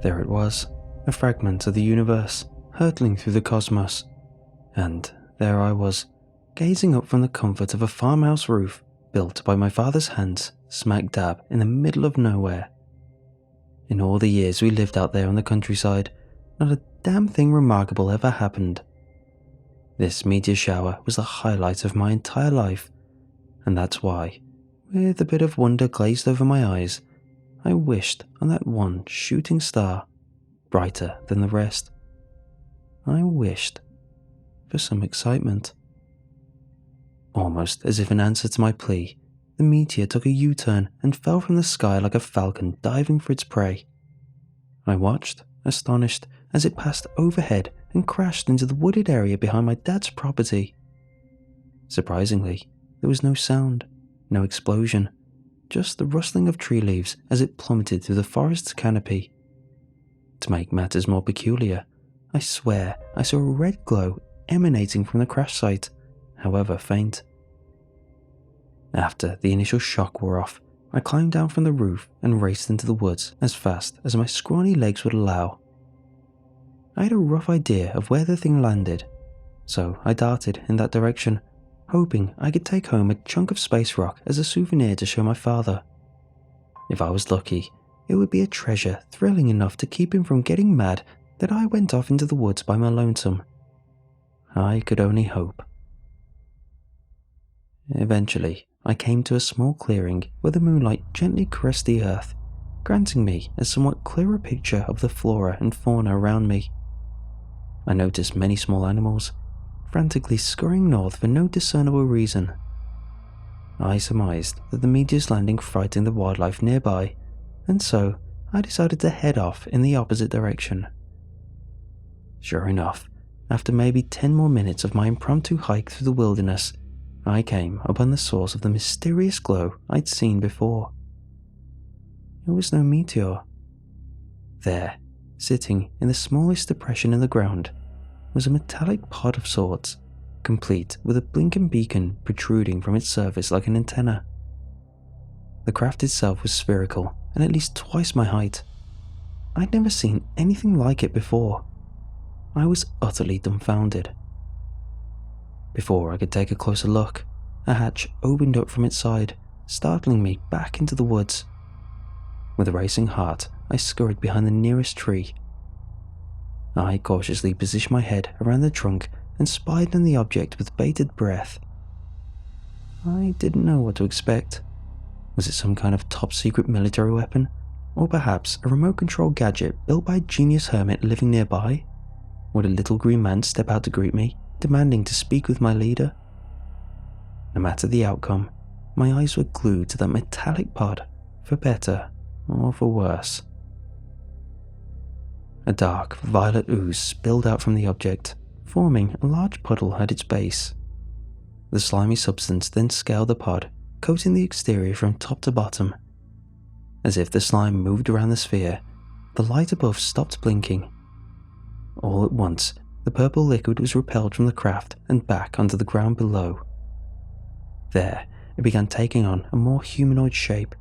There it was, a fragment of the universe, hurtling through the cosmos. And there I was, gazing up from the comfort of a farmhouse roof built by my father's hands, smack dab in the middle of nowhere. In all the years we lived out there on the countryside, not a damn thing remarkable ever happened. This meteor shower was the highlight of my entire life, and that's why, with a bit of wonder glazed over my eyes, I wished on that one shooting star, brighter than the rest. I wished for some excitement. Almost as if in answer to my plea, the meteor took a U-turn and fell from the sky like a falcon diving for its prey. I watched, astonished, as it passed overhead and crashed into the wooded area behind my dad's property. Surprisingly, there was no sound, no explosion, just the rustling of tree leaves as it plummeted through the forest's canopy. To make matters more peculiar, I swear I saw a red glow emanating from the crash site, however faint. After the initial shock wore off, I climbed down from the roof and raced into the woods as fast as my scrawny legs would allow. I had a rough idea of where the thing landed, so I darted in that direction, hoping I could take home a chunk of space rock as a souvenir to show my father. If I was lucky, it would be a treasure thrilling enough to keep him from getting mad that I went off into the woods by my lonesome. I could only hope. Eventually, I came to a small clearing where the moonlight gently caressed the earth, granting me a somewhat clearer picture of the flora and fauna around me. I noticed many small animals, frantically scurrying north for no discernible reason. I surmised that the meteor's landing frightened the wildlife nearby, and so I decided to head off in the opposite direction. Sure enough, after maybe 10 more minutes of my impromptu hike through the wilderness, I came upon the source of the mysterious glow I'd seen before. It was no meteor. There, sitting in the smallest depression in the ground, was a metallic pod of sorts, complete with a blinking beacon protruding from its surface like an antenna. The craft itself was spherical and at least twice my height. I'd never seen anything like it before. I was utterly dumbfounded. Before I could take a closer look, a hatch opened up from its side, startling me back into the woods. With a racing heart, I scurried behind the nearest tree. I cautiously positioned my head around the trunk and spied on the object with bated breath. I didn't know what to expect. Was it some kind of top-secret military weapon? Or perhaps a remote-control gadget built by a genius hermit living nearby? Would a little green man step out to greet me, demanding to speak with my leader? No matter the outcome, my eyes were glued to that metallic pod, for better or for worse. A dark, violet ooze spilled out from the object, forming a large puddle at its base. The slimy substance then scaled the pod, coating the exterior from top to bottom. As if the slime moved around the sphere, the light above stopped blinking. All at once, the purple liquid was repelled from the craft and back onto the ground below. There, it began taking on a more humanoid shape.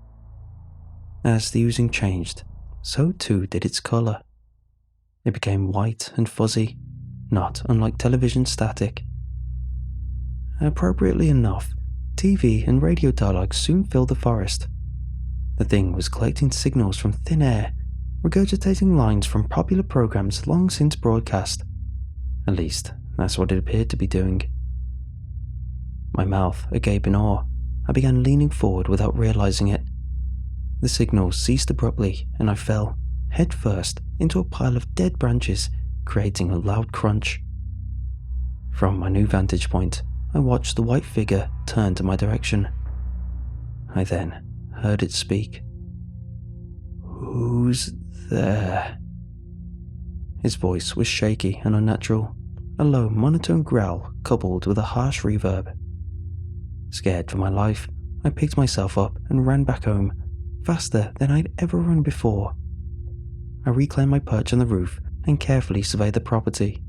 As the oozing changed, so too did its colour. It became white and fuzzy, not unlike television static. Appropriately enough, TV and radio dialogue soon filled the forest. The thing was collecting signals from thin air, regurgitating lines from popular programs long since broadcast. At least, that's what it appeared to be doing. My mouth agape in awe, I began leaning forward without realizing it. The signals ceased abruptly and I fell, head first, into a pile of dead branches, creating a loud crunch. From my new vantage point, I watched the white figure turn to my direction. I then heard it speak. "Who's there?" His voice was shaky and unnatural, a low monotone growl coupled with a harsh reverb. Scared for my life, I picked myself up and ran back home, faster than I'd ever run before. I reclaimed my perch on the roof and carefully surveyed the property.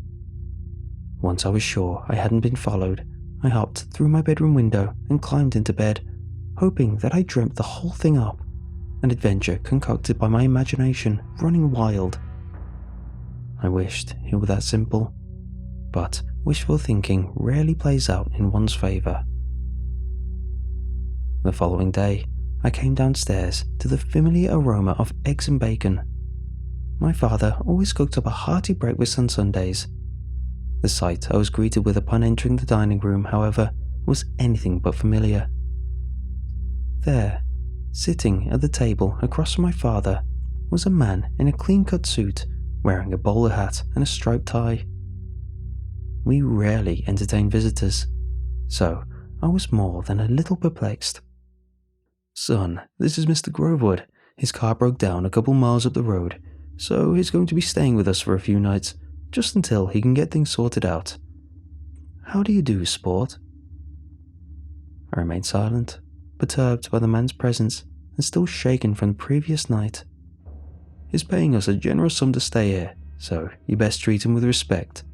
Once I was sure I hadn't been followed, I hopped through my bedroom window and climbed into bed, hoping that I dreamt the whole thing up, an adventure concocted by my imagination running wild. I wished it were that simple, but wishful thinking rarely plays out in one's favour. The following day, I came downstairs to the familiar aroma of eggs and bacon. My father always cooked up a hearty breakfast on Sundays. The sight I was greeted with upon entering the dining room, however, was anything but familiar. There, sitting at the table across from my father, was a man in a clean-cut suit, wearing a bowler hat and a striped tie. We rarely entertain visitors, so I was more than a little perplexed. "Son, this is Mr. Grovewood. His car broke down a couple miles up the road, so he's going to be staying with us for a few nights, just until he can get things sorted out. How do you do, sport?" I remained silent, perturbed by the man's presence and still shaken from the previous night. "He's paying us a generous sum to stay here, so you best treat him with respect."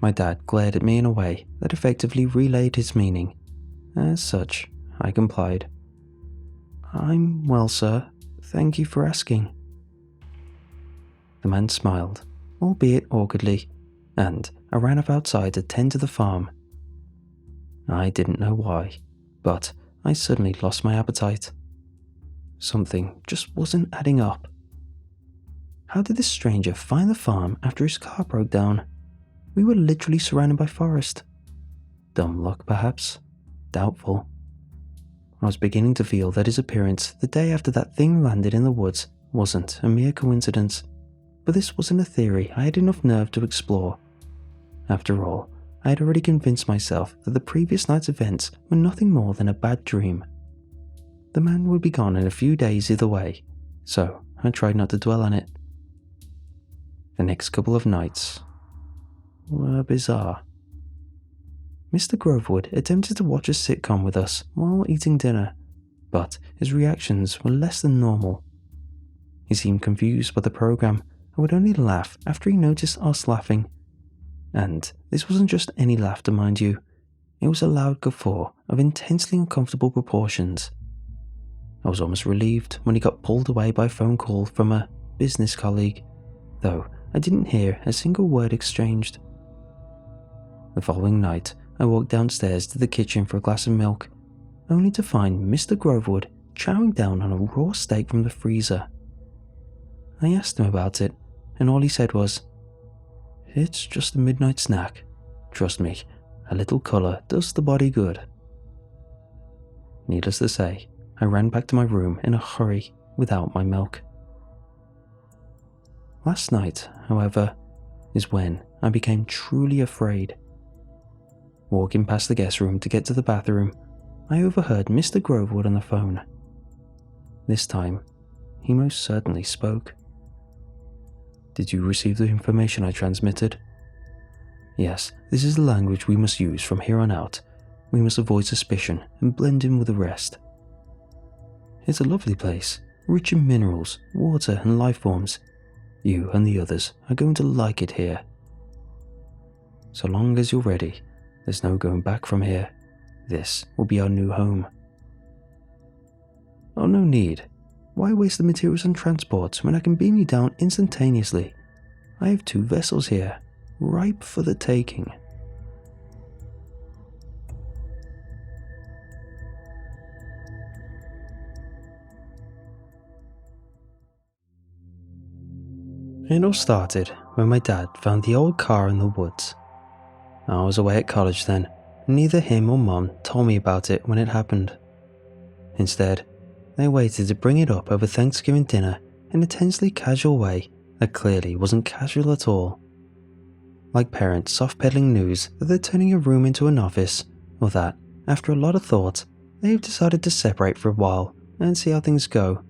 My dad glared at me in a way that effectively relayed his meaning. As such, I complied. "I'm well, sir. Thank you for asking." The man smiled, albeit awkwardly, and I ran up outside to tend to the farm. I didn't know why, but I suddenly lost my appetite. Something just wasn't adding up. How did this stranger find the farm after his car broke down? We were literally surrounded by forest. Dumb luck, perhaps? Doubtful. I was beginning to feel that his appearance the day after that thing landed in the woods wasn't a mere coincidence, but this wasn't a theory I had enough nerve to explore. After all, I had already convinced myself that the previous night's events were nothing more than a bad dream. The man would be gone in a few days either way, so I tried not to dwell on it. The next couple of nights were bizarre. Mr. Grovewood attempted to watch a sitcom with us while eating dinner, but his reactions were less than normal. He seemed confused by the program and would only laugh after he noticed us laughing. And this wasn't just any laughter, mind you. It was a loud guffaw of intensely uncomfortable proportions. I was almost relieved when he got pulled away by a phone call from a business colleague, though I didn't hear a single word exchanged. The following night, I walked downstairs to the kitchen for a glass of milk, only to find Mr. Grovewood chowing down on a raw steak from the freezer. I asked him about it, and all he said was, "It's just a midnight snack. Trust me, a little colour does the body good." Needless to say, I ran back to my room in a hurry without my milk. Last night, however, is when I became truly afraid. Walking past the guest room to get to the bathroom, I overheard Mr. Grovewood on the phone. This time, he most certainly spoke. "Did you receive the information I transmitted?" "Yes, this is the language we must use from here on out. We must avoid suspicion and blend in with the rest. It's a lovely place, rich in minerals, water and life forms. You and the others are going to like it here. So long as you're ready, there's no going back from here. This will be our new home." "Oh, no need. Why waste the materials on transport when I can beam you down instantaneously? I have 2 vessels here, ripe for the taking." It all started when my dad found the old car in the woods. I was away at college then, and neither him or Mum told me about it when it happened. Instead, they waited to bring it up over Thanksgiving dinner in a tensely casual way that clearly wasn't casual at all. Like parents soft-peddling news that they're turning a room into an office, or that, after a lot of thought, they've decided to separate for a while and see how things go.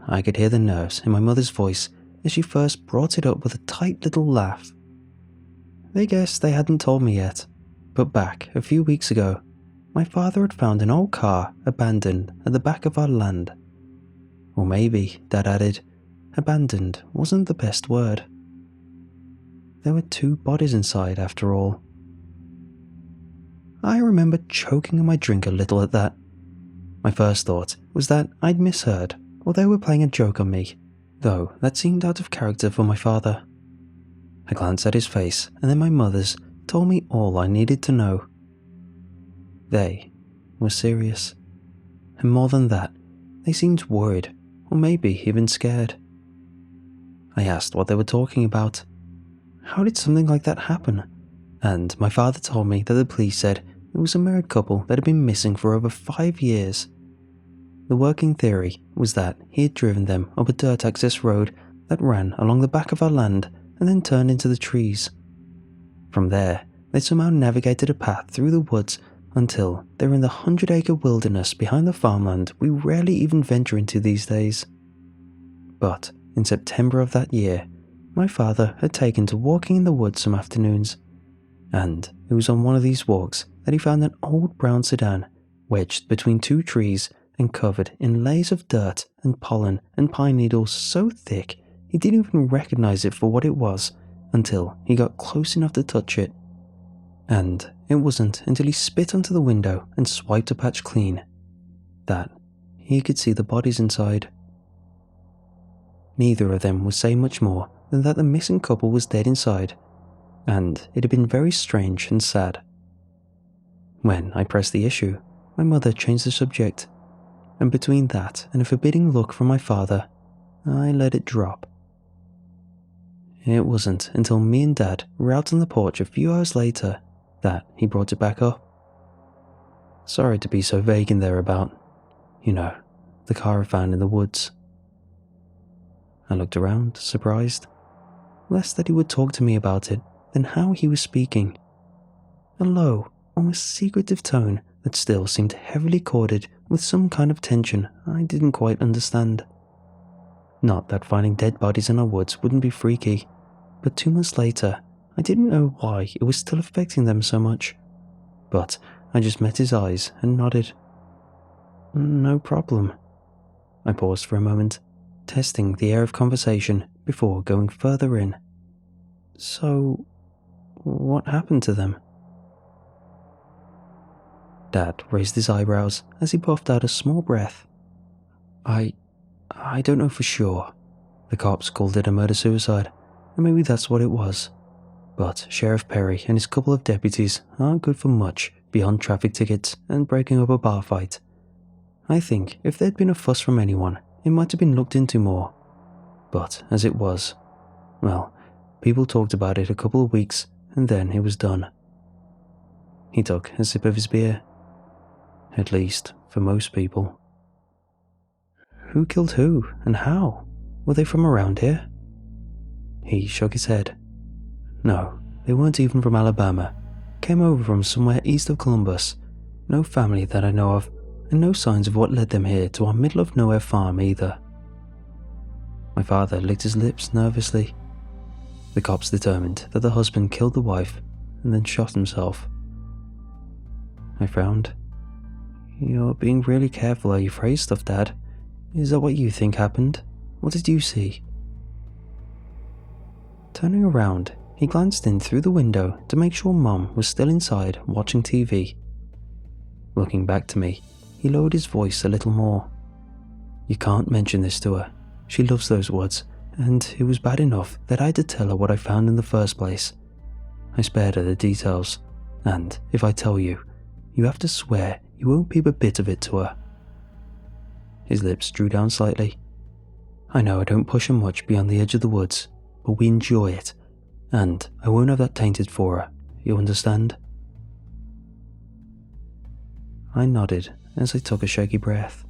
I could hear the nerves in my mother's voice as she first brought it up with a tight little laugh. They guessed they hadn't told me yet, but back a few weeks ago, my father had found an old car abandoned at the back of our land. Or maybe, Dad added, abandoned wasn't the best word. There were 2 bodies inside after all. I remember choking on my drink a little at that. My first thought was that I'd misheard, or they were playing a joke on me, though that seemed out of character for my father. A glance at his face and then my mother's told me all I needed to know. They were serious. And more than that, they seemed worried, or maybe even scared. I asked what they were talking about. How did something like that happen? And my father told me that the police said it was a married couple that had been missing for over 5 years. The working theory was that he had driven them up a dirt access road that ran along the back of our land and then turned into the trees. From there, they somehow navigated a path through the woods until they were in the 100-acre wilderness behind the farmland we rarely even venture into these days. But in September of that year, my father had taken to walking in the woods some afternoons, and it was on one of these walks that he found an old brown sedan wedged between 2 trees and covered in layers of dirt and pollen and pine needles so thick he didn't even recognize it for what it was until he got close enough to touch it. And it wasn't until he spit onto the window and swiped a patch clean that he could see the bodies inside. Neither of them would say much more than that the missing couple was dead inside, and it had been very strange and sad. When I pressed the issue, my mother changed the subject, and between that and a forbidding look from my father, I let it drop. It wasn't until me and Dad were out on the porch a few hours later that he brought it back up. Sorry to be so vague in there about, the car I found in the woods. I looked around, surprised, less that he would talk to me about it than how he was speaking. A low, almost secretive tone that still seemed heavily corded with some kind of tension I didn't quite understand. Not that finding dead bodies in our woods wouldn't be freaky, but 2 months later, I didn't know why it was still affecting them so much. But I just met his eyes and nodded. No problem. I paused for a moment, testing the air of conversation before going further in. So, what happened to them? Dad raised his eyebrows as he puffed out a small breath. I don't know for sure. The cops called it a murder-suicide, and maybe that's what it was. But Sheriff Perry and his couple of deputies aren't good for much beyond traffic tickets and breaking up a bar fight. I think if there'd been a fuss from anyone, it might have been looked into more. But as it was, well, people talked about it a couple of weeks and then it was done. He took a sip of his beer. At least, for most people. Who killed who and how? Were they from around here? He shook his head. No, they weren't even from Alabama. Came over from somewhere east of Columbus. No family that I know of, and no signs of what led them here to our middle-of-nowhere farm either. My father licked his lips nervously. The cops determined that the husband killed the wife and then shot himself. I frowned. You're being really careful how you phrase stuff, Dad. Is that what you think happened? What did you see? Turning around, he glanced in through the window to make sure Mum was still inside watching TV. Looking back to me, he lowered his voice a little more. You can't mention this to her. She loves those woods, and it was bad enough that I had to tell her what I found in the first place. I spared her the details, and if I tell you, you have to swear you won't peep a bit of it to her. His lips drew down slightly. I know I don't push her much beyond the edge of the woods, but we enjoy it, and I won't have that tainted for her, you understand? I nodded as I took a shaky breath.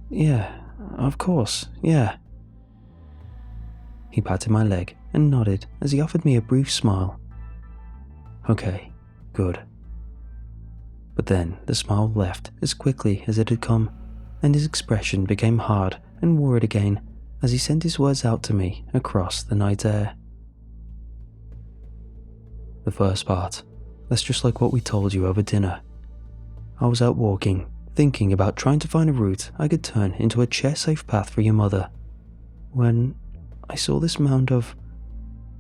Yeah, of course, yeah. He patted my leg and nodded as he offered me a brief smile. Okay, good. But then the smile left as quickly as it had come, and his expression became hard and worried again as he sent his words out to me across the night air. The first part, that's just like what we told you over dinner. I was out walking, thinking about trying to find a route I could turn into a chair-safe path for your mother, when I saw this mound of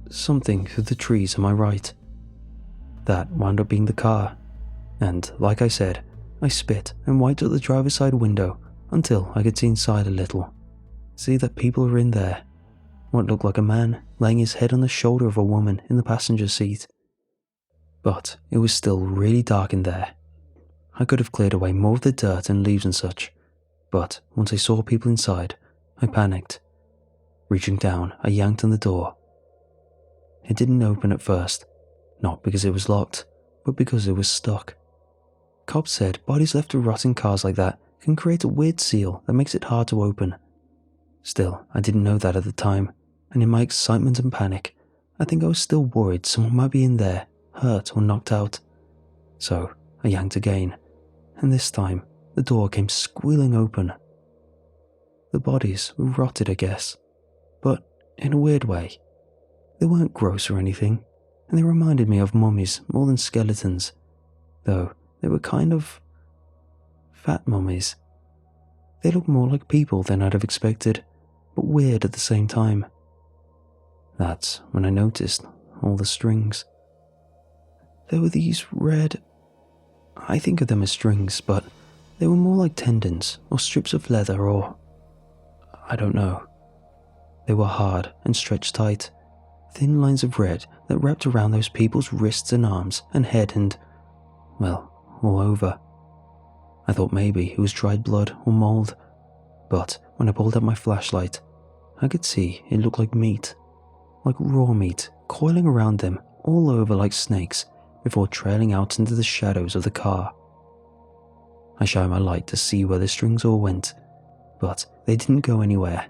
something through the trees on my right. That wound up being the car, and like I said, I spit and wiped out the driver's side window until I could see inside a little. See that people were in there. What looked like a man laying his head on the shoulder of a woman in the passenger seat. But it was still really dark in there. I could have cleared away more of the dirt and leaves and such, but once I saw people inside, I panicked. Reaching down, I yanked on the door. It didn't open at first, not because it was locked, but because it was stuck. Cops said bodies left to rot in cars like that can create a weird seal that makes it hard to open. Still, I didn't know that at the time, and in my excitement and panic, I think I was still worried someone might be in there, hurt or knocked out. So I yanked again, and this time the door came squealing open. The bodies were rotted, I guess, but in a weird way. They weren't gross or anything, and they reminded me of mummies more than skeletons, though they were kind of fat mummies. They looked more like people than I'd have expected, but weird at the same time. That's when I noticed all the strings. There were these red... I think of them as strings, but they were more like tendons or strips of leather or... I don't know. They were hard and stretched tight, thin lines of red that wrapped around those people's wrists and arms and head and, well, all over. I thought maybe it was dried blood or mold, but when I pulled out my flashlight, I could see it looked like meat, like raw meat coiling around them all over like snakes before trailing out into the shadows of the car. I shined my light to see where the strings all went, but they didn't go anywhere.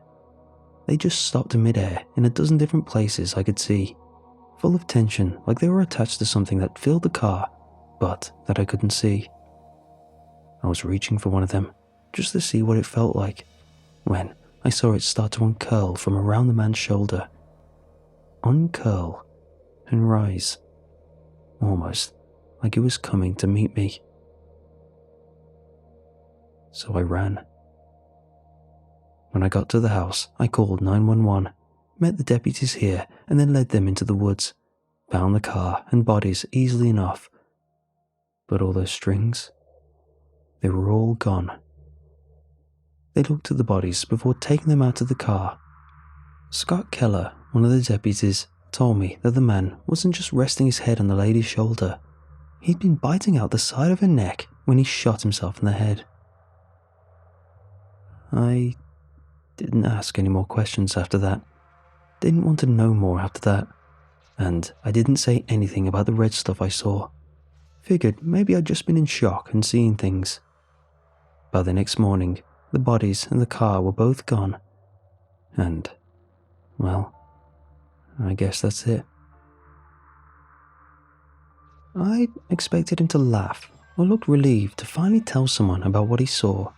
They just stopped in midair in a dozen different places I could see, full of tension like they were attached to something that filled the car, but that I couldn't see. I was reaching for one of them, just to see what it felt like, when I saw it start to uncurl from around the man's shoulder. Uncurl and rise, almost like it was coming to meet me. So I ran. When I got to the house, I called 911, met the deputies here, and then led them into the woods, found the car and bodies easily enough. But all those strings, they were all gone. They looked at the bodies before taking them out of the car. Scott Keller, one of the deputies, told me that the man wasn't just resting his head on the lady's shoulder. He'd been biting out the side of her neck when he shot himself in the head. I didn't ask any more questions after that. Didn't want to know more after that. And I didn't say anything about the red stuff I saw. Figured maybe I'd just been in shock and seeing things. By the next morning, the bodies and the car were both gone. And, well, I guess that's it. I expected him to laugh or look relieved to finally tell someone about what he saw.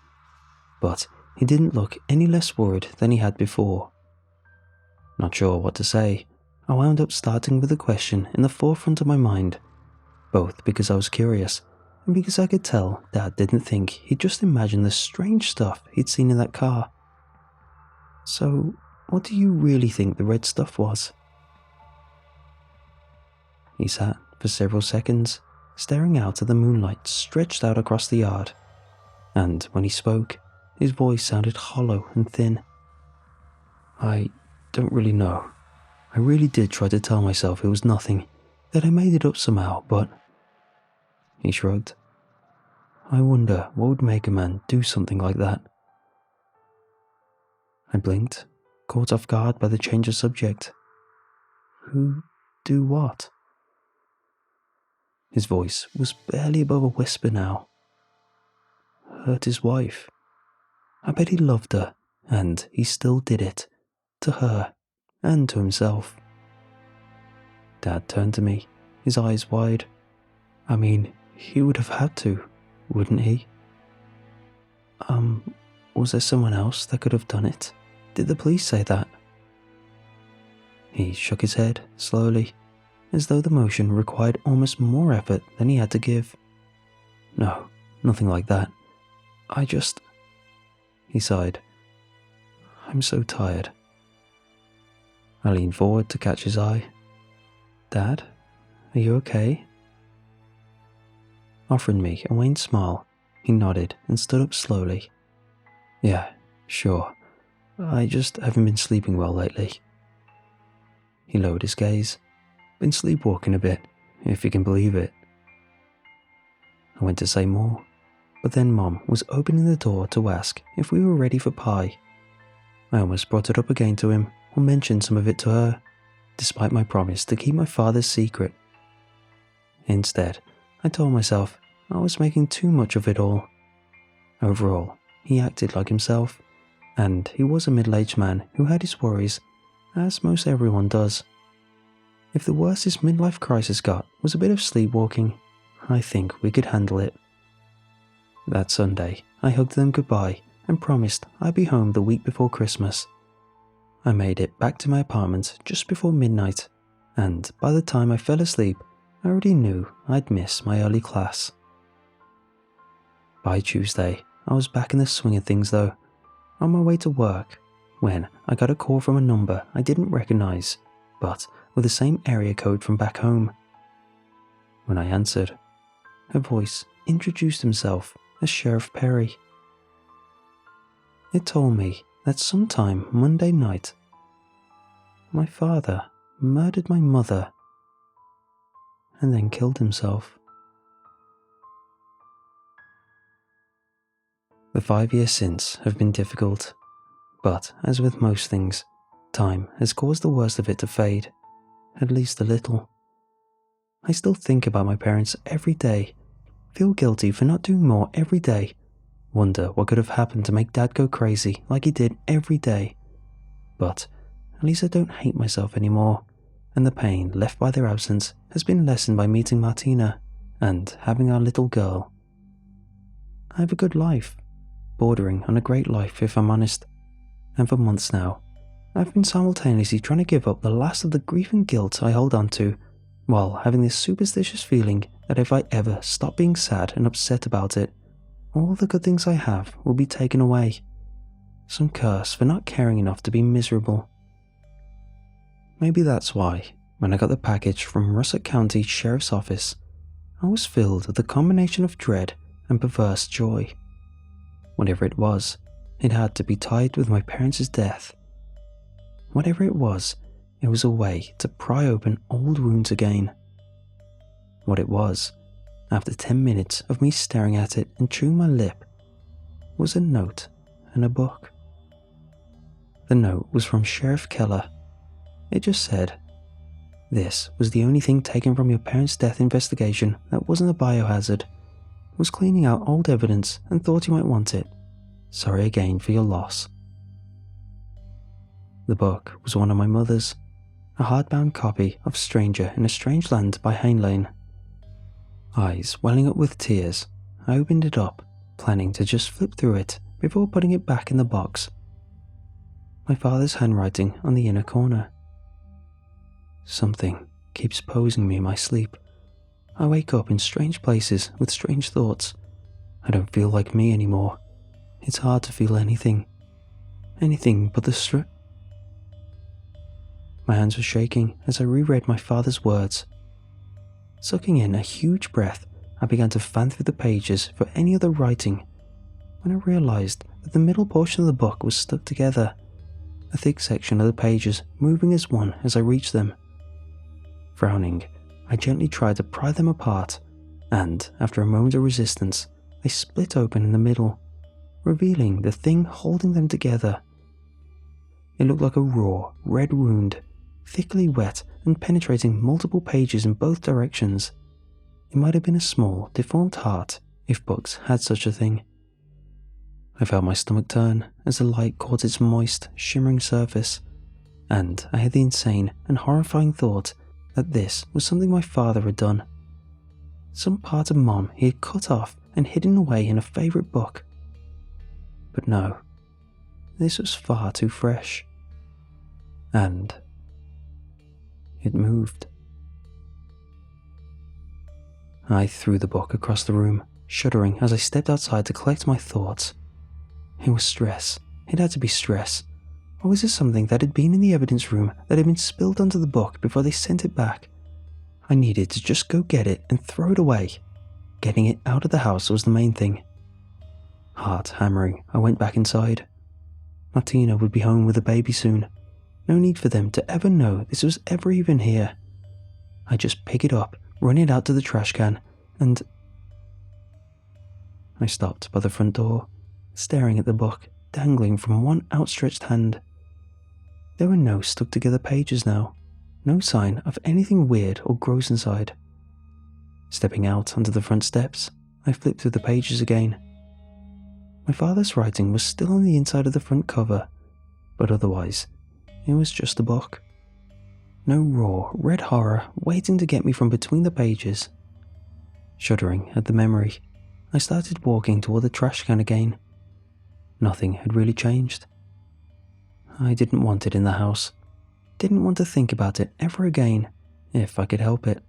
But he didn't look any less worried than he had before. Not sure what to say, I wound up starting with a question in the forefront of my mind, both because I was curious and because I could tell Dad didn't think he'd just imagined the strange stuff he'd seen in that car. So, what do you really think the red stuff was? He sat for several seconds, staring out at the moonlight stretched out across the yard, and when he spoke, his voice sounded hollow and thin. I don't really know. I really did try to tell myself it was nothing, that I made it up somehow, but... He shrugged. I wonder what would make a man do something like that. I blinked, caught off guard by the change of subject. Who do what? His voice was barely above a whisper now. Hurt his wife. I bet he loved her, and he still did it. To her, and to himself. Dad turned to me, his eyes wide. I mean, he would have had to, wouldn't he? Was there someone else that could have done it? Did the police say that? He shook his head, slowly, as though the motion required almost more effort than he had to give. No, nothing like that. He sighed. I'm so tired. I leaned forward to catch his eye. Dad, are you okay? Offering me a wan smile, He nodded and stood up slowly. Yeah, sure. I just haven't been sleeping well lately. He lowered his gaze. Been sleepwalking a bit, if you can believe it. I went to say more, but then Mom was opening the door to ask if we were ready for pie. I almost brought it up again to him or mentioned some of it to her, despite my promise to keep my father's secret. Instead, I told myself I was making too much of it all. Overall, he acted like himself, and he was a middle-aged man who had his worries, as most everyone does. If the worst his midlife crisis got was a bit of sleepwalking, I think we could handle it. That Sunday, I hugged them goodbye and promised I'd be home the week before Christmas. I made it back to my apartment just before midnight, and by the time I fell asleep, I already knew I'd miss my early class. By Tuesday, I was back in the swing of things though, on my way to work, when I got a call from a number I didn't recognize, but with the same area code from back home. When I answered, her voice introduced himself as Sheriff Perry. It told me that sometime Monday night, my father murdered my mother and then killed himself. The 5 years since have been difficult, but as with most things, time has caused the worst of it to fade, at least a little. I still think about my parents every day, feel guilty for not doing more every day, wonder what could have happened to make Dad go crazy like he did every day. But at least I don't hate myself anymore, and the pain left by their absence has been lessened by meeting Martina and having our little girl. I have a good life, bordering on a great life if I'm honest, and for months now, I've been simultaneously trying to give up the last of the grief and guilt I hold on to, while having this superstitious feeling that if I ever stop being sad and upset about it, all the good things I have will be taken away. Some curse for not caring enough to be miserable. Maybe that's why, when I got the package from Russet County Sheriff's Office, I was filled with a combination of dread and perverse joy. Whatever it was, it had to be tied with my parents' death. Whatever it was a way to pry open old wounds again. What it was, after 10 minutes of me staring at it and chewing my lip, was a note and a book. The note was from Sheriff Keller. It just said, "This was the only thing taken from your parents' death investigation that wasn't a biohazard. Was cleaning out old evidence and thought you might want it. Sorry again for your loss." The book was one of my mother's, a hardbound copy of Stranger in a Strange Land by Heinlein. Eyes welling up with tears, I opened it up, planning to just flip through it before putting it back in the box. My father's handwriting on the inner corner. Something keeps posing me in my sleep. I wake up in strange places with strange thoughts. I don't feel like me anymore. It's hard to feel anything. Anything but the My hands were shaking as I reread my father's words. Sucking in a huge breath, I began to fan through the pages for any other writing, when I realized that the middle portion of the book was stuck together, a thick section of the pages moving as one as I reached them. Frowning, I gently tried to pry them apart, and after a moment of resistance, they split open in the middle, revealing the thing holding them together. It looked like a raw, red wound, thickly wet and penetrating multiple pages in both directions. It might have been a small, deformed heart, if books had such a thing. I felt my stomach turn as the light caught its moist, shimmering surface, and I had the insane and horrifying thought that this was something my father had done. Some part of Mom he had cut off and hidden away in a favourite book. But no, this was far too fresh. And it moved. I threw the book across the room, shuddering as I stepped outside to collect my thoughts. It was stress. It had to be stress. Or was it something that had been in the evidence room that had been spilled onto the book before they sent it back? I needed to just go get it and throw it away. Getting it out of the house was the main thing. Heart hammering, I went back inside. Martina would be home with the baby soon. No need for them to ever know this was ever even here. I just pick it up, run it out to the trash can, and... I stopped by the front door, staring at the book dangling from one outstretched hand. There were no stuck together pages now, no sign of anything weird or gross inside. Stepping out onto the front steps, I flipped through the pages again. My father's writing was still on the inside of the front cover, but otherwise, it was just a book. No raw, red horror waiting to get me from between the pages. Shuddering at the memory, I started walking toward the trash can again. Nothing had really changed. I didn't want it in the house. Didn't want to think about it ever again, if I could help it.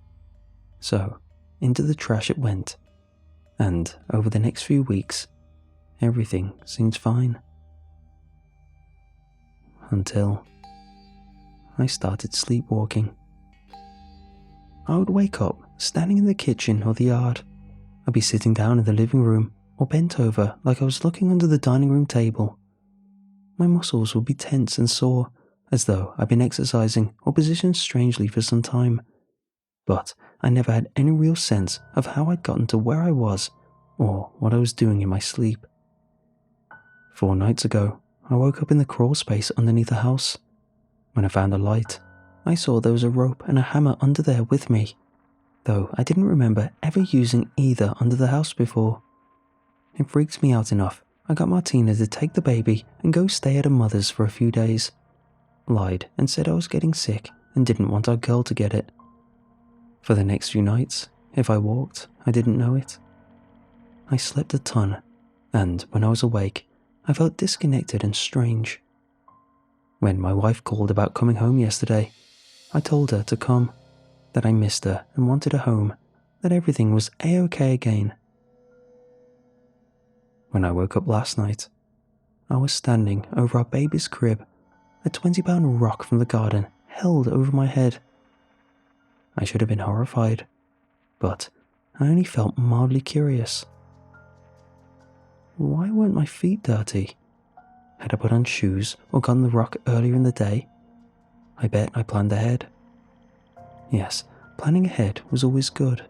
So, into the trash it went. And over the next few weeks, everything seemed fine. Until I started sleepwalking. I would wake up standing in the kitchen or the yard. I'd be sitting down in the living room or bent over like I was looking under the dining room table. My muscles would be tense and sore, as though I'd been exercising or positioned strangely for some time. But I never had any real sense of how I'd gotten to where I was or what I was doing in my sleep. 4 nights ago, I woke up in the crawl space underneath the house. When I found a light, I saw there was a rope and a hammer under there with me, though I didn't remember ever using either under the house before. It freaked me out enough. I got Martina to take the baby and go stay at her mother's for a few days. Lied and said I was getting sick and didn't want our girl to get it. For the next few nights, if I walked, I didn't know it. I slept a ton, and when I was awake, I felt disconnected and strange. When my wife called about coming home yesterday, I told her to come, that I missed her and wanted her home, that everything was A-OK again. When I woke up last night, I was standing over our baby's crib, a 20-pound rock from the garden held over my head. I should have been horrified, but I only felt mildly curious. Why weren't my feet dirty? Had I put on shoes or gotten the rock earlier in the day? I bet I planned ahead. Yes, planning ahead was always good.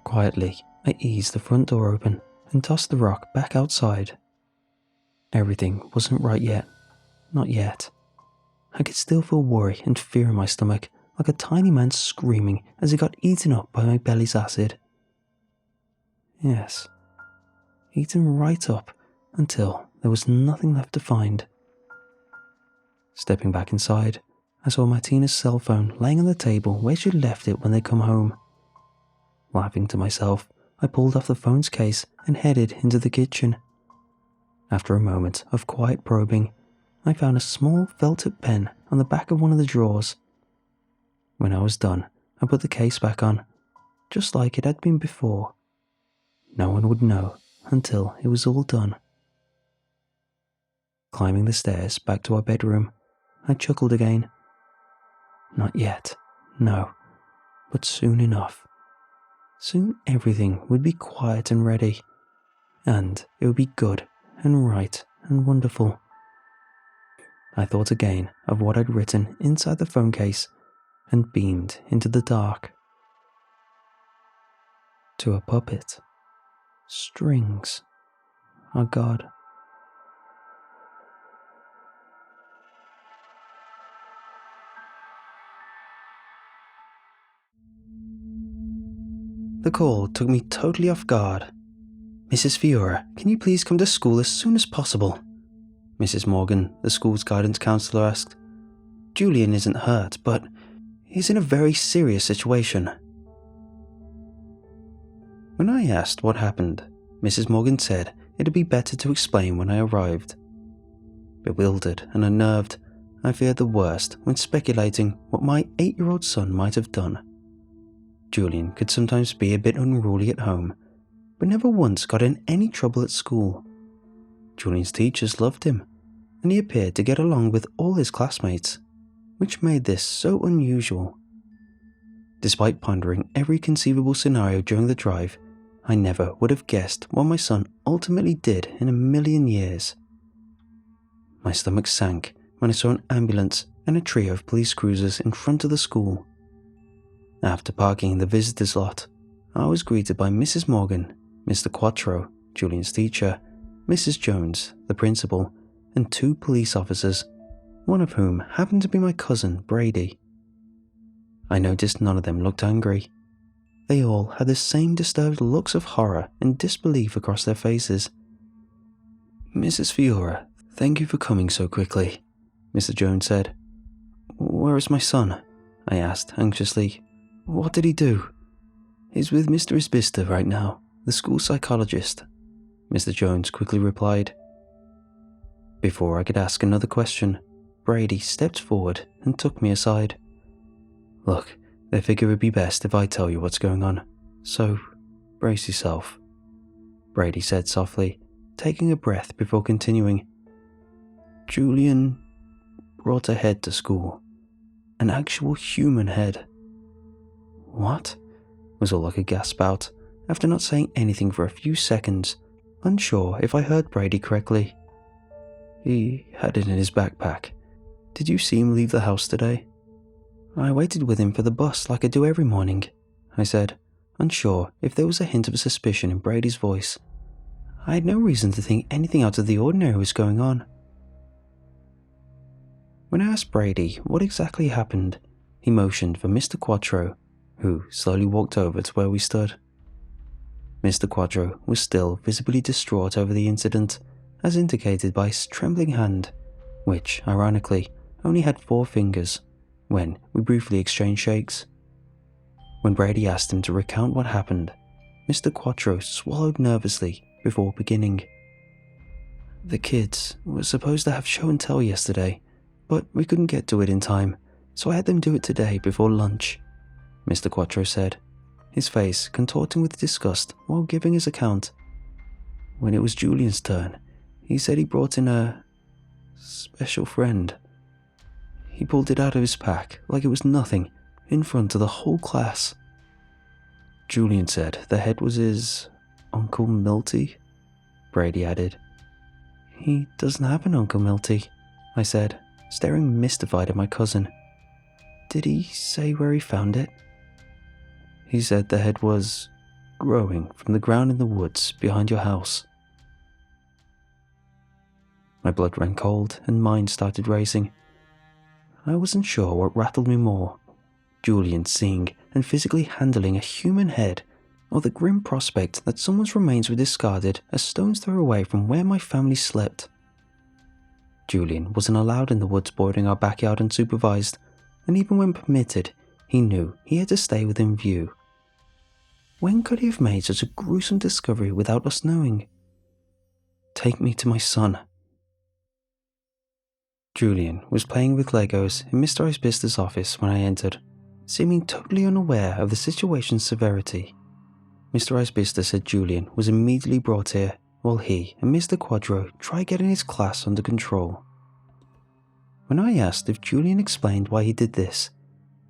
Quietly, I eased the front door open and tossed the rock back outside. Everything wasn't right yet. Not yet. I could still feel worry and fear in my stomach, like a tiny man screaming as he got eaten up by my belly's acid. Yes, eaten right up until there was nothing left to find. Stepping back inside, I saw Martina's cell phone laying on the table where she'd left it when they come home. Laughing to myself, I pulled off the phone's case and headed into the kitchen. After a moment of quiet probing, I found a small felt-tip pen on the back of one of the drawers. When I was done, I put the case back on, just like it had been before. No one would know until it was all done. Climbing the stairs back to our bedroom, I chuckled again. Not yet, no, but soon enough. Soon everything would be quiet and ready, and it would be good and right and wonderful. I thought again of what I'd written inside the phone case and beamed into the dark. To a puppet, strings are God. The call took me totally off guard. "Mrs. Fiora, can you please come to school as soon as possible?" Mrs. Morgan, the school's guidance counsellor, asked. "Julian isn't hurt, but he's in a very serious situation." When I asked what happened, Mrs. Morgan said it'd be better to explain when I arrived. Bewildered and unnerved, I feared the worst when speculating what my 8-year-old son might have done. Julian could sometimes be a bit unruly at home, but never once got in any trouble at school. Julian's teachers loved him, and he appeared to get along with all his classmates, which made this so unusual. Despite pondering every conceivable scenario during the drive, I never would have guessed what my son ultimately did in a million years. My stomach sank when I saw an ambulance and a trio of police cruisers in front of the school. After parking in the visitors' lot, I was greeted by Mrs. Morgan, Mr. Quattro, Julian's teacher, Mrs. Jones, the principal, and 2 police officers, one of whom happened to be my cousin, Brady. I noticed none of them looked angry. They all had the same disturbed looks of horror and disbelief across their faces. "Mrs. Fiora, thank you for coming so quickly," Mr. Jones said. "Where is my son?" I asked anxiously. "What did he do?" "He's with Mr. Isbista right now, the school psychologist," Mr. Jones quickly replied. Before I could ask another question, Brady stepped forward and took me aside. "Look, they figure it'd be best if I tell you what's going on, so brace yourself," Brady said softly, taking a breath before continuing. "Julian brought a head to school, an actual human head." "What?" was all I could gasp out, after not saying anything for a few seconds, unsure if I heard Brady correctly. "He had it in his backpack. Did you see him leave the house today?" "I waited with him for the bus like I do every morning," I said, unsure if there was a hint of suspicion in Brady's voice. I had no reason to think anything out of the ordinary was going on. When I asked Brady what exactly happened, he motioned for Mr. Quattro, who slowly walked over to where we stood. Mr. Quattro was still visibly distraught over the incident, as indicated by his trembling hand, which, ironically, only had 4 fingers, when we briefly exchanged shakes. When Brady asked him to recount what happened, Mr. Quattro swallowed nervously before beginning. "The kids were supposed to have show and tell yesterday, but we couldn't get to it in time, so I had them do it today before lunch," Mr. Quattro said, his face contorting with disgust while giving his account. "When it was Julian's turn, he said he brought in a special friend. He pulled it out of his pack like it was nothing, in front of the whole class. Julian said the head was his Uncle Milty," Brady added. "He doesn't have an Uncle Milty," I said, staring mystified at my cousin. "Did he say where he found it?" "He said the head was growing from the ground in the woods behind your house." My blood ran cold and mine started racing. I wasn't sure what rattled me more, Julian seeing and physically handling a human head, or the grim prospect that someone's remains were discarded a stone's throw away from where my family slept. Julian wasn't allowed in the woods bordering our backyard unsupervised, and even when permitted, he knew he had to stay within view. When could he have made such a gruesome discovery without us knowing? "Take me to my son." Julian was playing with Legos in Mr. Isbista's office when I entered, seeming totally unaware of the situation's severity. Mr. Isbista said Julian was immediately brought here, while he and Mr. Quattro tried getting his class under control. When I asked if Julian explained why he did this,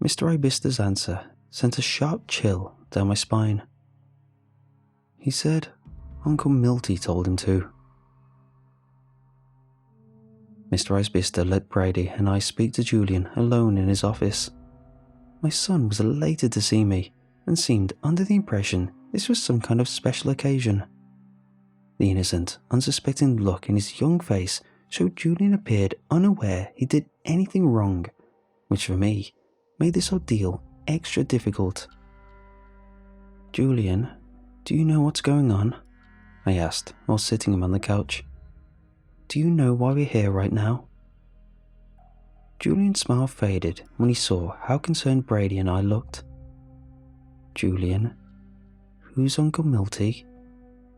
Mr. Isbista's answer sent a sharp chill down my spine. He said Uncle Milty told him to. Mr. Isbista let Brady and I speak to Julian alone in his office. My son was elated to see me and seemed under the impression this was some kind of special occasion. The innocent, unsuspecting look in his young face showed Julian appeared unaware he did anything wrong, which for me made this ordeal extra difficult. "Julian, do you know what's going on?" I asked while sitting him on the couch. "Do you know why we're here right now?" Julian's smile faded when he saw how concerned Brady and I looked. "Julian, who's Uncle Milty?"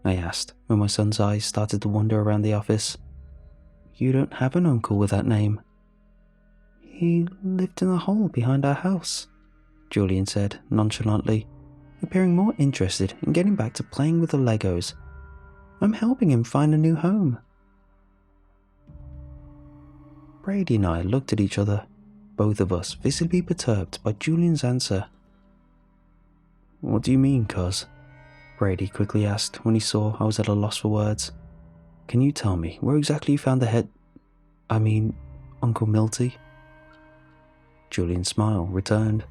I asked when my son's eyes started to wander around the office. "You don't have an uncle with that name." "He lived in a hole behind our house," Julian said nonchalantly, appearing more interested in getting back to playing with the Legos. "I'm helping him find a new home." Brady and I looked at each other, both of us visibly perturbed by Julian's answer. "What do you mean, cuz?" Brady quickly asked when he saw I was at a loss for words. "Can you tell me where exactly you found the head? I mean, Uncle Milty?" Julian's smile returned.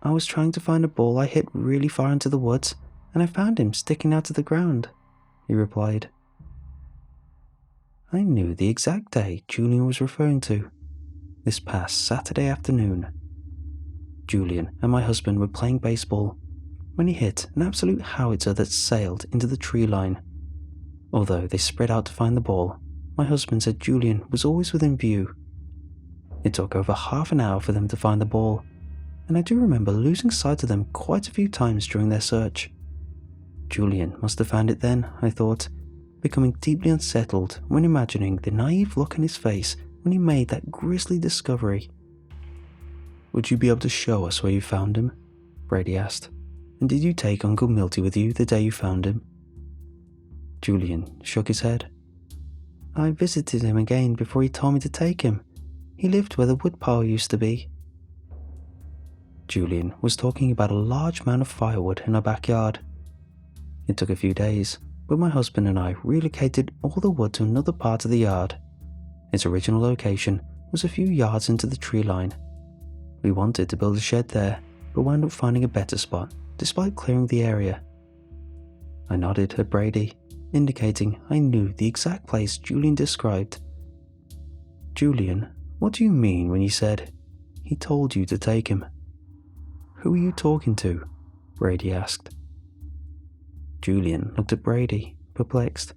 "I was trying to find a ball I hit really far into the woods, and I found him sticking out of the ground," he replied. I knew the exact day Julian was referring to. This past Saturday afternoon. Julian and my husband were playing baseball when he hit an absolute howitzer that sailed into the tree line. Although they spread out to find the ball, my husband said Julian was always within view. It took over half an hour for them to find the ball, and I do remember losing sight of them quite a few times during their search. Julian must have found it then, I thought, becoming deeply unsettled when imagining the naive look on his face when he made that grisly discovery. "Would you be able to show us where you found him?" Brady asked. "And did you take Uncle Milty with you the day you found him?" Julian shook his head. "I visited him again before he told me to take him. He lived where the woodpile used to be." Julian was talking about a large amount of firewood in our backyard. It took a few days, but my husband and I relocated all the wood to another part of the yard. Its original location was a few yards into the tree line. We wanted to build a shed there, but wound up finding a better spot, despite clearing the area. I nodded at Brady, indicating I knew the exact place Julian described. "Julian, what do you mean when you said he told you to take him?" "Who are you talking to?" Brady asked. Julian looked at Brady, perplexed.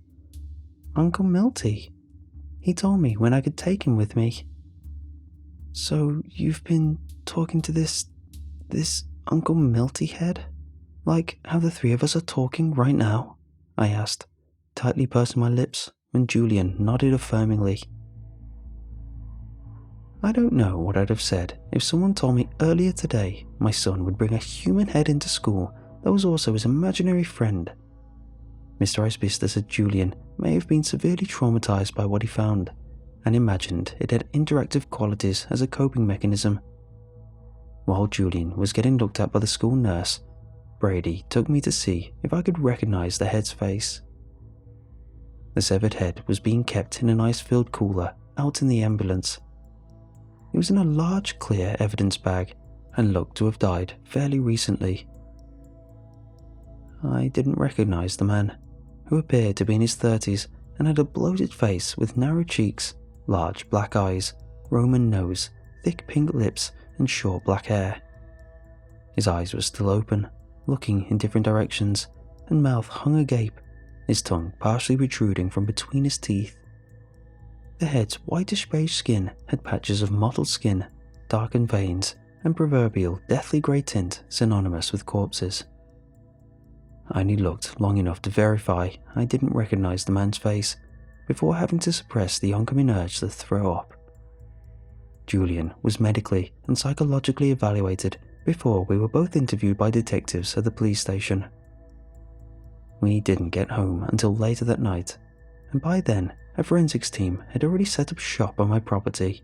"Uncle Milty. He told me when I could take him with me." "So you've been talking to this Uncle Milty head? Like how the three of us are talking right now?" I asked, tightly pursing my lips when Julian nodded affirmingly. I don't know what I'd have said if someone told me earlier today my son would bring a human head into school that was also his imaginary friend. Mr. Icepista said Julian may have been severely traumatized by what he found, and imagined it had interactive qualities as a coping mechanism. While Julian was getting looked at by the school nurse, Brady took me to see if I could recognize the head's face. The severed head was being kept in an ice-filled cooler out in the ambulance. It was in a large clear evidence bag and looked to have died fairly recently. I didn't recognize the man, who appeared to be in his 30s and had a bloated face with narrow cheeks, large black eyes, Roman nose, thick pink lips, and short black hair. His eyes were still open, looking in different directions, and mouth hung agape, his tongue partially protruding from between his teeth. The head's whitish beige skin had patches of mottled skin, darkened veins, and proverbial deathly grey tint synonymous with corpses. I only looked long enough to verify I didn't recognize the man's face before having to suppress the oncoming urge to throw up. Julian was medically and psychologically evaluated before we were both interviewed by detectives at the police station. We didn't get home until later that night, and by then a forensics team had already set up shop on my property.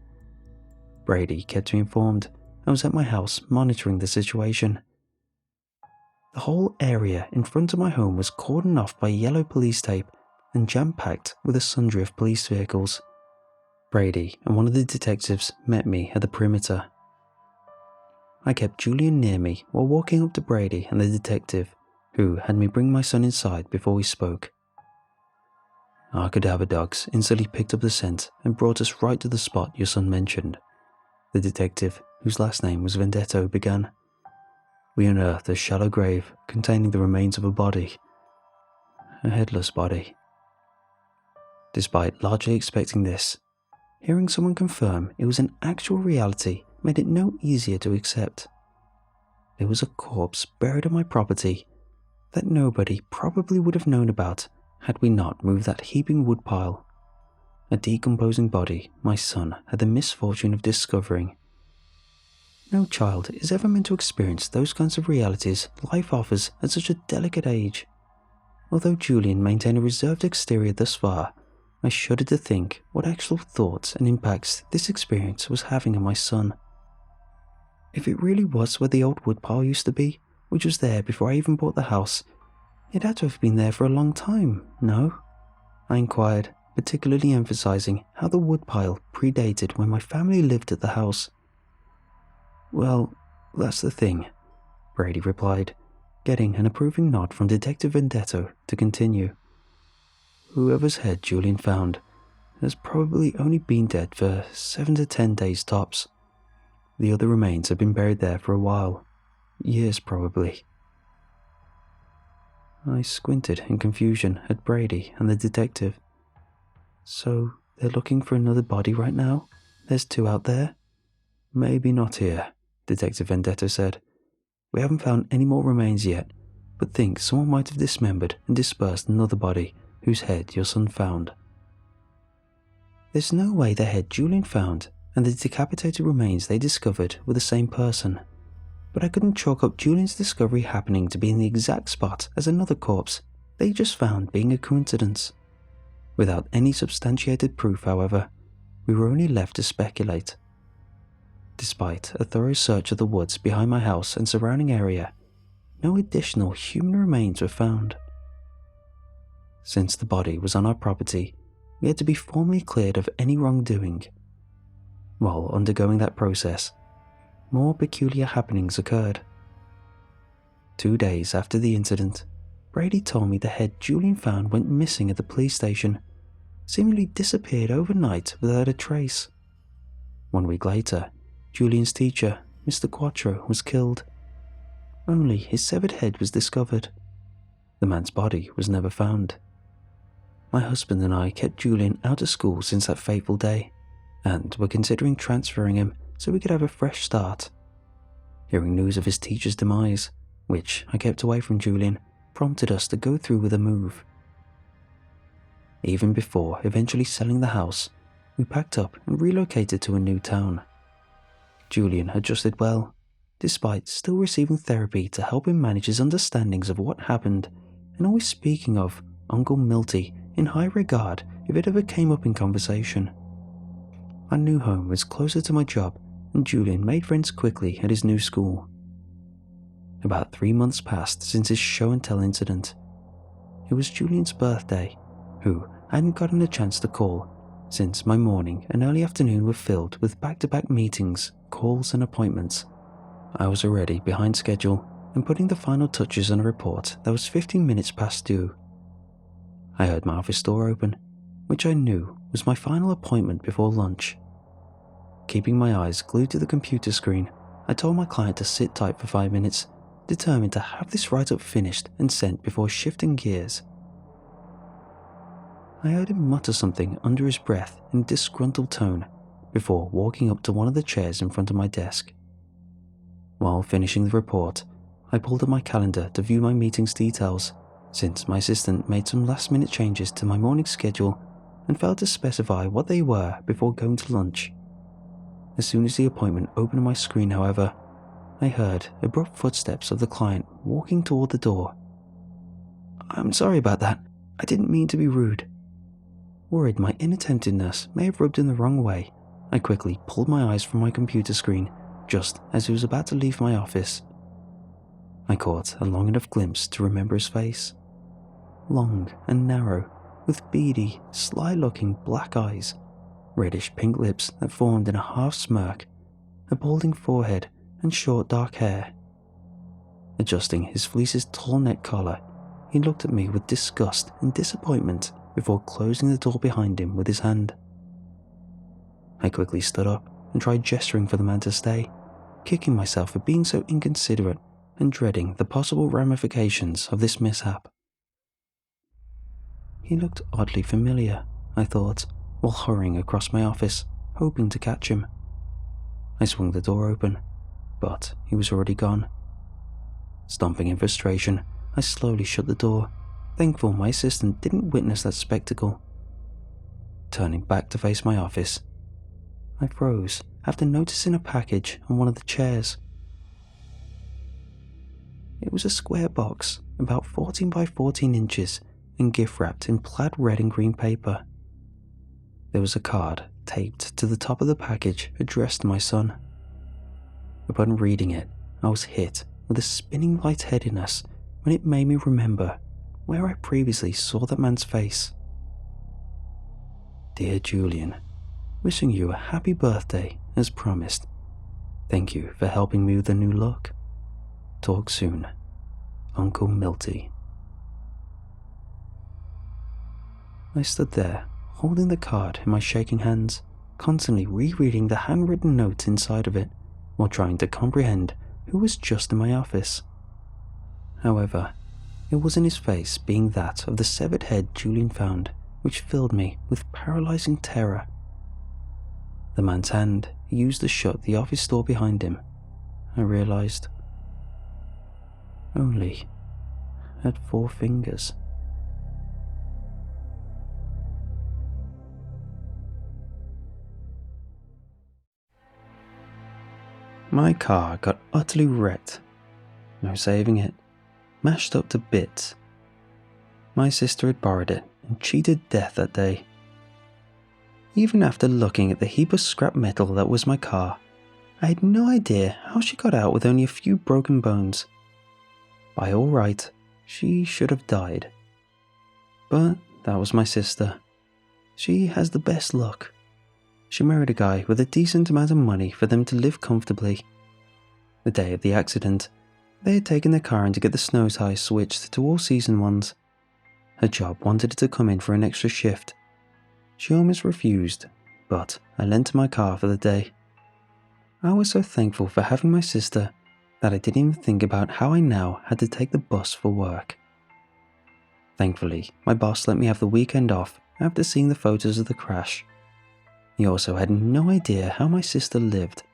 Brady kept me informed and was at my house monitoring the situation. The whole area in front of my home was cordoned off by yellow police tape and jam-packed with a sundry of police vehicles. Brady and one of the detectives met me at the perimeter. I kept Julian near me while walking up to Brady and the detective, who had me bring my son inside before we spoke. Our cadaver dogs instantly picked up the scent and brought us right to the spot your son mentioned. The detective, whose last name was Vendetto, began. We unearthed a shallow grave containing the remains of a body. A headless body. Despite largely expecting this, hearing someone confirm it was an actual reality made it no easier to accept. There was a corpse buried on my property that nobody probably would have known about had we not moved that heaping woodpile. A decomposing body my son had the misfortune of discovering. No child is ever meant to experience those kinds of realities life offers at such a delicate age. Although Julian maintained a reserved exterior thus far, I shuddered to think what actual thoughts and impacts this experience was having on my son. If it really was where the old woodpile used to be, which was there before I even bought the house, It had to have been there for a long time, no? I inquired, particularly emphasizing how the woodpile predated when my family lived at the house. Well, that's the thing, Brady replied, getting an approving nod from Detective Vendetto to continue. Whoever's head Julian found has probably only been dead for 7 to 10 days tops. The other remains have been buried there for a while, years probably. I squinted in confusion at Brady and the detective. So they're looking for another body right now? There's 2 out there? Maybe not here, Detective Vendetta said. We haven't found any more remains yet, but think someone might have dismembered and dispersed another body whose head your son found. There's no way the head Julian found and the decapitated remains they discovered were the same person, but I couldn't chalk up Julian's discovery happening to be in the exact spot as another corpse they just found being a coincidence. Without any substantiated proof, however, we were only left to speculate. Despite a thorough search of the woods behind my house and surrounding area, no additional human remains were found. Since the body was on our property, we had to be formally cleared of any wrongdoing. While undergoing that process, more peculiar happenings occurred. 2 days after the incident, Brady told me the head Julian found went missing at the police station, seemingly disappeared overnight without a trace. 1 week later, Julian's teacher, Mr. Quattro, was killed. Only his severed head was discovered. The man's body was never found. My husband and I kept Julian out of school since that fateful day, and were considering transferring him so we could have a fresh start. Hearing news of his teacher's demise, which I kept away from Julian, prompted us to go through with a move. Even before eventually selling the house, we packed up and relocated to a new town. Julian adjusted well, despite still receiving therapy to help him manage his understandings of what happened, and always speaking of Uncle Milty in high regard if it ever came up in conversation. Our new home was closer to my job, and Julian made friends quickly at his new school. About 3 months passed since his show-and-tell incident. It was Julian's birthday, who I hadn't gotten a chance to call, since my morning and early afternoon were filled with back-to-back meetings, calls and appointments. I was already behind schedule and putting the final touches on a report that was 15 minutes past due. I heard my office door open, which I knew was my final appointment before lunch. Keeping my eyes glued to the computer screen, I told my client to sit tight for 5 minutes, determined to have this write-up finished and sent before shifting gears. I heard him mutter something under his breath in a disgruntled tone before walking up to one of the chairs in front of my desk. While finishing the report, I pulled up my calendar to view my meeting's details, since my assistant made some last-minute changes to my morning schedule and failed to specify what they were before going to lunch. As soon as the appointment opened on my screen, however, I heard abrupt footsteps of the client walking toward the door. "I'm sorry about that. I didn't mean to be rude." Worried my inattentiveness may have rubbed him the wrong way, I quickly pulled my eyes from my computer screen just as he was about to leave my office. I caught a long enough glimpse to remember his face. Long and narrow, with beady, sly-looking black eyes, reddish-pink lips that formed in a half-smirk, a balding forehead and short dark hair. Adjusting his fleece's tall neck collar, he looked at me with disgust and disappointment before closing the door behind him with his hand. I quickly stood up and tried gesturing for the man to stay, kicking myself for being so inconsiderate and dreading the possible ramifications of this mishap. He looked oddly familiar, I thought, while hurrying across my office, hoping to catch him. I swung the door open, but he was already gone. Stomping in frustration, I slowly shut the door, thankful my assistant didn't witness that spectacle. Turning back to face my office, I froze after noticing a package on one of the chairs. It was a square box, about 14 by 14 inches, and gift-wrapped in plaid red and green paper. There was a card taped to the top of the package addressed to my son. Upon reading it, I was hit with a spinning lightheadedness when it made me remember where I previously saw that man's face. Dear Julian, wishing you a happy birthday as promised. Thank you for helping me with the new look. Talk soon. Uncle Milty. I stood there, holding the card in my shaking hands, constantly rereading the handwritten notes inside of it, while trying to comprehend who was just in my office. However, it wasn't his face being that of the severed head Julian found, which filled me with paralyzing terror. The man's hand he used to shut the office door behind him, I realized, only had 4 fingers. My car got utterly wrecked. No saving it. Mashed up to bits. My sister had borrowed it and cheated death that day. Even after looking at the heap of scrap metal that was my car, I had no idea how she got out with only a few broken bones. By all right, she should have died. But that was my sister. She has the best luck. She married a guy with a decent amount of money for them to live comfortably. The day of the accident, they had taken their car in to get the snow tires switched to all-season ones. Her job wanted her to come in for an extra shift. She almost refused, but I lent her my car for the day. I was so thankful for having my sister that I didn't even think about how I now had to take the bus for work. Thankfully, my boss let me have the weekend off after seeing the photos of the crash. He also had no idea how my sister lived.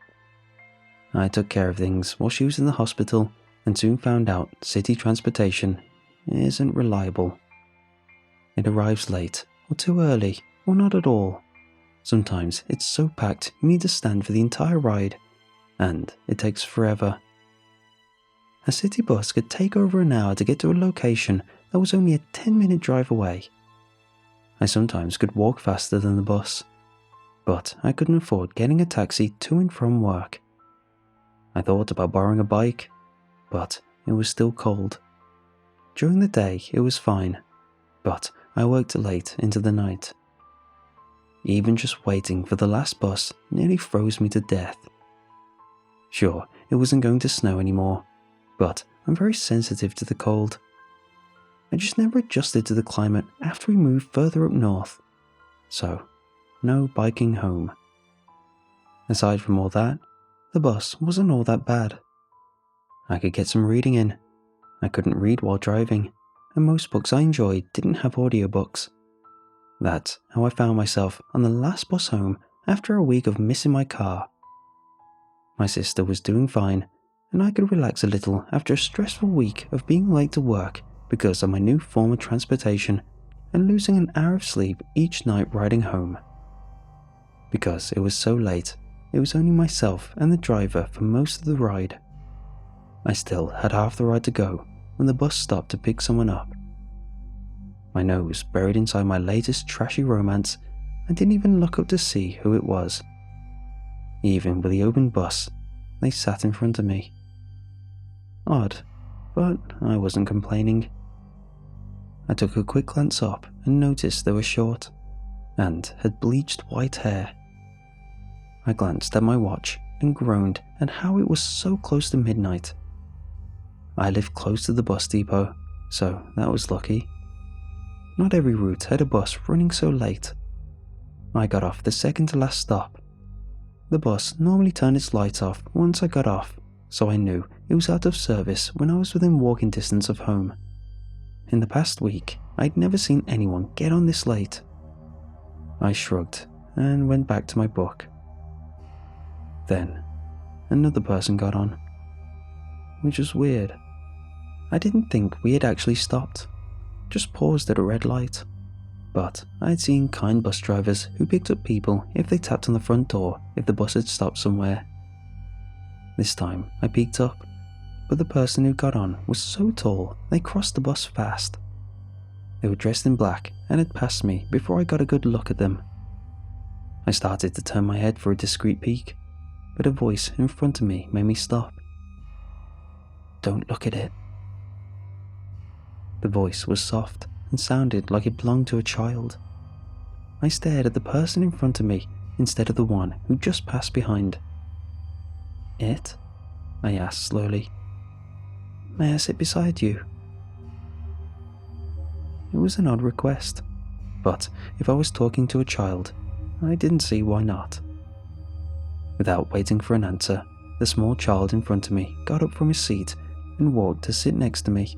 I took care of things while she was in the hospital and soon found out city transportation isn't reliable. It arrives late, or too early, or not at all. Sometimes it's so packed you need to stand for the entire ride, and it takes forever. A city bus could take over an hour to get to a location that was only a 10-minute drive away. I sometimes could walk faster than the bus, but I couldn't afford getting a taxi to and from work. I thought about borrowing a bike, but it was still cold. During the day it was fine, but I worked late into the night. Even just waiting for the last bus nearly froze me to death. Sure, it wasn't going to snow anymore, but I'm very sensitive to the cold. I just never adjusted to the climate after we moved further up north, so no biking home. Aside from all that, the bus wasn't all that bad. I could get some reading in. I couldn't read while driving, and most books I enjoyed didn't have audiobooks. That's how I found myself on the last bus home after a week of missing my car. My sister was doing fine, and I could relax a little after a stressful week of being late to work because of my new form of transportation and losing an hour of sleep each night riding home. Because it was so late, it was only myself and the driver for most of the ride. I still had half the ride to go when the bus stopped to pick someone up. My nose buried inside my latest trashy romance, I didn't even look up to see who it was. Even with the open bus, they sat in front of me. Odd, but I wasn't complaining. I took a quick glance up and noticed they were short, and had bleached white hair. I glanced at my watch and groaned at how it was so close to midnight. I lived close to the bus depot, so that was lucky. Not every route had a bus running so late. I got off the second to last stop. The bus normally turned its lights off once I got off, so I knew it was out of service when I was within walking distance of home. In the past week, I'd never seen anyone get on this late. I shrugged and went back to my book. Then, another person got on, which was weird. I didn't think we had actually stopped, just paused at a red light. But I had seen kind bus drivers who picked up people if they tapped on the front door if the bus had stopped somewhere. This time I peeked up, but the person who got on was so tall they crossed the bus fast. They were dressed in black and had passed me before I got a good look at them. I started to turn my head for a discreet peek, but a voice in front of me made me stop. Don't look at it. The voice was soft and sounded like it belonged to a child. I stared at the person in front of me instead of the one who just passed behind. "It?" I asked slowly. "May I sit beside you?" It was an odd request, but if I was talking to a child, I didn't see why not. Without waiting for an answer, the small child in front of me got up from his seat and walked to sit next to me.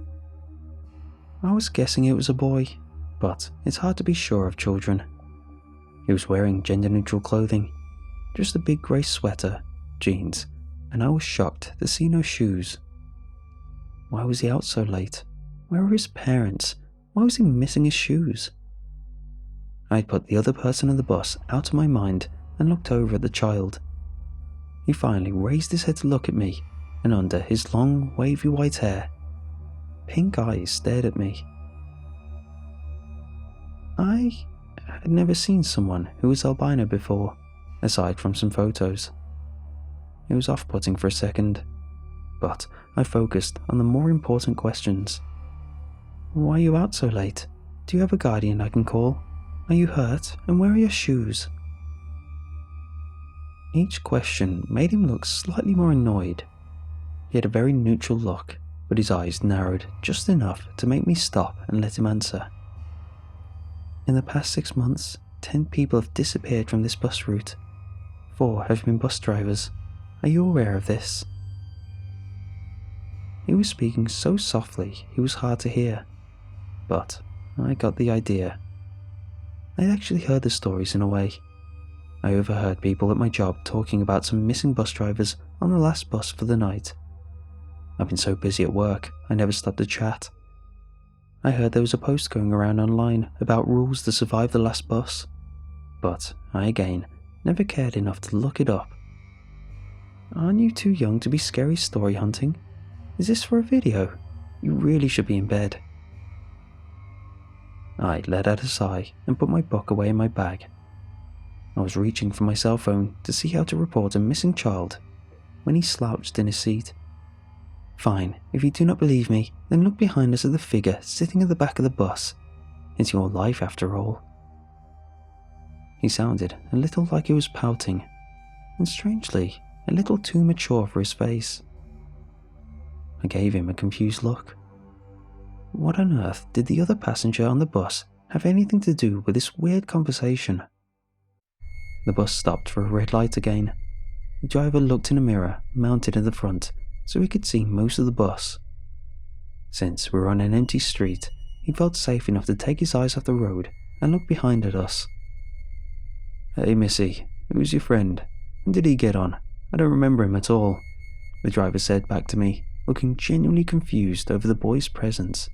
I was guessing it was a boy, but it's hard to be sure of children. He was wearing gender-neutral clothing, just a big grey sweater, jeans, and I was shocked to see no shoes. Why was he out so late? Where were his parents? Why was he missing his shoes? I had put the other person on the bus out of my mind and looked over at the child. He finally raised his head to look at me, and under his long, wavy white hair, pink eyes stared at me. I had never seen someone who was albino before, aside from some photos. It was off-putting for a second, but I focused on the more important questions. Why are you out so late? Do you have a guardian I can call? Are you hurt? And where are your shoes? Each question made him look slightly more annoyed. He had a very neutral look, but his eyes narrowed just enough to make me stop and let him answer. In the past 6 months, 10 people have disappeared from this bus route. 4 have been bus drivers. Are you aware of this? He was speaking so softly he was hard to hear, but I got the idea. I'd actually heard the stories in a way. I overheard people at my job talking about some missing bus drivers on the last bus for the night. I've been so busy at work, I never stopped to chat. I heard there was a post going around online about rules to survive the last bus, but I again never cared enough to look it up. Aren't you too young to be scary story hunting? Is this for a video? You really should be in bed. I let out a sigh and put my book away in my bag. I was reaching for my cell phone to see how to report a missing child when he slouched in his seat. Fine, if you do not believe me, then look behind us at the figure sitting at the back of the bus. It's your life after all. He sounded a little like he was pouting, and strangely, a little too mature for his face. I gave him a confused look. What on earth did the other passenger on the bus have anything to do with this weird conversation? The bus stopped for a red light again. The driver looked in a mirror mounted in the front so he could see most of the bus. Since we were on an empty street, he felt safe enough to take his eyes off the road and look behind at us. "Hey Missy, who's your friend? When did he get on? I don't remember him at all," the driver said back to me, looking genuinely confused over the boy's presence.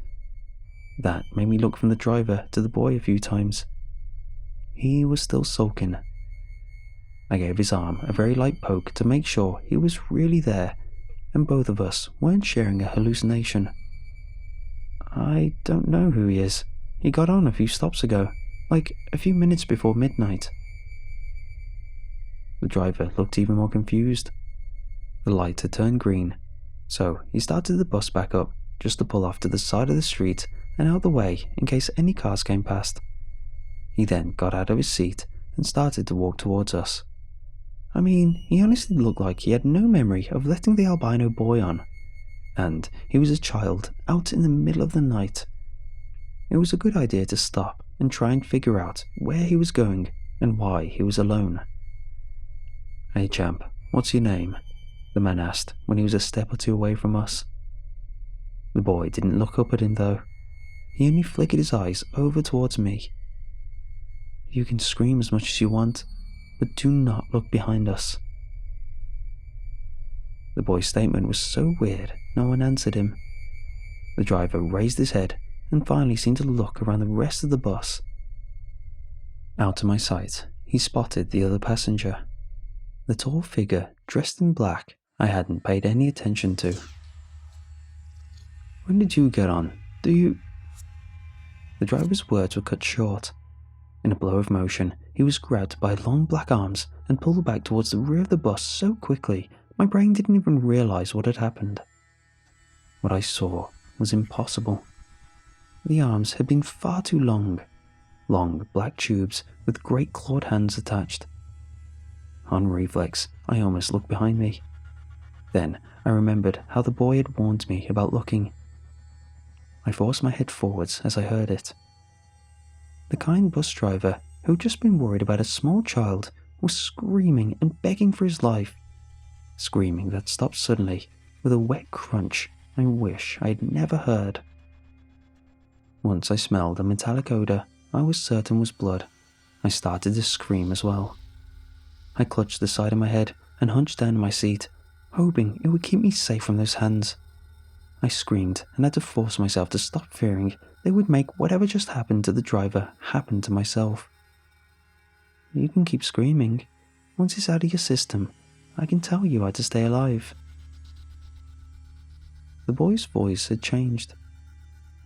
That made me look from the driver to the boy a few times. He was still sulking. I gave his arm a very light poke to make sure he was really there and both of us weren't sharing a hallucination. "I don't know who he is. He got on a few stops ago, like a few minutes before midnight." The driver looked even more confused. The light had turned green, so he started the bus back up just to pull off to the side of the street and out the way in case any cars came past. He then got out of his seat and started to walk towards us. I mean, he honestly looked like he had no memory of letting the albino boy on, and he was a child out in the middle of the night. It was a good idea to stop and try and figure out where he was going and why he was alone. "Hey champ, what's your name?" the man asked when he was a step or two away from us. The boy didn't look up at him though. He only flickered his eyes over towards me. "You can scream as much as you want, but do not look behind us." The boy's statement was so weird, no one answered him. The driver raised his head and finally seemed to look around the rest of the bus. Out of my sight, he spotted the other passenger. The tall figure dressed in black I hadn't paid any attention to. "When did you get on? Do you—" The driver's words were cut short. In a blow of motion, he was grabbed by long black arms and pulled back towards the rear of the bus so quickly, my brain didn't even realize what had happened. What I saw was impossible. The arms had been far too long. Long black tubes with great clawed hands attached. On reflex, I almost looked behind me. Then I remembered how the boy had warned me about looking. I forced my head forwards as I heard it. The kind bus driver, who'd just been worried about a small child, was screaming and begging for his life. Screaming that stopped suddenly with a wet crunch I wish I had never heard. Once I smelled a metallic odor I was certain was blood, I started to scream as well. I clutched the side of my head and hunched down in my seat, hoping it would keep me safe from those hands. I screamed and had to force myself to stop fearing they would make whatever just happened to the driver happen to myself. You can keep screaming. Once it's out of your system, I can tell you how to stay alive. The boy's voice had changed.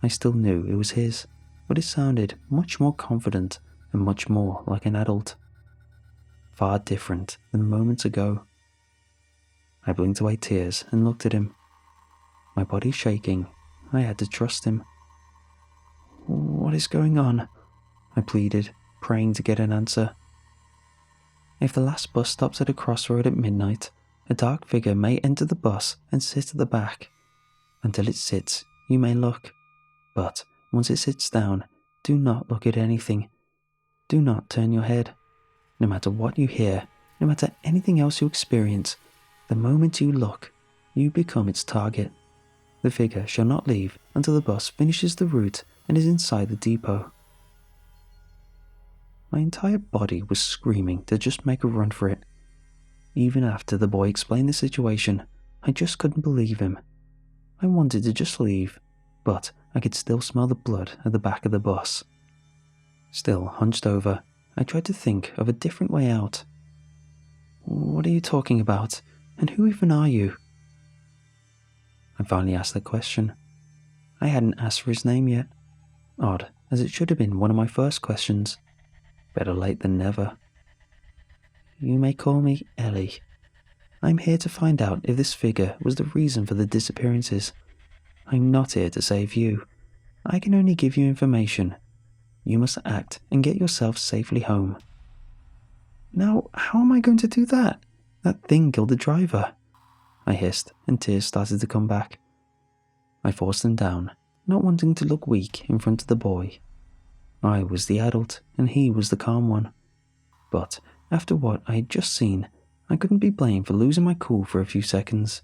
I still knew it was his, but it sounded much more confident and much more like an adult. Far different than moments ago. I blinked away tears and looked at him. My body shaking, I had to trust him. What is going on? I pleaded, praying to get an answer. If the last bus stops at a crossroad at midnight, a dark figure may enter the bus and sit at the back. Until it sits, you may look. But once it sits down, do not look at anything. Do not turn your head. No matter what you hear, no matter anything else you experience, the moment you look, you become its target. The figure shall not leave until the bus finishes the route and is inside the depot. My entire body was screaming to just make a run for it. Even after the boy explained the situation, I just couldn't believe him. I wanted to just leave, but I could still smell the blood at the back of the bus. Still hunched over, I tried to think of a different way out. What are you talking about? And who even are you? I finally asked that question. I hadn't asked for his name yet. Odd, as it should have been one of my first questions. Better late than never. You may call me Ellie. I'm here to find out if this figure was the reason for the disappearances. I'm not here to save you. I can only give you information. You must act and get yourself safely home. Now, how am I going to do that? That thing killed the driver. I hissed, and tears started to come back. I forced them down, not wanting to look weak in front of the boy. I was the adult, and he was the calm one. But after what I had just seen, I couldn't be blamed for losing my cool for a few seconds.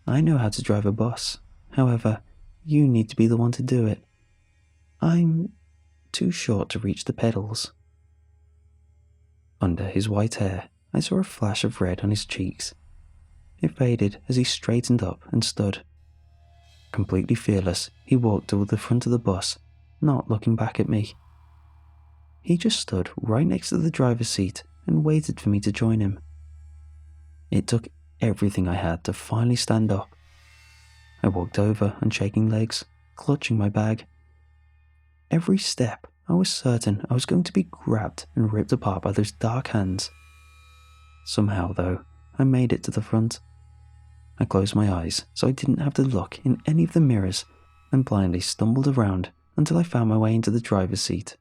I know how to drive a bus. However, you need to be the one to do it. I'm too short to reach the pedals. Under his white hair, I saw a flash of red on his cheeks. It faded as he straightened up and stood. Completely fearless, he walked toward the front of the bus, not looking back at me. He just stood right next to the driver's seat and waited for me to join him. It took everything I had to finally stand up. I walked over on shaking legs, clutching my bag. Every step, I was certain I was going to be grabbed and ripped apart by those dark hands. Somehow, though, I made it to the front. I closed my eyes so I didn't have to look in any of the mirrors and blindly stumbled around until I found my way into the driver's seat.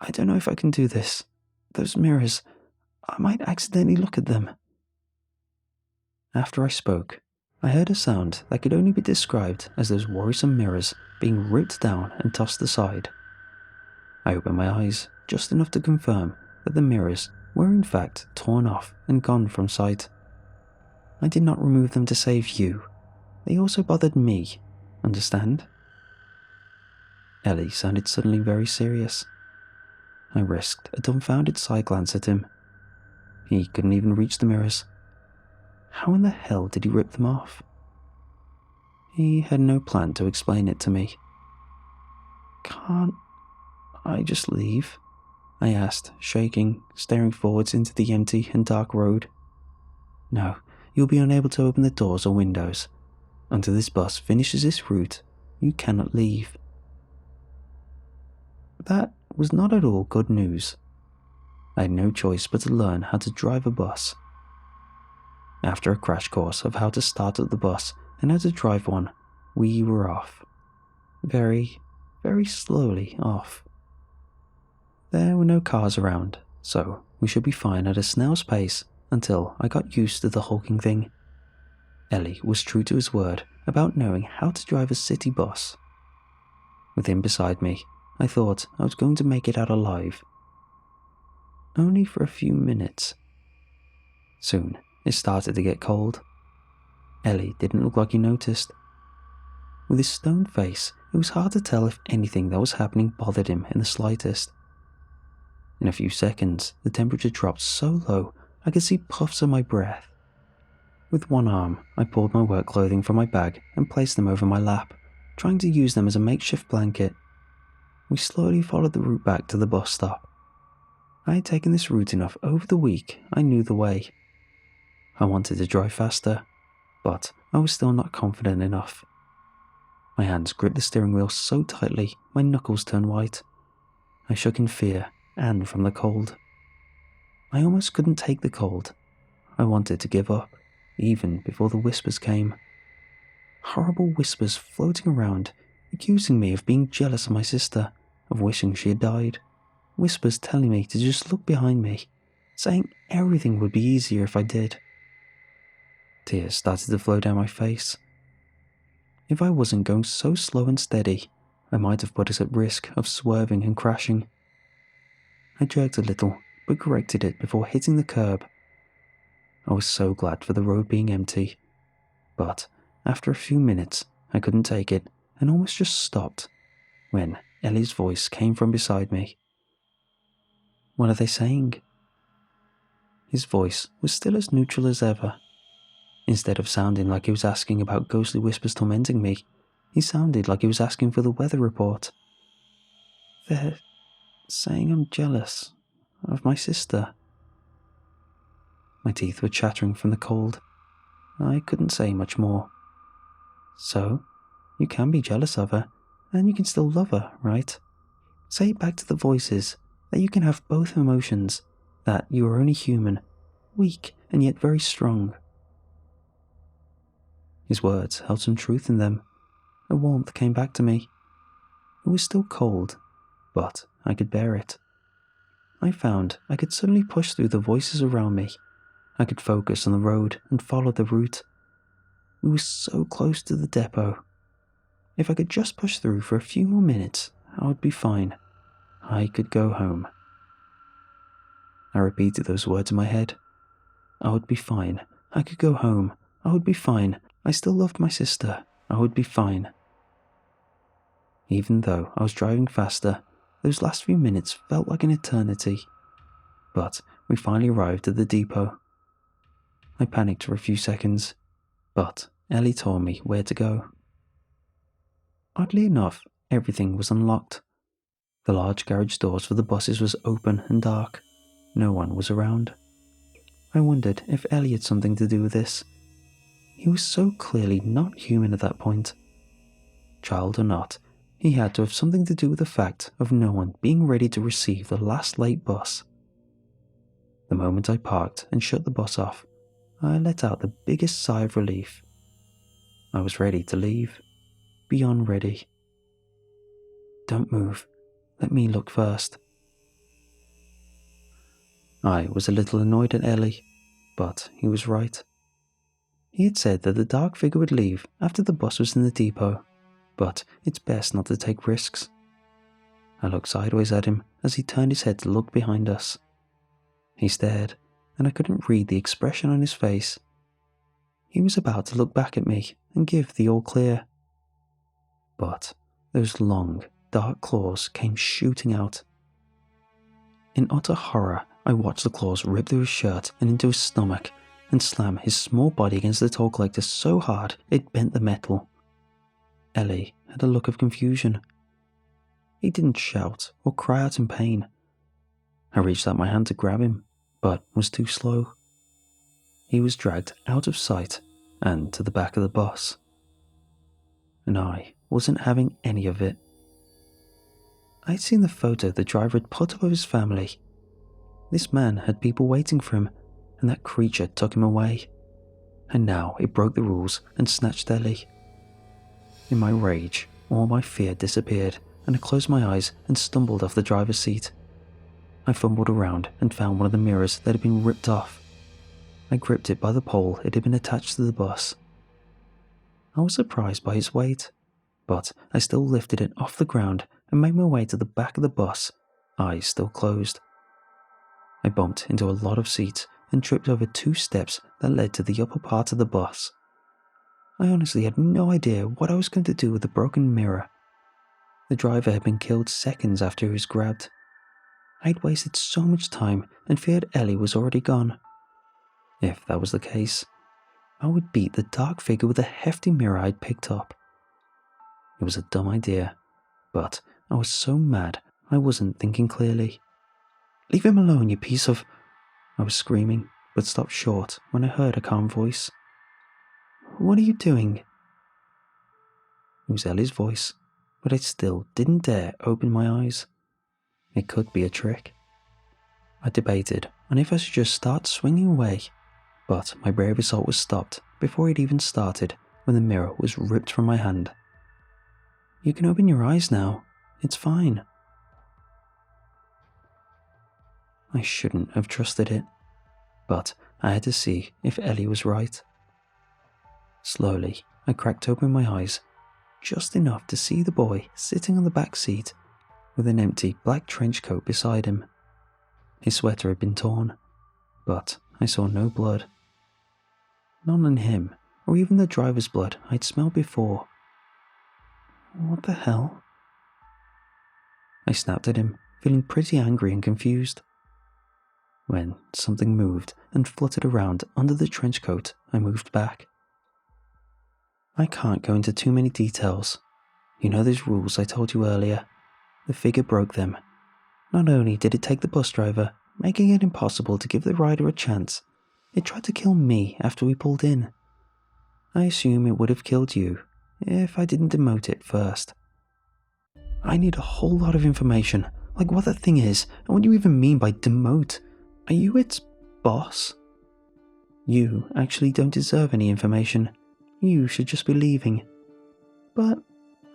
I don't know if I can do this. Those mirrors, I might accidentally look at them. After I spoke, I heard a sound that could only be described as those worrisome mirrors being ripped down and tossed aside. I opened my eyes just enough to confirm that the mirrors were in fact torn off and gone from sight. I did not remove them to save you. They also bothered me, understand? Ellie sounded suddenly very serious. I risked a dumbfounded side glance at him. He couldn't even reach the mirrors. How in the hell did he rip them off? He had no plan to explain it to me. Can't I just leave? I asked, shaking, staring forwards into the empty and dark road. No, you'll be unable to open the doors or windows. Until this bus finishes its route, you cannot leave. That was not at all good news. I had no choice but to learn how to drive a bus. After a crash course of how to start up the bus and how to drive one, we were off. Very, very slowly off. There were no cars around, so we should be fine at a snail's pace until I got used to the hulking thing. Ellie was true to his word about knowing how to drive a city bus. With him beside me, I thought I was going to make it out alive. Only for a few minutes. Soon, it started to get cold. Ellie didn't look like he noticed. With his stone face, it was hard to tell if anything that was happening bothered him in the slightest. In a few seconds, the temperature dropped so low I could see puffs of my breath. With one arm, I pulled my work clothing from my bag and placed them over my lap, trying to use them as a makeshift blanket. We slowly followed the route back to the bus stop. I had taken this route enough over the week I knew the way. I wanted to drive faster, but I was still not confident enough. My hands gripped the steering wheel so tightly my knuckles turned white. I shook in fear and from the cold. I almost couldn't take the cold. I wanted to give up, even before the whispers came. Horrible whispers floating around, accusing me of being jealous of my sister, of wishing she had died. Whispers telling me to just look behind me, saying everything would be easier if I did. Tears started to flow down my face. If I wasn't going so slow and steady, I might have put us at risk of swerving and crashing. I jerked a little, but corrected it before hitting the curb. I was so glad for the road being empty, but after a few minutes, I couldn't take it and almost just stopped when Ellie's voice came from beside me. What are they saying? His voice was still as neutral as ever. Instead of sounding like he was asking about ghostly whispers tormenting me, he sounded like he was asking for the weather report. They're saying I'm jealous of my sister. My teeth were chattering from the cold. I couldn't say much more. So, you can be jealous of her, and you can still love her, right? Say it back to the voices that you can have both emotions, that you are only human, weak and yet very strong. His words held some truth in them. A warmth came back to me. It was still cold, but I could bear it. I found I could suddenly push through the voices around me. I could focus on the road and follow the route. We were so close to the depot. If I could just push through for a few more minutes, I would be fine. I could go home. I repeated those words in my head. I would be fine. I could go home. I would be fine. I still loved my sister. I would be fine. Even though I was driving faster, those last few minutes felt like an eternity. But we finally arrived at the depot. I panicked for a few seconds, but Ellie told me where to go. Oddly enough, everything was unlocked. The large garage doors for the buses was open and dark. No one was around. I wondered if Ellie had something to do with this. He was so clearly not human at that point. Child or not, he had to have something to do with the fact of no one being ready to receive the last late bus. The moment I parked and shut the bus off, I let out the biggest sigh of relief. I was ready to leave. Beyond ready. Don't move. Let me look first. I was a little annoyed at Ellie, but he was right. He had said that the dark figure would leave after the bus was in the depot, but it's best not to take risks. I looked sideways at him as he turned his head to look behind us. He stared, and I couldn't read the expression on his face. He was about to look back at me and give the all clear. But those long, dark claws came shooting out. In utter horror, I watched the claws rip through his shirt and into his stomach and slam his small body against the toll collector so hard it bent the metal. Ellie had a look of confusion. He didn't shout or cry out in pain. I reached out my hand to grab him, but was too slow. He was dragged out of sight and to the back of the bus. And I wasn't having any of it. I'd seen the photo the driver had put up of his family. This man had people waiting for him, and that creature took him away. And now it broke the rules and snatched Ellie. In my rage, all my fear disappeared, and I closed my eyes and stumbled off the driver's seat. I fumbled around and found one of the mirrors that had been ripped off. I gripped it by the pole it had been attached to the bus. I was surprised by its weight, but I still lifted it off the ground and made my way to the back of the bus, eyes still closed. I bumped into a lot of seats and tripped over 2 steps that led to the upper part of the bus. I honestly had no idea what I was going to do with the broken mirror. The driver had been killed seconds after he was grabbed. I'd wasted so much time and feared Ellie was already gone. If that was the case, I would beat the dark figure with the hefty mirror I'd picked up. It was a dumb idea, but I was so mad I wasn't thinking clearly. "Leave him alone, you piece of—" I was screaming, but stopped short when I heard a calm voice. "What are you doing?" It was Ellie's voice, but I still didn't dare open my eyes. It could be a trick. I debated on if I should just start swinging away, but my brave assault was stopped before it even started when the mirror was ripped from my hand. "You can open your eyes now. It's fine." I shouldn't have trusted it, but I had to see if Ellie was right. Slowly, I cracked open my eyes, just enough to see the boy sitting on the back seat with an empty black trench coat beside him. His sweater had been torn, but I saw no blood. None on him, or even the driver's blood I'd smelled before. What the hell? I snapped at him, feeling pretty angry and confused. When something moved and fluttered around under the trench coat, I moved back. I can't go into too many details. You know those rules I told you earlier. The figure broke them. Not only did it take the bus driver, making it impossible to give the rider a chance, it tried to kill me after we pulled in. I assume it would have killed you if I didn't demote it first. I need a whole lot of information, like what that thing is and what you even mean by demote. Are you its boss? You actually don't deserve any information. You should just be leaving. But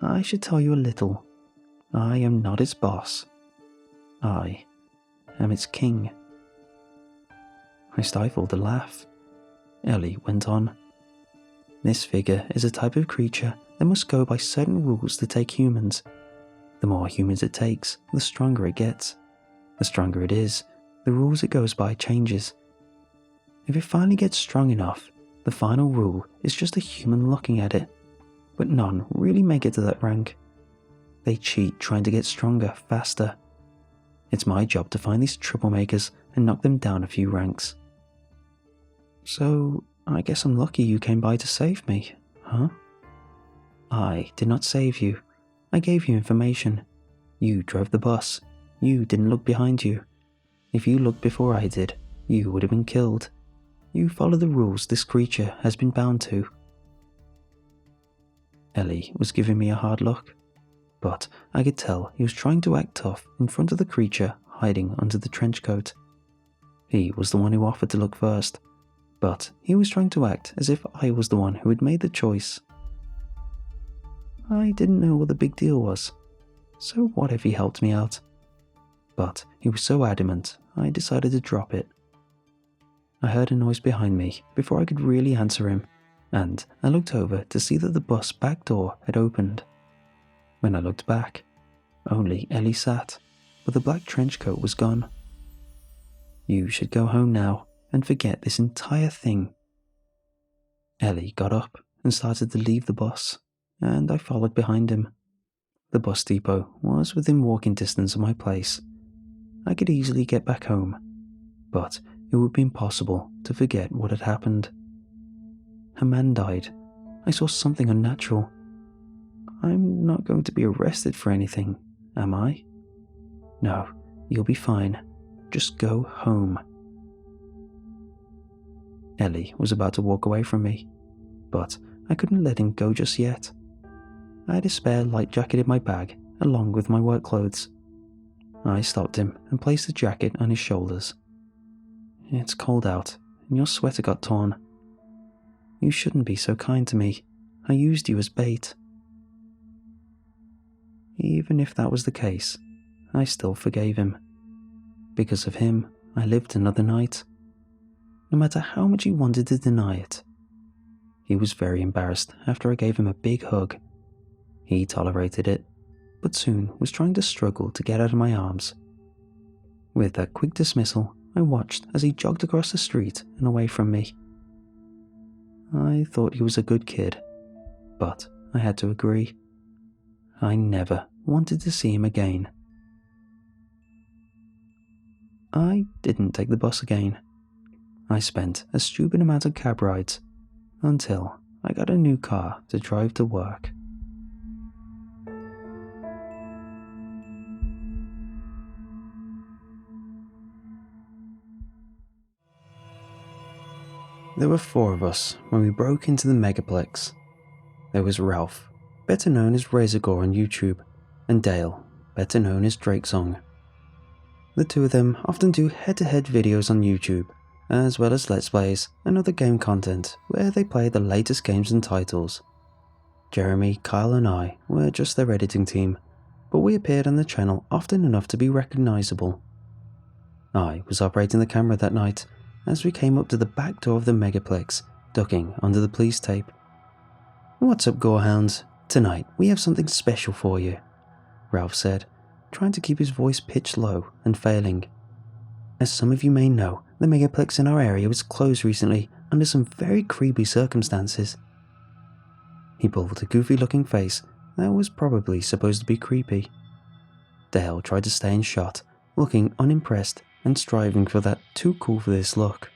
I should tell you a little. I am not its boss. I am its king. I stifled a laugh. Ellie went on. This figure is a type of creature that must go by certain rules to take humans. The more humans it takes, the stronger it gets. The stronger it is, the rules it goes by changes. If it finally gets strong enough, the final rule is just a human looking at it. But none really make it to that rank. They cheat trying to get stronger, faster. It's my job to find these troublemakers and knock them down a few ranks. So, I guess I'm lucky you came by to save me, huh? I did not save you. I gave you information. You drove the bus. You didn't look behind you. If you looked before I did, you would have been killed. You follow the rules this creature has been bound to. Ellie was giving me a hard look, but I could tell he was trying to act tough in front of the creature hiding under the trench coat. He was the one who offered to look first, but he was trying to act as if I was the one who had made the choice. I didn't know what the big deal was, so what if he helped me out? But he was so adamant, I decided to drop it. I heard a noise behind me before I could really answer him, and I looked over to see that the bus back door had opened. When I looked back, only Ellie sat, but the black trench coat was gone. You should go home now and forget this entire thing. Ellie got up and started to leave the bus, and I followed behind him. The bus depot was within walking distance of my place. I could easily get back home, but it would be impossible to forget what had happened. A man died. I saw something unnatural. I'm not going to be arrested for anything, am I? No, you'll be fine. Just go home. Ellie was about to walk away from me, but I couldn't let him go just yet. I had a spare light jacket in my bag, along with my work clothes. I stopped him and placed the jacket on his shoulders. It's cold out, and your sweater got torn. You shouldn't be so kind to me. I used you as bait. even if that was the case, I still forgave him. Because of him, I lived another night. No matter how much he wanted to deny it. He was very embarrassed after I gave him a big hug. He tolerated it, but soon was trying to struggle to get out of my arms. With that quick dismissal, I watched as he jogged across the street and away from me. I thought he was a good kid, but I had to agree. I never wanted to see him again. I didn't take the bus again. I spent a stupid amount of cab rides until I got a new car to drive to work. There were 4 of us when we broke into the megaplex. There was Ralph, better known as Razorgore on YouTube, and Dale, better known as Drakesong. The 2 of them often do head-to-head videos on YouTube, as well as Let's Plays and other game content where they play the latest games and titles. Jeremy, Kyle and I were just their editing team, but we appeared on the channel often enough to be recognisable. I was operating the camera that night as we came up to the back door of the megaplex, ducking under the police tape. "What's up, Gorehounds? Tonight we have something special for you," Ralph said, trying to keep his voice pitched low and failing. "As some of you may know, the megaplex in our area was closed recently under some very creepy circumstances." He pulled a goofy-looking face that was probably supposed to be creepy. Dale tried to stay in shot, looking unimpressed and striving for that too cool for this look.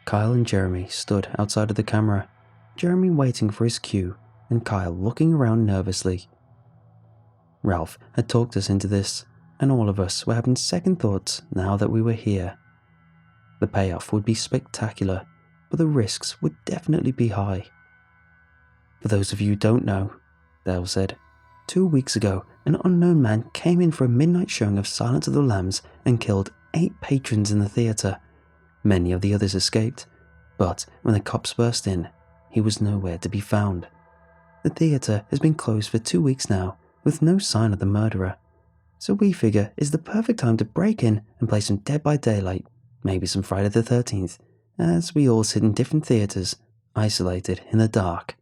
Kyle and Jeremy stood outside of the camera, Jeremy waiting for his cue and Kyle looking around nervously. Ralph had talked us into this, and all of us were having second thoughts now that we were here. The payoff would be spectacular, but the risks would definitely be high. "For those of you who don't know," Dale said, 2 weeks ago, an unknown man came in for a midnight showing of Silence of the Lambs and killed 8 patrons in the theatre. Many of the others escaped, but when the cops burst in, he was nowhere to be found. The theatre has been closed for 2 weeks now, with no sign of the murderer. So we figure it's the perfect time to break in and play some Dead by Daylight, maybe some Friday the 13th, as we all sit in different theatres, isolated in the dark.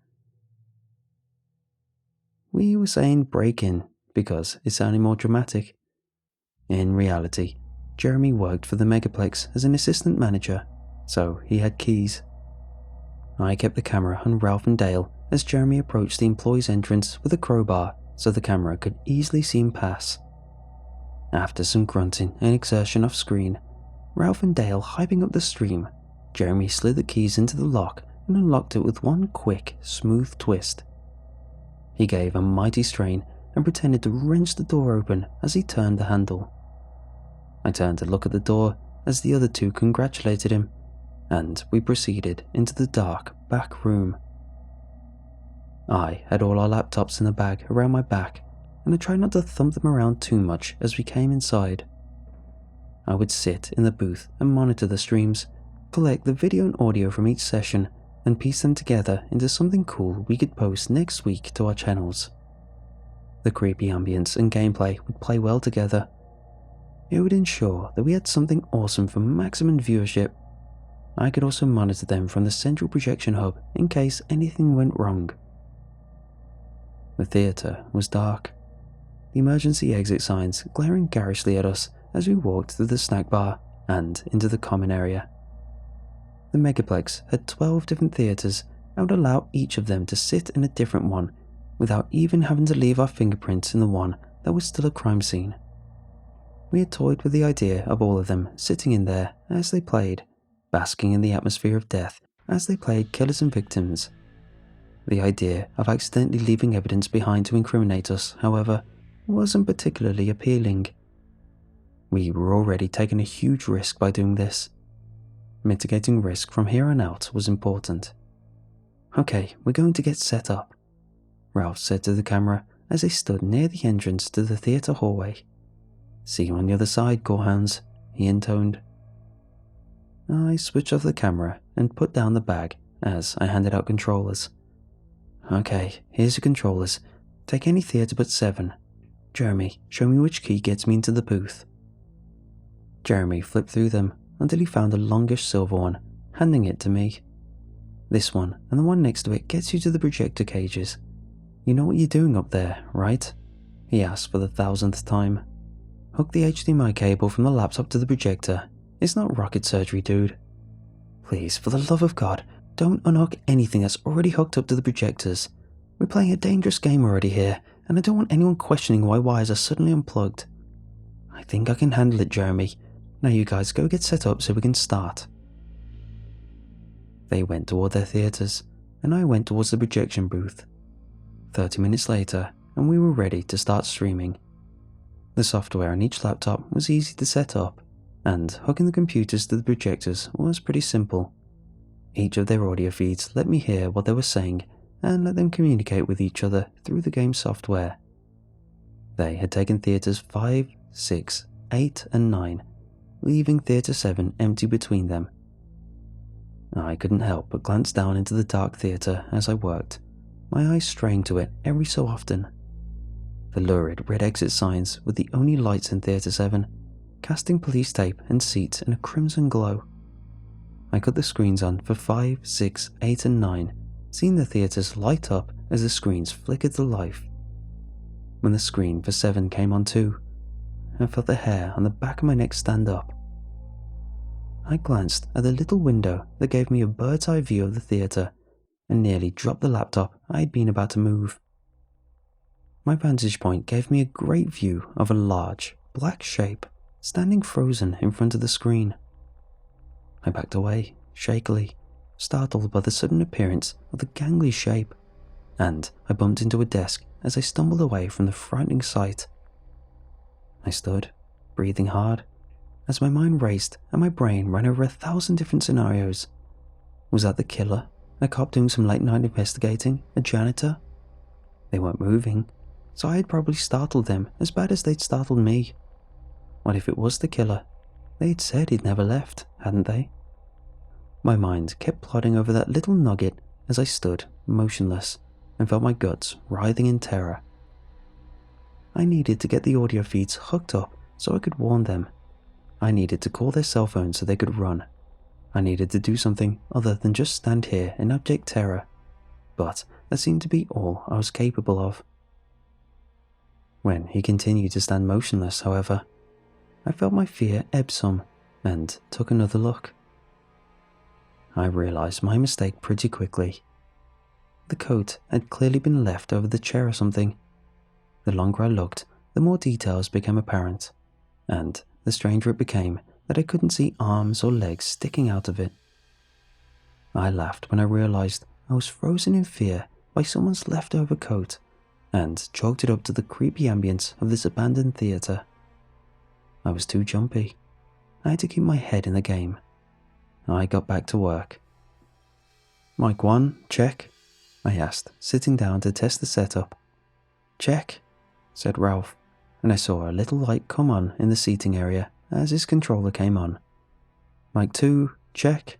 We were saying break in because it sounded more dramatic. In reality, Jeremy worked for the megaplex as an assistant manager, so he had keys. I kept the camera on Ralph and Dale as Jeremy approached the employee's entrance with a crowbar so the camera could easily see him pass. After some grunting and exertion off screen, Ralph and Dale hyping up the stream, Jeremy slid the keys into the lock and unlocked it with one quick, smooth twist. He gave a mighty strain and pretended to wrench the door open as he turned the handle. I turned to look at the door as the other 2 congratulated him, and we proceeded into the dark back room. I had all our laptops in a bag around my back, and I tried not to thump them around too much as we came inside. I would sit in the booth and monitor the streams, collect the video and audio from each session, and piece them together into something cool we could post next week to our channels. The creepy ambience and gameplay would play well together. It would ensure that we had something awesome for maximum viewership. I could also monitor them from the central projection hub in case anything went wrong. The theatre was dark, the emergency exit signs glaring garishly at us as we walked through the snack bar and into the common area. The megaplex had 12 different theatres and would allow each of them to sit in a different one without even having to leave our fingerprints in the one that was still a crime scene. We had toyed with the idea of all of them sitting in there as they played, basking in the atmosphere of death as they played killers and victims. The idea of accidentally leaving evidence behind to incriminate us, however, wasn't particularly appealing. We were already taking a huge risk by doing this. Mitigating risk from here on out was important. "Okay, we're going to get set up," Ralph said to the camera as they stood near the entrance to the theatre hallway. "See you on the other side, Gorehounds," he intoned. I switched off the camera and put down the bag as I handed out controllers. "Okay, here's your controllers. Take any theatre but 7. Jeremy, show me which key gets me into the booth." Jeremy flipped through them until he found a longish silver one, handing it to me. "This one and the one next to it gets you to the projector cages. You know what you're doing up there, right?" he asked for the 1000th time. "Hook the HDMI cable from the laptop to the projector. It's not rocket surgery, dude. Please, for the love of God, don't unhook anything that's already hooked up to the projectors. We're playing a dangerous game already here, and I don't want anyone questioning why wires are suddenly unplugged. I think I can handle it, Jeremy. Now you guys go get set up so we can start." They went toward their theatres, and I went towards the projection booth. 30 minutes later, and we were ready to start streaming. The software on each laptop was easy to set up, and hooking the computers to the projectors was pretty simple. Each of their audio feeds let me hear what they were saying and let them communicate with each other through the game software. They had taken theatres 5, 6, 8, and 9, leaving Theatre 7 empty between them. I couldn't help but glance down into the dark theatre as I worked, my eyes straying to it every so often. The lurid red exit signs were the only lights in Theatre 7, casting police tape and seats in a crimson glow. I cut the screens on for 5, 6, 8, and 9, seeing the theatres light up as the screens flickered to life. When the screen for 7 came on too, I felt the hair on the back of my neck stand up. I glanced at the little window that gave me a bird's eye view of the theatre and nearly dropped the laptop I had been about to move. My vantage point gave me a great view of a large, black shape standing frozen in front of the screen. I backed away, shakily, startled by the sudden appearance of the gangly shape, and I bumped into a desk as I stumbled away from the frightening sight. I stood, breathing hard, as my mind raced and my brain ran over 1,000 different scenarios. Was that the killer? A cop doing some late-night investigating? A janitor? They weren't moving, so I had probably startled them as bad as they'd startled me. What if it was the killer? They'd said he'd never left, hadn't they? My mind kept plodding over that little nugget as I stood, motionless, and felt my guts writhing in terror. I needed to get the audio feeds hooked up so I could warn them. I needed to call their cell phones so they could run. I needed to do something other than just stand here in abject terror, but that seemed to be all I was capable of. When he continued to stand motionless, however, I felt my fear ebb some and took another look. I realized my mistake pretty quickly. The coat had clearly been left over the chair or something. The longer I looked, the more details became apparent, and the stranger it became that I couldn't see arms or legs sticking out of it. I laughed when I realized I was frozen in fear by someone's leftover coat, and chalked it up to the creepy ambience of this abandoned theatre. I was too jumpy. I had to keep my head in the game. I got back to work. "Mic 1, check?" I asked, sitting down to test the setup. "Check," said Ralph, and I saw a little light come on in the seating area as his controller came on. "Mic 2, check?"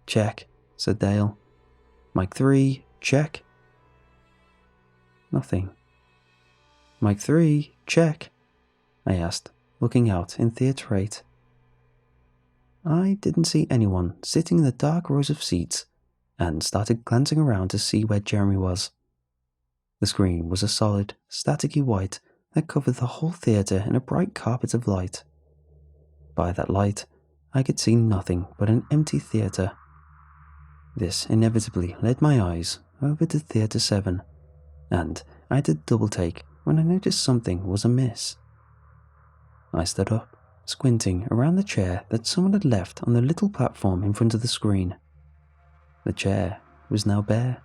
"Check," said Dale. "Mic 3, check?" Nothing. "Mic 3, check?" I asked, looking out in Theatre 8. I didn't see anyone sitting in the dark rows of seats and started glancing around to see where Jeremy was. The screen was a solid, staticky white that covered the whole theatre in a bright carpet of light. By that light, I could see nothing but an empty theatre. This inevitably led my eyes over to Theatre 7, and I had to double take when I noticed something was amiss. I stood up, squinting around the chair that someone had left on the little platform in front of the screen. The chair was now bare,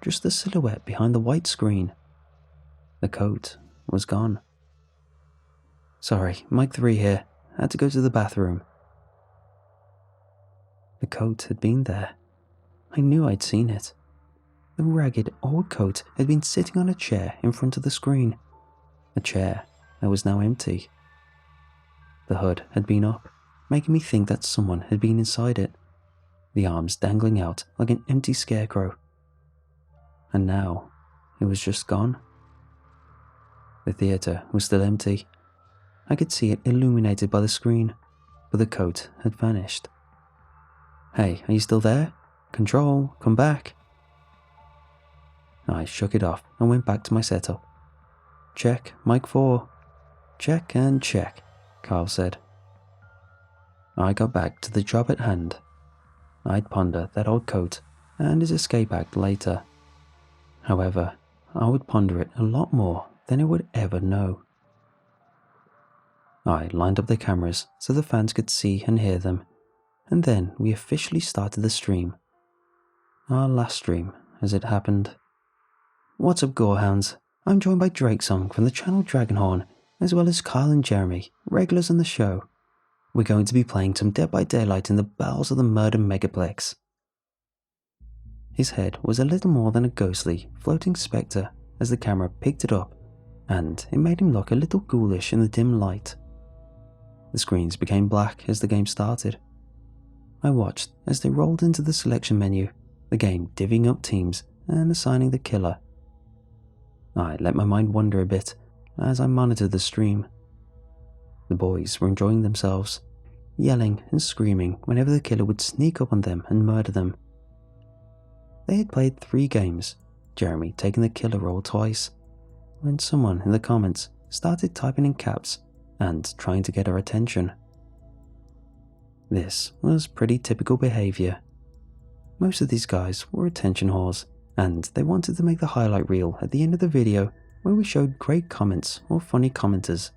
just a silhouette behind the white screen. The coat was gone. "Sorry, Mic 3 here. Had to go to the bathroom." The coat had been there. I knew I'd seen it. The ragged old coat had been sitting on a chair in front of the screen, a chair that was now empty. The hood had been up, making me think that someone had been inside it, the arms dangling out like an empty scarecrow. And now, it was just gone. The theatre was still empty. I could see it illuminated by the screen, but the coat had vanished. "Hey, are you still there? Control, come back." I shook it off and went back to my setup. "Check, mic 4. Check and check," Carl said. I got back to the job at hand. I'd ponder that old coat and his escape act later. However, I would ponder it a lot more than I would ever know. I lined up the cameras so the fans could see and hear them, and then we officially started the stream. Our last stream, as it happened. What's up, Gorehounds? I'm joined by Drakesong from the channel Dragonhorn, as well as Kyle and Jeremy, regulars on the show. We're going to be playing some Dead by Daylight in the bowels of the murder megaplex. His head was a little more than a ghostly, floating spectre as the camera picked it up, and it made him look a little ghoulish in the dim light. The screens became black as the game started. I watched as they rolled into the selection menu, the game divvying up teams and assigning the killer. I let my mind wander a bit as I monitored the stream. The boys were enjoying themselves, yelling and screaming whenever the killer would sneak up on them and murder them. They had played 3 games, Jeremy taking the killer role twice, when someone in the comments started typing in caps and trying to get our attention. This was pretty typical behaviour. Most of these guys were attention whores, and they wanted to make the highlight reel at the end of the video where we showed great comments or funny commenters.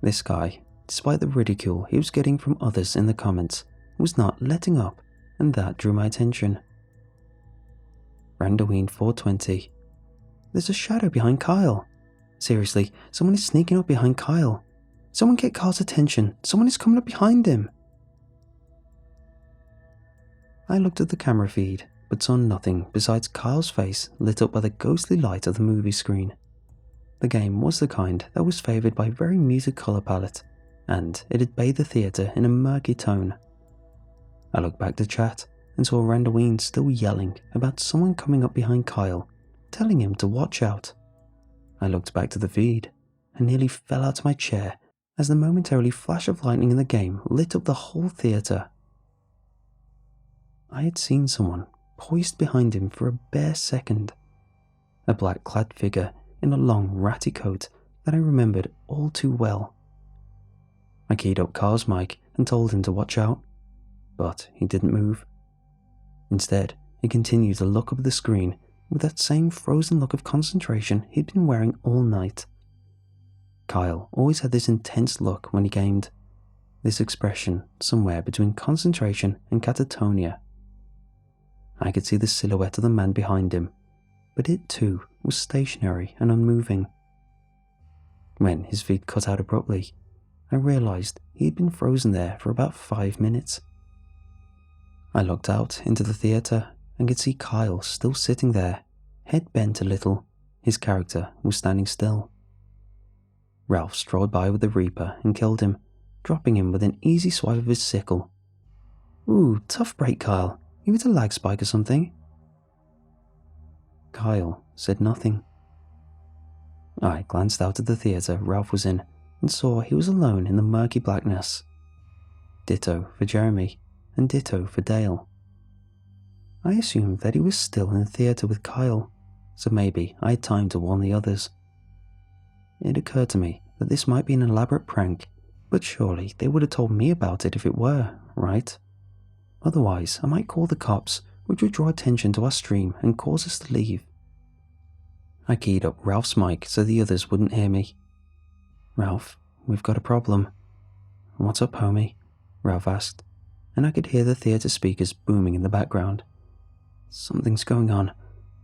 This guy, despite the ridicule he was getting from others in the comments, was not letting up, and that drew my attention. Randoween 420. There's a shadow behind Kyle. Seriously, someone is sneaking up behind Kyle. Someone get Kyle's attention. Someone is coming up behind him. I looked at the camera feed, but saw nothing besides Kyle's face lit up by the ghostly light of the movie screen. The game was the kind that was favoured by a very muted colour palette, and it had bathed the theatre in a murky tone. I looked back to chat and saw Randoween still yelling about someone coming up behind Kyle, telling him to watch out. I looked back to the feed and nearly fell out of my chair as the momentary flash of lightning in the game lit up the whole theatre. I had seen someone poised behind him for a bare second. A black-clad figure in a long, ratty coat that I remembered all too well. I keyed up Carl's mic and told him to watch out, but he didn't move. Instead, he continued to look up at the screen with that same frozen look of concentration he'd been wearing all night. Kyle always had this intense look when he gamed, this expression somewhere between concentration and catatonia. I could see the silhouette of the man behind him, but it too was stationary and unmoving. When his feet cut out abruptly, I realised he had been frozen there for about 5 minutes. I looked out into the theatre and could see Kyle still sitting there, head bent a little. His character was standing still. Ralph strolled by with the Reaper and killed him, dropping him with an easy swipe of his sickle. "Ooh, tough break, Kyle. You hit a lag spike or something?" Kyle said nothing. I glanced out at the theatre Ralph was in and saw he was alone in the murky blackness. Ditto for Jeremy, and ditto for Dale. I assumed that he was still in the theatre with Kyle, so maybe I had time to warn the others. It occurred to me that this might be an elaborate prank, but surely they would have told me about it if it were, right? Otherwise, I might call the cops, which would draw attention to our stream and cause us to leave. I keyed up Ralph's mic so the others wouldn't hear me. "Ralph, we've got a problem." "What's up, homie?" Ralph asked, and I could hear the theatre speakers booming in the background. "Something's going on.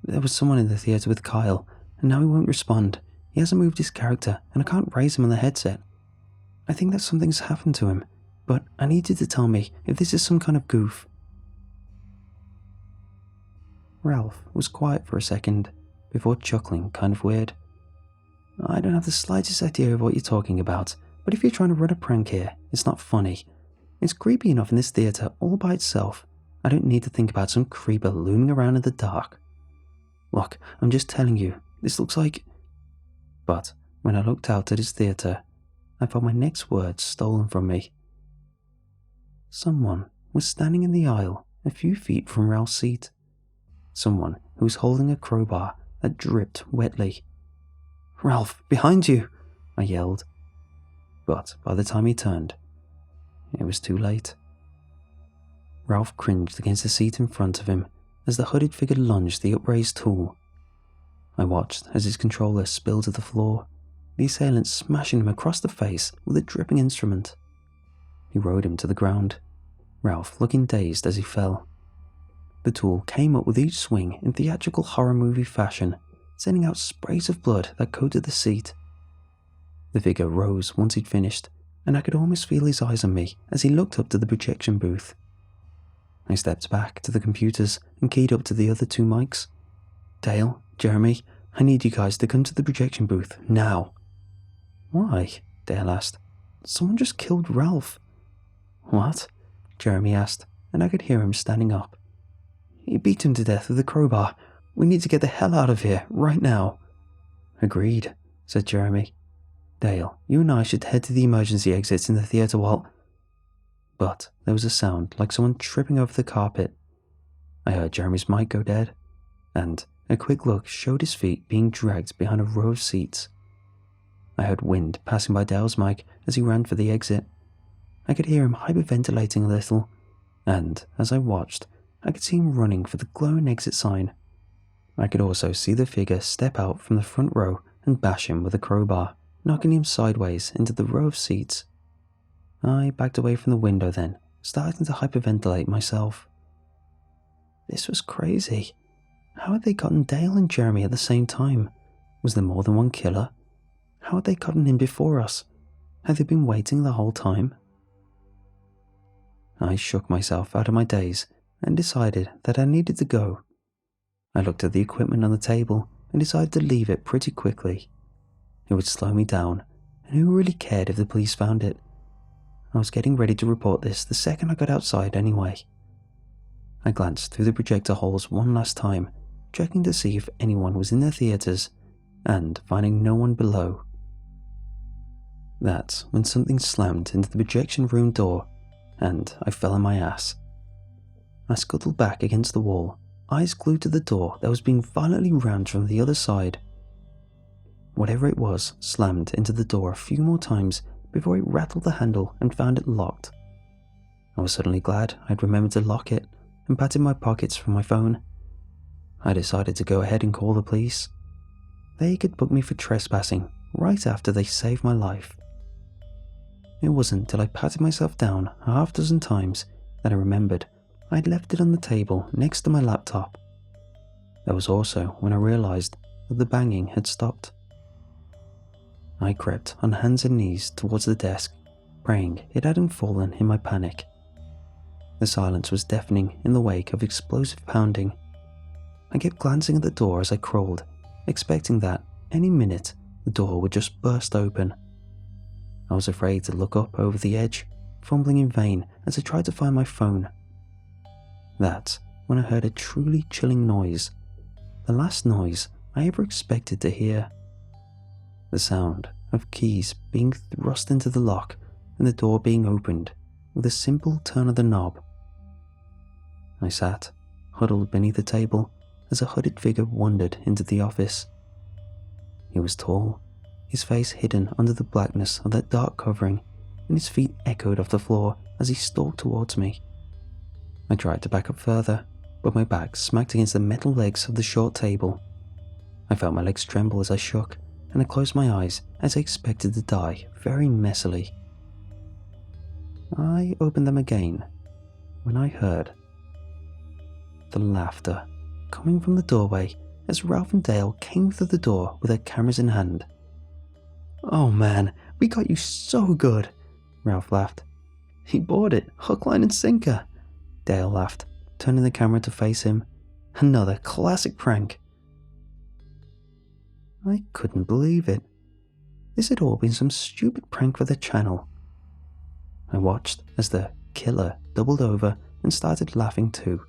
There was someone in the theatre with Kyle, and now he won't respond. He hasn't moved his character, and I can't raise him on the headset. I think that something's happened to him, but I need you to tell me if this is some kind of goof." Ralph was quiet for a second, before chuckling kind of weird. "I don't have the slightest idea of what you're talking about, but if you're trying to run a prank here, it's not funny. It's creepy enough in this theatre all by itself. I don't need to think about some creeper looming around in the dark. Look, I'm just telling you, this looks like..." But When I looked out at his theatre, I felt my next words stolen from me. Someone was standing in the aisle a few feet from Ralph's seat. Someone who was holding a crowbar that dripped wetly. "Ralph, behind you!" I yelled. But by the time he turned, it was too late. Ralph cringed against the seat in front of him as the hooded figure lunged the upraised tool. I watched as his controller spilled to the floor, the assailant smashing him across the face with a dripping instrument. He rode him to the ground, Ralph looking dazed as he fell. The tool came up with each swing in theatrical horror movie fashion, sending out sprays of blood that coated the seat. The figure rose once he'd finished, and I could almost feel his eyes on me as he looked up to the projection booth. I stepped back to the computers and keyed up to the other two mics. "Dale, Jeremy, I need you guys to come to the projection booth, now." "Why?" Dale asked. "Someone just killed Ralph." "What?" Jeremy asked, and I could hear him standing up. "He beat him to death with a crowbar. We need to get the hell out of here, right now." "Agreed," said Jeremy. "Dale, you and I should head to the emergency exits in the theatre while—" But there was a sound like someone tripping over the carpet. I heard Jeremy's mic go dead, and a quick look showed his feet being dragged behind a row of seats. I heard wind passing by Dale's mic as he ran for the exit. I could hear him hyperventilating a little, and as I watched, I could see him running for the glowing exit sign. I could also see the figure step out from the front row and bash him with a crowbar, knocking him sideways into the row of seats. I backed away from the window then, starting to hyperventilate myself. This was crazy. How had they gotten Dale and Jeremy at the same time? Was there more than one killer? How had they gotten him before us? Had they been waiting the whole time? I shook myself out of my daze and decided that I needed to go. I looked at the equipment on the table and decided to leave it pretty quickly. It would slow me down, and who really cared if the police found it? I was getting ready to report this the second I got outside anyway. I glanced through the projector holes one last time, checking to see if anyone was in the theatres, and finding no one below. That's when something slammed into the projection room door, and I fell on my ass. I scuttled back against the wall, eyes glued to the door that was being violently rammed from the other side. Whatever it was slammed into the door a few more times before it rattled the handle and found it locked. I was suddenly glad I'd remembered to lock it and patted my pockets for my phone. I decided to go ahead and call the police. They could book me for trespassing right after they saved my life. It wasn't till I patted myself down a half dozen times that I remembered I'd left it on the table next to my laptop. That was also when I realized that the banging had stopped. I crept on hands and knees towards the desk, praying it hadn't fallen in my panic. The silence was deafening in the wake of explosive pounding. I kept glancing at the door as I crawled, expecting that any minute the door would just burst open. I was afraid to look up over the edge, fumbling in vain as I tried to find my phone. That's when I heard a truly chilling noise, the last noise I ever expected to hear. The sound of keys being thrust into the lock and the door being opened with a simple turn of the knob. I sat, huddled beneath the table, as a hooded figure wandered into the office. He was tall, his face hidden under the blackness of that dark covering, and his feet echoed off the floor as he stalked towards me. I tried to back up further, but my back smacked against the metal legs of the short table. I felt my legs tremble as I shook, and I closed my eyes as I expected to die very messily. I opened them again when I heard the laughter coming from the doorway as Ralph and Dale came through the door with their cameras in hand. "Oh man, we got you so good," Ralph laughed. "He bought it, hook, line and sinker," Dale laughed, turning the camera to face him. "Another classic prank." I couldn't believe it. This had all been some stupid prank for the channel. I watched as the killer doubled over and started laughing too,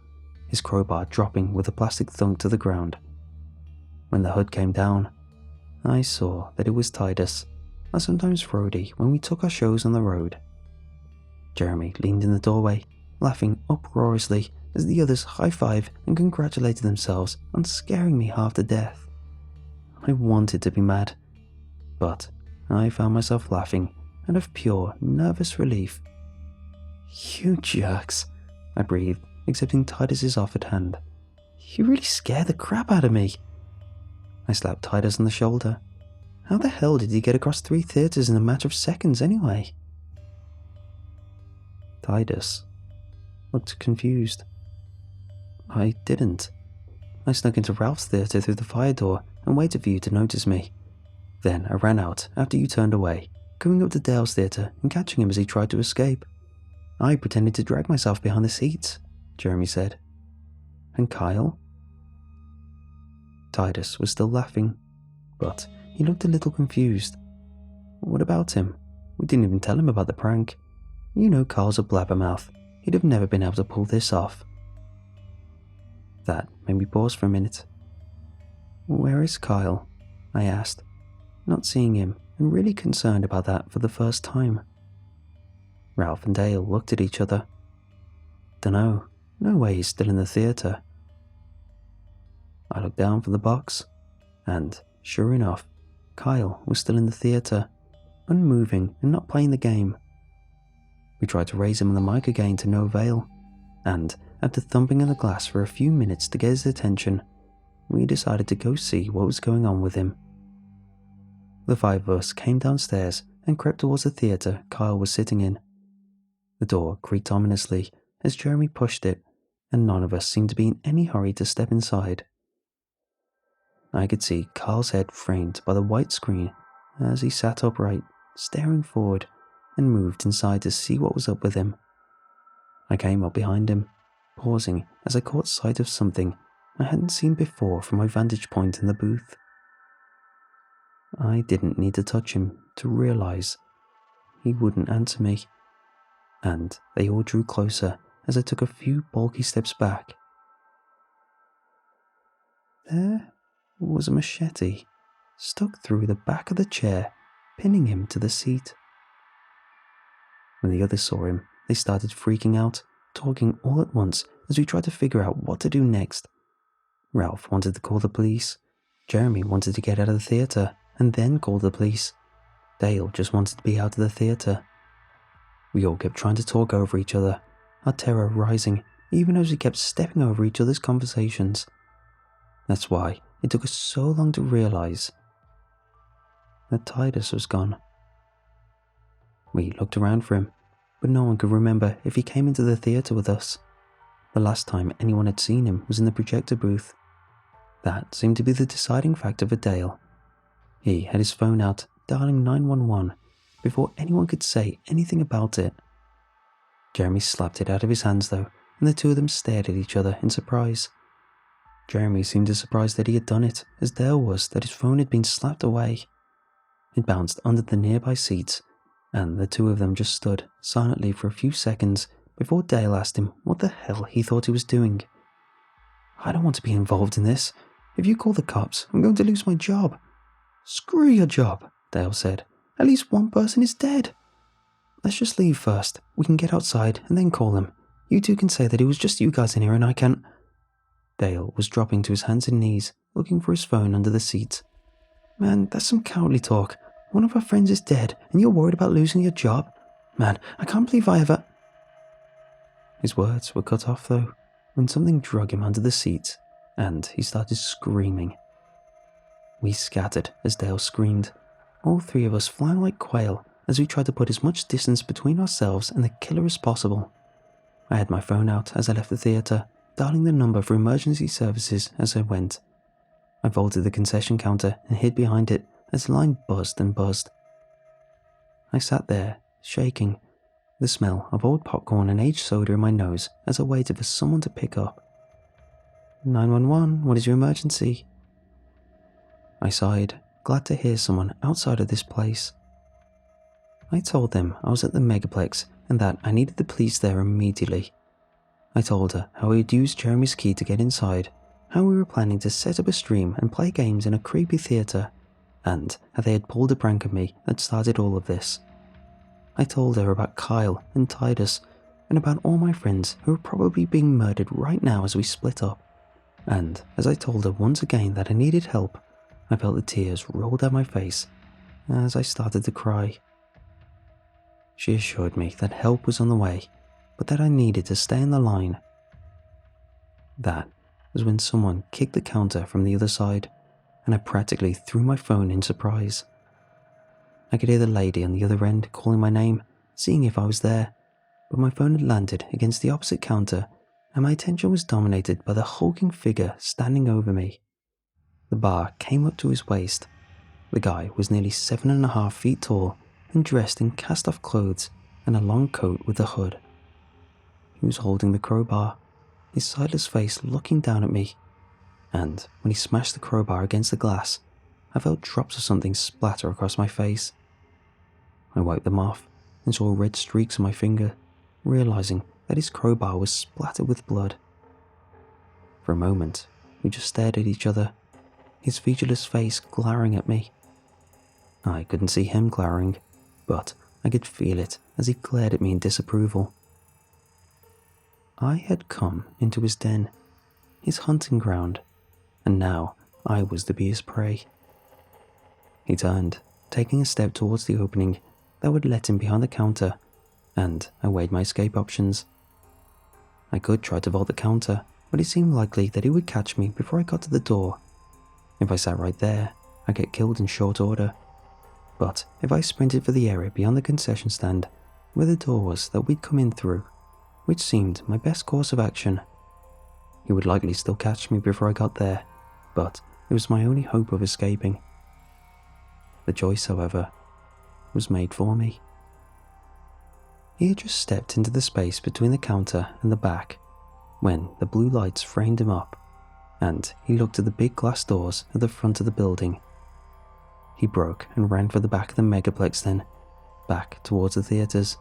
his crowbar dropping with a plastic thunk to the ground. When the hood came down, I saw that it was Titus, our sometimes roadie when we took our shows on the road. Jeremy leaned in the doorway, laughing uproariously as the others high-fived and congratulated themselves on scaring me half to death. I wanted to be mad, but I found myself laughing out of pure, nervous relief. "You jerks," I breathed, accepting Titus's offered hand. "You really scared the crap out of me." I slapped Titus on the shoulder. How the hell did he get across 3 theatres in a matter of seconds anyway? Titus looked confused. I didn't. I snuck into Ralph's theatre through the fire door and waited for you to notice me. Then I ran out after you turned away, going up to Dale's theatre and catching him as he tried to escape. I pretended to drag myself behind the seats, Jeremy said. And Kyle? Titus was still laughing, but he looked a little confused. What about him? We didn't even tell him about the prank. You know Kyle's a blabbermouth. He'd have never been able to pull this off. That made me pause for a minute. Where is Kyle? I asked, not seeing him and really concerned about that for the first time. Ralph and Dale looked at each other. Dunno, no way he's still in the theatre. I looked down from the box, and sure enough, Kyle was still in the theatre, unmoving and not playing the game. We tried to raise him on the mic again to no avail, and after thumping on the glass for a few minutes to get his attention, we decided to go see what was going on with him. The 5 of us came downstairs and crept towards the theatre Kyle was sitting in. The door creaked ominously as Jeremy pushed it, and none of us seemed to be in any hurry to step inside. I could see Kyle's head framed by the white screen as he sat upright, staring forward, and moved inside to see what was up with him. I came up behind him, pausing as I caught sight of something I hadn't seen before from my vantage point in the booth. I didn't need to touch him to realize he wouldn't answer me, and they all drew closer as I took a few bulky steps back. There was a machete stuck through the back of the chair, pinning him to the seat. When the others saw him, they started freaking out, talking all at once as we tried to figure out what to do next. Ralph wanted to call the police. Jeremy wanted to get out of the theatre and then call the police. Dale just wanted to be out of the theatre. We all kept trying to talk over each other, our terror rising even as we kept stepping over each other's conversations. That's why it took us so long to realize that Titus was gone. We looked around for him, but no one could remember if he came into the theatre with us. The last time anyone had seen him was in the projector booth. That seemed to be the deciding factor for Dale. He had his phone out, dialing 911, before anyone could say anything about it. Jeremy slapped it out of his hands though, and the 2 of them stared at each other in surprise. Jeremy seemed as surprised that he had done it as Dale was that his phone had been slapped away. It bounced under the nearby seats, and the 2 of them just stood silently for a few seconds before Dale asked him what the hell he thought he was doing. I don't want to be involved in this. If you call the cops, I'm going to lose my job. Screw your job, Dale said. At least one person is dead. Let's just leave first. We can get outside and then call them. You 2 can say that it was just you guys in here and I can... Dale was dropping to his hands and knees, looking for his phone under the seat. Man, that's some cowardly talk. One of our friends is dead and you're worried about losing your job? Man, I can't believe I ever... His words were cut off though, when something dragged him under the seat, and he started screaming. We scattered as Dale screamed, all 3 of us flying like quail as we tried to put as much distance between ourselves and the killer as possible. I had my phone out as I left the theatre, dialing the number for emergency services as I went. I vaulted the concession counter and hid behind it as the line buzzed and buzzed. I sat there, shaking, the smell of old popcorn and aged soda in my nose as I waited for someone to pick up. 911, what is your emergency? I sighed, glad to hear someone outside of this place. I told them I was at the Megaplex and that I needed the police there immediately. I told her how we had used Jeremy's key to get inside, how we were planning to set up a stream and play games in a creepy theatre, and how they had pulled a prank on me that started all of this. I told her about Kyle and Titus, and about all my friends who were probably being murdered right now as we split up. And as I told her once again that I needed help, I felt the tears roll down my face as I started to cry. She assured me that help was on the way, but that I needed to stay in the line. That was when someone kicked the counter from the other side, and I practically threw my phone in surprise. I could hear the lady on the other end calling my name, seeing if I was there, but my phone had landed against the opposite counter, and my attention was dominated by the hulking figure standing over me. The bar came up to his waist. The guy was nearly 7.5 feet tall and dressed in cast-off clothes and a long coat with a hood. He was holding the crowbar, his sightless face looking down at me, and when he smashed the crowbar against the glass, I felt drops of something splatter across my face. I wiped them off and saw red streaks on my finger, realizing that his crowbar was splattered with blood. For a moment, we just stared at each other, his featureless face glaring at me. I couldn't see him glowering, but I could feel it as he glared at me in disapproval. I had come into his den, his hunting ground, and now I was to be his prey. He turned, taking a step towards the opening that would let him behind the counter, and I weighed my escape options. I could try to vault the counter, but it seemed likely that he would catch me before I got to the door. If I sat right there, I'd get killed in short order. But if I sprinted for the area beyond the concession stand, where the door was that we'd come in through, which seemed my best course of action, he would likely still catch me before I got there, but it was my only hope of escaping. The choice, however, was made for me. He had just stepped into the space between the counter and the back when the blue lights framed him up, and he looked at the big glass doors at the front of the building. He broke and ran for the back of the megaplex, then back towards the theatres,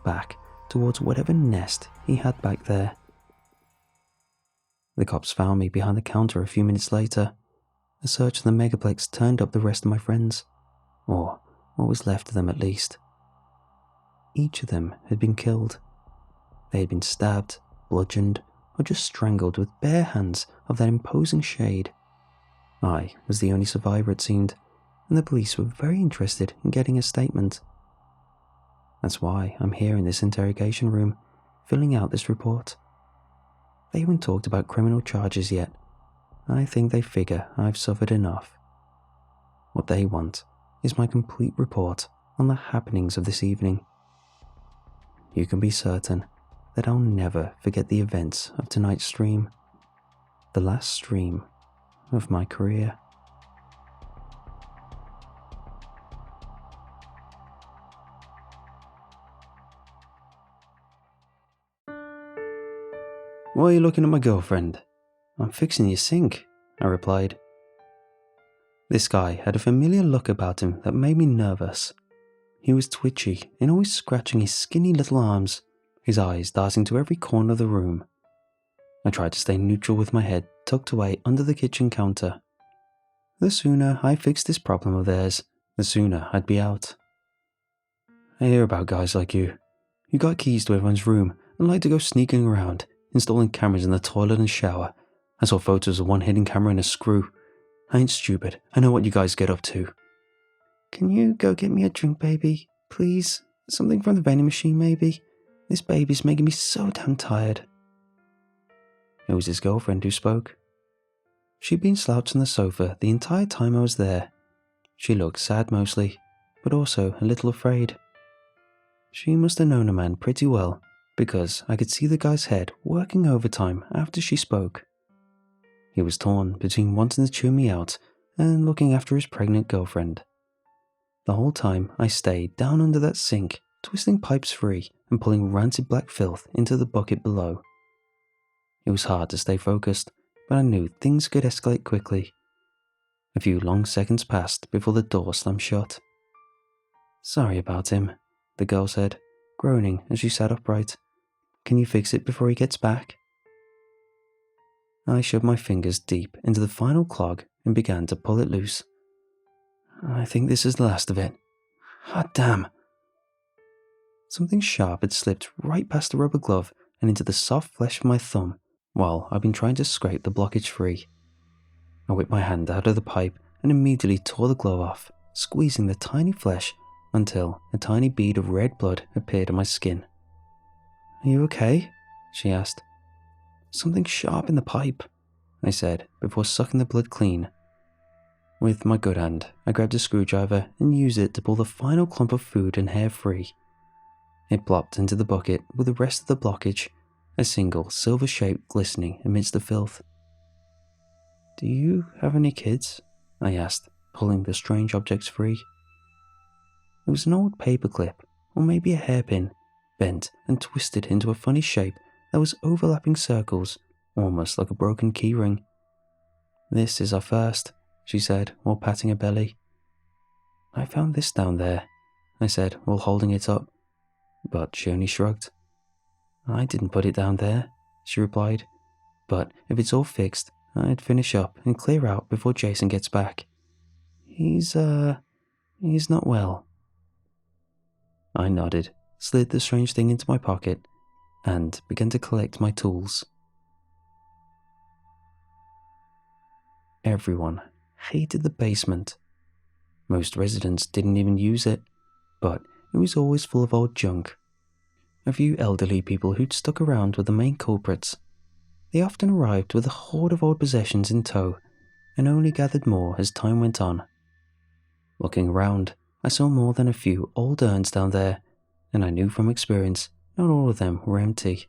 back towards whatever nest he had back there. The cops found me behind the counter a few minutes later. A search of the megaplex turned up the rest of my friends, or what was left of them at least. Each of them had been killed. They had been stabbed, bludgeoned, or just strangled with bare hands of that imposing shade. I was the only survivor, it seemed, and the police were very interested in getting a statement. That's why I'm here in this interrogation room, filling out this report. They haven't talked about criminal charges yet. I think they figure I've suffered enough. What they want is my complete report on the happenings of this evening. You can be certain that I'll never forget the events of tonight's stream, the last stream of my career. "Why are you looking at my girlfriend?" "I'm fixing your sink," I replied. This guy had a familiar look about him that made me nervous. He was twitchy and always scratching his skinny little arms, his eyes darting to every corner of the room. I tried to stay neutral with my head tucked away under the kitchen counter. The sooner I fixed this problem of theirs, the sooner I'd be out. "I hear about guys like you. You got keys to everyone's room and like to go sneaking around, installing cameras in the toilet and shower. I saw photos of one hidden camera in a screw. I ain't stupid. I know what you guys get up to." "Can you go get me a drink, baby? Please? Something from the vending machine, maybe? This baby's making me so damn tired." It was his girlfriend who spoke. She'd been slouched on the sofa the entire time I was there. She looked sad mostly, but also a little afraid. She must have known a man pretty well, because I could see the guy's head working overtime after she spoke. He was torn between wanting to chew me out and looking after his pregnant girlfriend. The whole time I stayed down under that sink, twisting pipes free and pulling rancid black filth into the bucket below. It was hard to stay focused, but I knew things could escalate quickly. A few long seconds passed before the door slammed shut. "Sorry about him," the girl said, groaning as she sat upright. "Can you fix it before he gets back?" I shoved my fingers deep into the final clog and began to pull it loose. I think this is the last of it. Hot damn. Something sharp had slipped right past the rubber glove and into the soft flesh of my thumb while I'd been trying to scrape the blockage free. I whipped my hand out of the pipe and immediately tore the glove off, squeezing the tiny flesh until a tiny bead of red blood appeared on my skin. Are you okay? She asked. Something sharp in the pipe, I said before sucking the blood clean. With my good hand, I grabbed a screwdriver and used it to pull the final clump of food and hair free. It plopped into the bucket with the rest of the blockage, a single silver shape glistening amidst the filth. Do you have any kids? I asked, pulling the strange objects free. It was an old paperclip, or maybe a hairpin, bent and twisted into a funny shape that was overlapping circles, almost like a broken keyring. This is our first, she said while patting her belly. I found this down there, I said while holding it up, but she only shrugged. I didn't put it down there, she replied, but if it's all fixed, I'd finish up and clear out before Jason gets back. He's not well. I nodded, slid the strange thing into my pocket, and began to collect my tools. Everyone hated the basement. Most residents didn't even use it, but it was always full of old junk. A few elderly people who'd stuck around were the main culprits. They often arrived with a horde of old possessions in tow, and only gathered more as time went on. Looking around, I saw more than a few old urns down there, and I knew from experience not all of them were empty.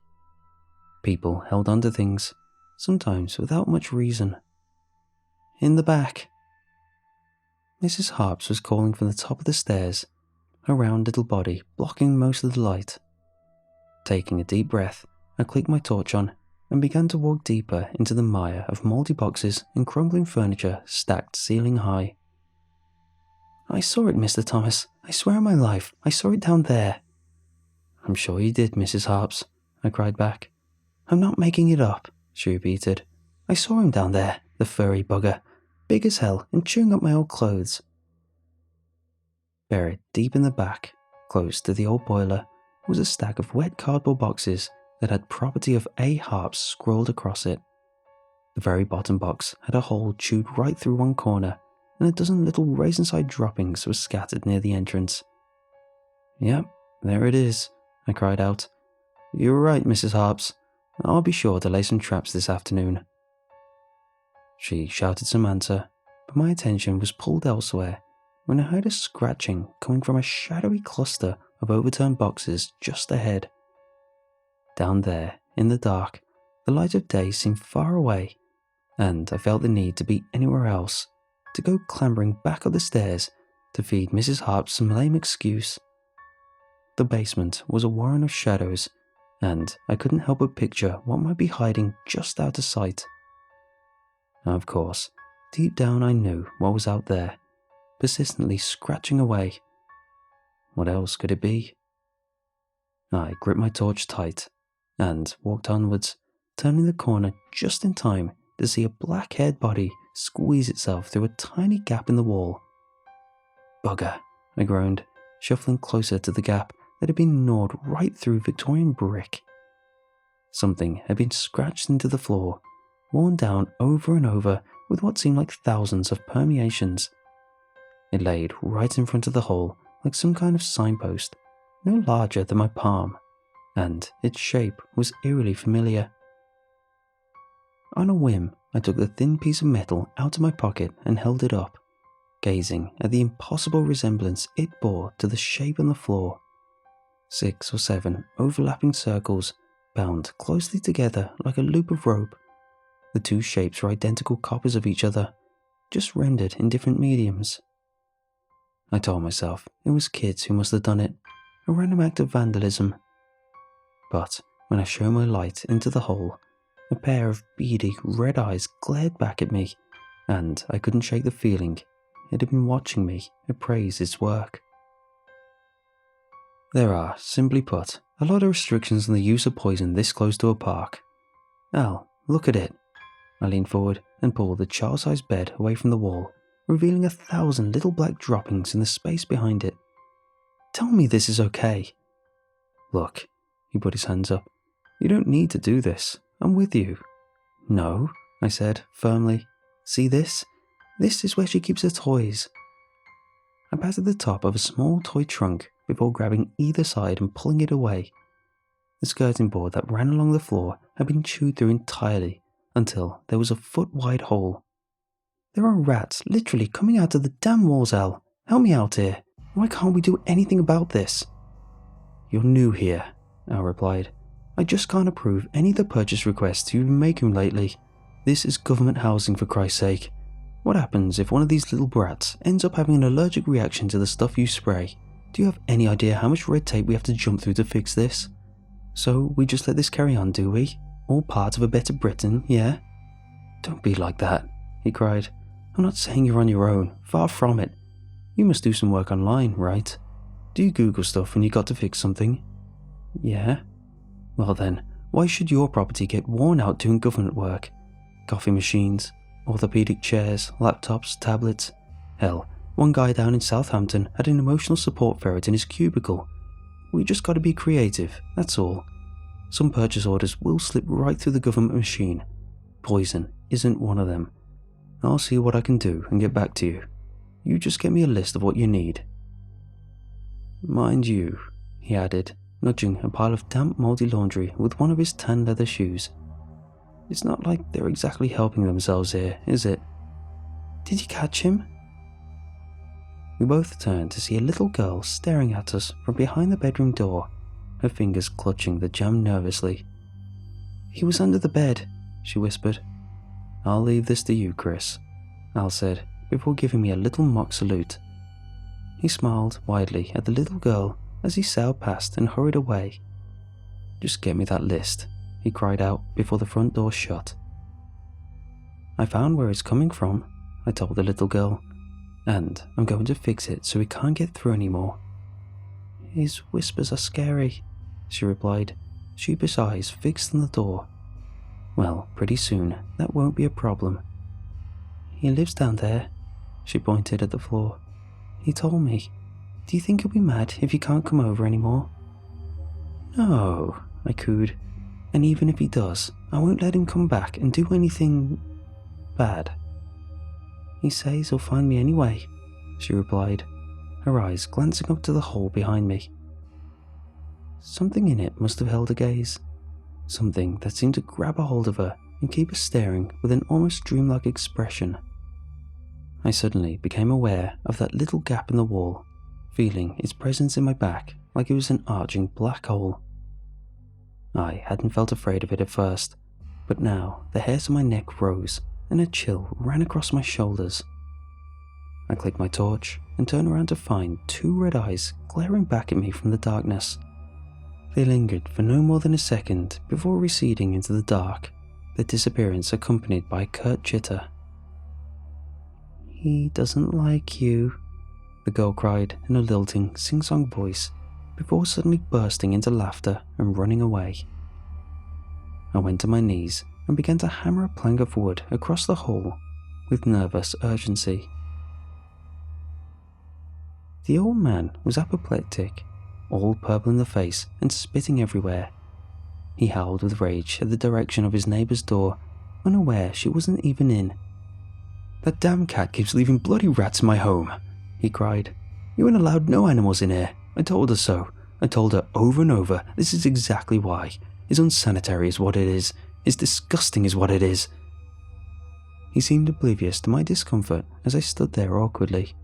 People held onto things, sometimes without much reason. In the back. Mrs. Harps was calling from the top of the stairs, her round little body blocking most of the light. Taking a deep breath, I clicked my torch on and began to walk deeper into the mire of mouldy boxes and crumbling furniture stacked ceiling high. I saw it, Mr. Thomas. I swear on my life, I saw it down there. I'm sure you did, Mrs. Harps, I cried back. I'm not making it up, she repeated. I saw him down there, the furry bugger, big as hell and chewing up my old clothes. Buried deep in the back, close to the old boiler, was a stack of wet cardboard boxes that had property of A. Harps scrawled across it. The very bottom box had a hole chewed right through one corner, and a dozen little raisin-side droppings were scattered near the entrance. Yep, there it is, I cried out. You were right, Mrs. Harps. I'll be sure to lay some traps this afternoon. She shouted some answer, but my attention was pulled elsewhere when I heard a scratching coming from a shadowy cluster of overturned boxes just ahead. Down there, in the dark, the light of day seemed far away, and I felt the need to be anywhere else, to go clambering back up the stairs to feed Mrs. Harps some lame excuse. The basement was a warren of shadows, and I couldn't help but picture what might be hiding just out of sight. Of course, deep down I knew what was out there, persistently scratching away. What else could it be? I gripped my torch tight and walked onwards, turning the corner just in time to see a black-haired body squeeze itself through a tiny gap in the wall. Bugger, I groaned, shuffling closer to the gap that had been gnawed right through Victorian brick. Something had been scratched into the floor, worn down over and over with what seemed like thousands of permeations. It laid right in front of the hole like some kind of signpost, no larger than my palm, and its shape was eerily familiar. On a whim, I took the thin piece of metal out of my pocket and held it up, gazing at the impossible resemblance it bore to the shape on the floor. 6 or 7 overlapping circles bound closely together like a loop of rope. The two shapes were identical copies of each other, just rendered in different mediums. I told myself it was kids who must have done it, a random act of vandalism. But when I shone my light into the hole, a pair of beady red eyes glared back at me, and I couldn't shake the feeling it had been watching me appraise its work. There are, simply put, a lot of restrictions on the use of poison this close to a park. Al, look at it. I leaned forward and pulled the child-sized bed away from the wall, revealing 1,000 little black droppings in the space behind it. Tell me this is okay. Look, he put his hands up. You don't need to do this. I'm with you. No, I said firmly. See this? This is where she keeps her toys. I patted the top of a small toy trunk before grabbing either side and pulling it away. The skirting board that ran along the floor had been chewed through entirely until there was a foot-wide hole. There are rats literally coming out of the damn walls, Al. Help me out here. Why can't we do anything about this? You're new here, Al replied. I just can't approve any of the purchase requests you've been making lately. This is government housing, for Christ's sake. What happens if one of these little brats ends up having an allergic reaction to the stuff you spray? Do you have any idea how much red tape we have to jump through to fix this? So we just let this carry on, do we? All part of a better Britain, yeah? Don't be like that, he cried. I'm not saying you're on your own, far from it. You must do some work online, right? Do you Google stuff when you got to fix something? Yeah. Well then, why should your property get worn out doing government work? Coffee machines, orthopedic chairs, laptops, tablets. Hell, one guy down in Southampton had an emotional support ferret in his cubicle. We just gotta be creative, that's all. Some purchase orders will slip right through the government machine. Poison isn't one of them. I'll see what I can do and get back to you. You just get me a list of what you need. Mind you, he added, nudging a pile of damp mouldy laundry with one of his tan leather shoes. It's not like they're exactly helping themselves here, is it? Did you catch him? We both turned to see a little girl staring at us from behind the bedroom door, her fingers clutching the jamb nervously. He was under the bed, she whispered. I'll leave this to you, Chris, Al said, before giving me a little mock salute. He smiled widely at the little girl as he sailed past and hurried away. Just get me that list, he cried out before the front door shut. I found where it's coming from, I told the little girl, and I'm going to fix it so he can't get through anymore. His whispers are scary, she replied, sheepish eyes fixed on the door. Well, pretty soon, that won't be a problem. He lives down there, she pointed at the floor. He told me. Do you think he'll be mad if you can't come over anymore? No, I cooed. And even if he does, I won't let him come back and do anything bad. He says he'll find me anyway, she replied, her eyes glancing up to the hole behind me. Something in it must have held her gaze. Something that seemed to grab a hold of her and keep her staring with an almost dreamlike expression. I suddenly became aware of that little gap in the wall, feeling its presence in my back like it was an arching black hole. I hadn't felt afraid of it at first, but now the hairs on my neck rose and a chill ran across my shoulders. I clicked my torch and turned around to find two red eyes glaring back at me from the darkness. They lingered for no more than a second before receding into the dark, their disappearance accompanied by a curt chitter. He doesn't like you, the girl cried in a lilting, sing-song voice before suddenly bursting into laughter and running away. I went to my knees and began to hammer a plank of wood across the hole with nervous urgency. The old man was apoplectic, all purple in the face and spitting everywhere. He howled with rage at the direction of his neighbour's door, unaware she wasn't even in. That damn cat keeps leaving bloody rats in my home, he cried. You ain't allowed no animals in here. I told her so. I told her over and over, this is exactly why. It's unsanitary is what it is. It's disgusting is what it is. He seemed oblivious to my discomfort as I stood there awkwardly.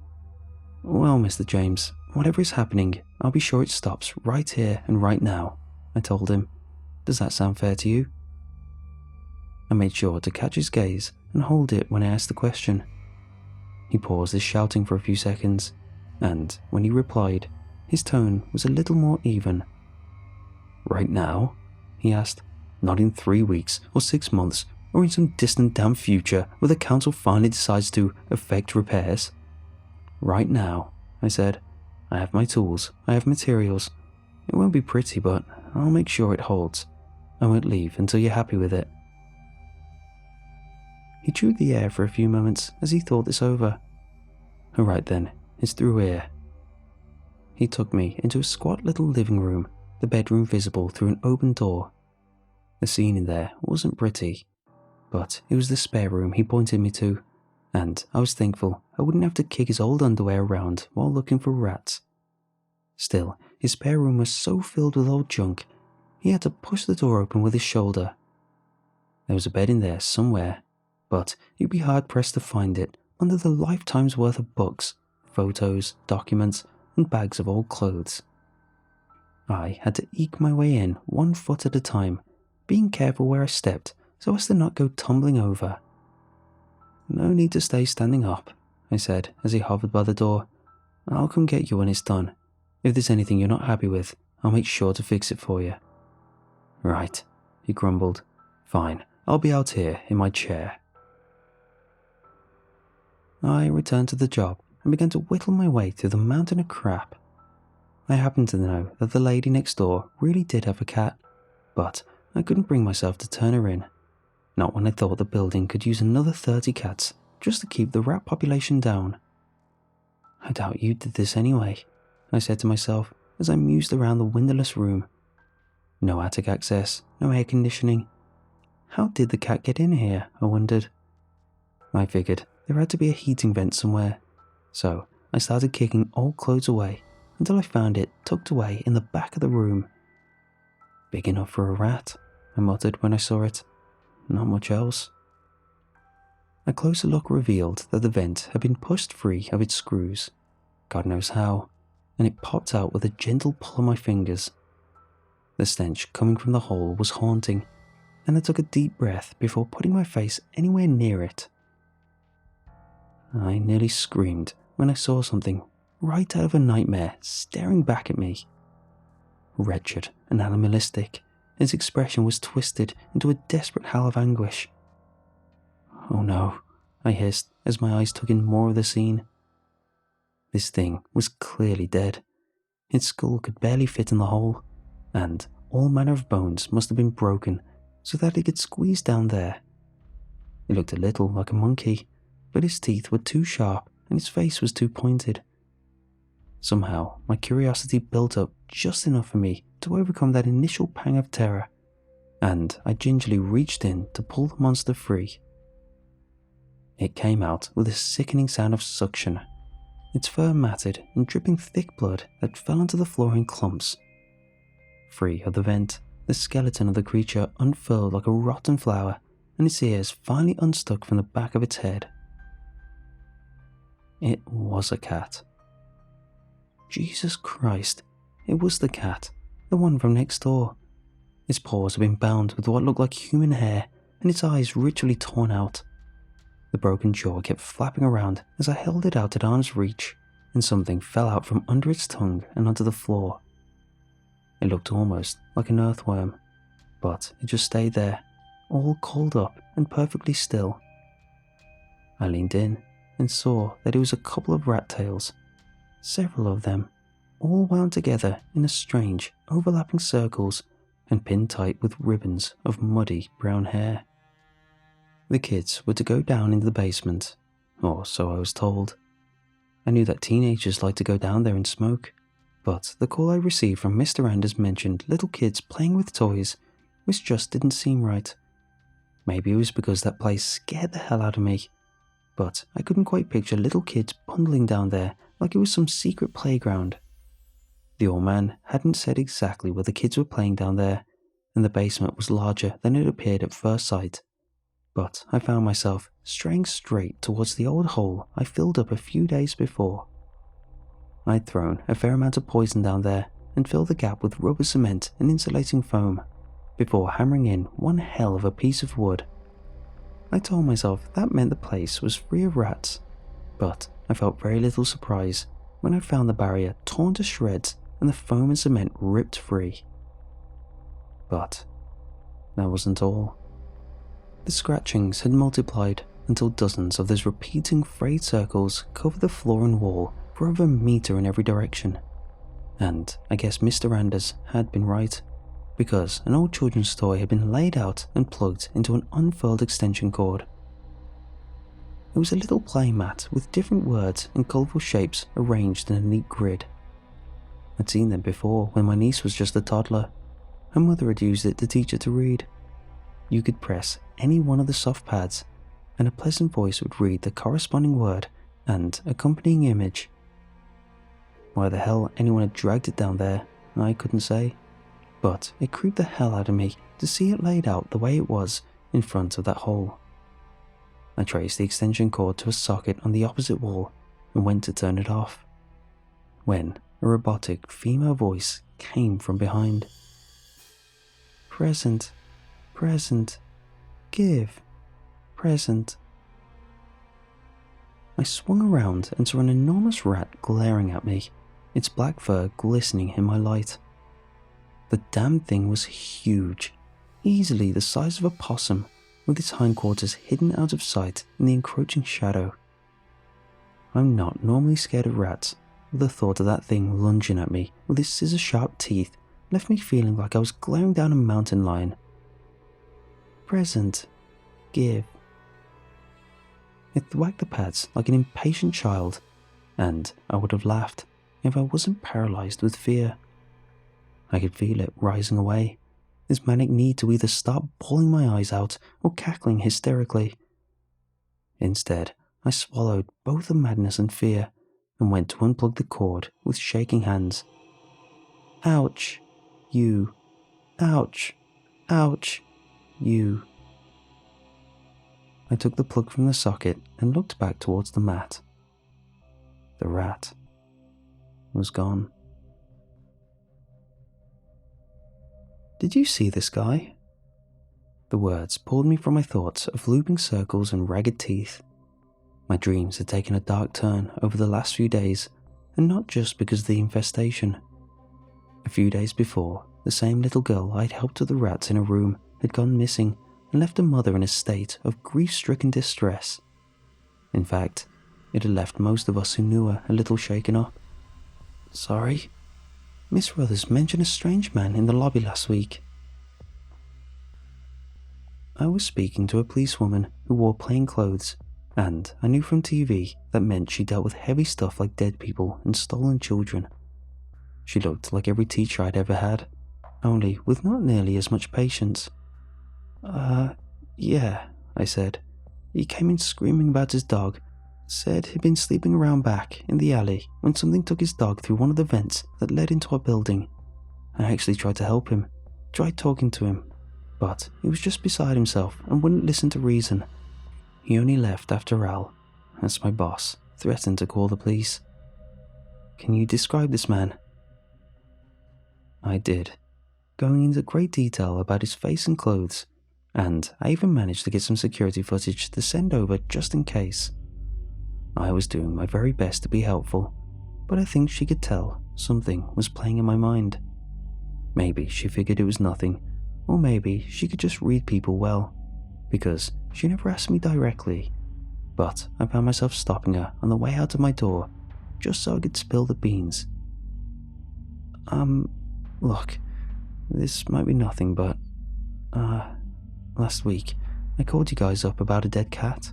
Well, Mr. James, whatever is happening, I'll be sure it stops right here and right now, I told him. Does that sound fair to you? I made sure to catch his gaze and hold it when I asked the question. He paused his shouting for a few seconds, and when he replied, his tone was a little more even. Right now? He asked. Not in 3 weeks or 6 months or in some distant damn future where the council finally decides to effect repairs. Right now, I said. I have my tools, I have materials. It won't be pretty, but I'll make sure it holds. I won't leave until you're happy with it. He chewed the air for a few moments as he thought this over, Alright then, it's through here. He took me into a squat little living room, the bedroom visible through an open door. The scene in there wasn't pretty, but it was the spare room he pointed me to, and I was thankful I wouldn't have to kick his old underwear around while looking for rats. Still, his spare room was so filled with old junk, he had to push the door open with his shoulder. There was a bed in there somewhere, but you'd be hard-pressed to find it under the lifetime's worth of books, photos, documents, and bags of old clothes. I had to eke my way in 1 foot at a time, being careful where I stepped so as to not go tumbling over. "No need to stay standing up," I said as he hovered by the door. "I'll come get you when it's done. If there's anything you're not happy with, I'll make sure to fix it for you." "Right," he grumbled. "Fine, I'll be out here in my chair." I returned to the job and began to whittle my way through the mountain of crap. I happened to know that the lady next door really did have a cat, but I couldn't bring myself to turn her in. Not when I thought the building could use another 30 cats just to keep the rat population down. "I doubt you did this anyway," I said to myself as I mused around the windowless room. No attic access, no air conditioning. How did the cat get in here, I wondered. I figured there had to be a heating vent somewhere, so I started kicking old clothes away until I found it tucked away in the back of the room. "Big enough for a rat," I muttered when I saw it. Not much else. A closer look revealed that the vent had been pushed free of its screws, God knows how, and it popped out with a gentle pull on my fingers. The stench coming from the hole was haunting, and I took a deep breath before putting my face anywhere near it. I nearly screamed when I saw something right out of a nightmare staring back at me. Wretched and animalistic, its expression was twisted into a desperate howl of anguish. "Oh no," I hissed as my eyes took in more of the scene. This thing was clearly dead. Its skull could barely fit in the hole, and all manner of bones must have been broken so that it could squeeze down there. It looked a little like a monkey, but its teeth were too sharp and its face was too pointed. Somehow, my curiosity built up just enough for me to overcome that initial pang of terror, and I gingerly reached in to pull the monster free. It came out with a sickening sound of suction, its fur matted and dripping thick blood that fell onto the floor in clumps. Free of the vent, the skeleton of the creature unfurled like a rotten flower, and its ears finally unstuck from the back of its head. It was a cat. Jesus Christ, it was the cat, the one from next door. Its paws had been bound with what looked like human hair, and its eyes ritually torn out. The broken jaw kept flapping around as I held it out at arm's reach, and something fell out from under its tongue and onto the floor. It looked almost like an earthworm, but it just stayed there, all coiled up and perfectly still. I leaned in and saw that it was a couple of rat tails, several of them, all wound together in a strange, overlapping circles and pinned tight with ribbons of muddy brown hair. The kids were to go down into the basement, or so I was told. I knew that teenagers liked to go down there and smoke, but the call I received from Mr. Anders mentioned little kids playing with toys, which just didn't seem right. Maybe it was because that place scared the hell out of me, but I couldn't quite picture little kids bundling down there like it was some secret playground. The old man hadn't said exactly where the kids were playing down there, and the basement was larger than it appeared at first sight. But I found myself straying straight towards the old hole I filled up a few days before. I'd thrown a fair amount of poison down there and filled the gap with rubber cement and insulating foam, before hammering in one hell of a piece of wood. I told myself that meant the place was free of rats, but I felt very little surprise when I found the barrier torn to shreds and the foam and cement ripped free. But that wasn't all. The scratchings had multiplied until dozens of those repeating frayed circles covered the floor and wall for over a meter in every direction. And I guess Mr. Anders had been right, because an old children's toy had been laid out and plugged into an unfurled extension cord. It was a little play mat with different words and colourful shapes arranged in a neat grid. I'd seen them before when my niece was just a toddler. Her mother had used it to teach her to read. You could press any one of the soft pads, and a pleasant voice would read the corresponding word and accompanying image. Why the hell anyone had dragged it down there, I couldn't say, but it creeped the hell out of me to see it laid out the way it was in front of that hole. I traced the extension cord to a socket on the opposite wall and went to turn it off, when a robotic female voice came from behind. Present, present, give, present. I swung around and saw an enormous rat glaring at me, its black fur glistening in my light. The damn thing was huge, easily the size of a possum, with its hindquarters hidden out of sight in the encroaching shadow. I'm not normally scared of rats, but the thought of that thing lunging at me with its scissor-sharp teeth left me feeling like I was glaring down a mountain lion. Present, give. It thwacked the pads like an impatient child, and I would have laughed if I wasn't paralyzed with fear. I could feel it rising away, this manic need to either start bawling my eyes out or cackling hysterically. Instead, I swallowed both the madness and fear and went to unplug the cord with shaking hands. Ouch, you. Ouch, ouch, you. I took the plug from the socket and looked back towards the mat. The rat was gone. Did you see this guy? The words pulled me from my thoughts of looping circles and ragged teeth. My dreams had taken a dark turn over the last few days, and not just because of the infestation. A few days before, the same little girl I'd helped with the rats in a room had gone missing and left her mother in a state of grief-stricken distress. In fact, it had left most of us who knew her a little shaken up. Sorry? Miss Ruthers mentioned a strange man in the lobby last week. I was speaking to a policewoman who wore plain clothes, and I knew from TV that meant she dealt with heavy stuff like dead people and stolen children. She looked like every teacher I'd ever had, only with not nearly as much patience. Yeah, I said. He came in screaming about his dog. Said he'd been sleeping around back in the alley when something took his dog through one of the vents that led into our building. I actually tried to help him, tried talking to him, but he was just beside himself and wouldn't listen to reason. He only left after Al, that's my boss, threatened to call the police. Can you describe this man? I did, going into great detail about his face and clothes, and I even managed to get some security footage to send over just in case. I was doing my very best to be helpful, but I think she could tell something was playing in my mind. Maybe she figured it was nothing, or maybe she could just read people well, because she never asked me directly, but I found myself stopping her on the way out of my door just so I could spill the beans. Look, this might be nothing, but, last week I called you guys up about a dead cat.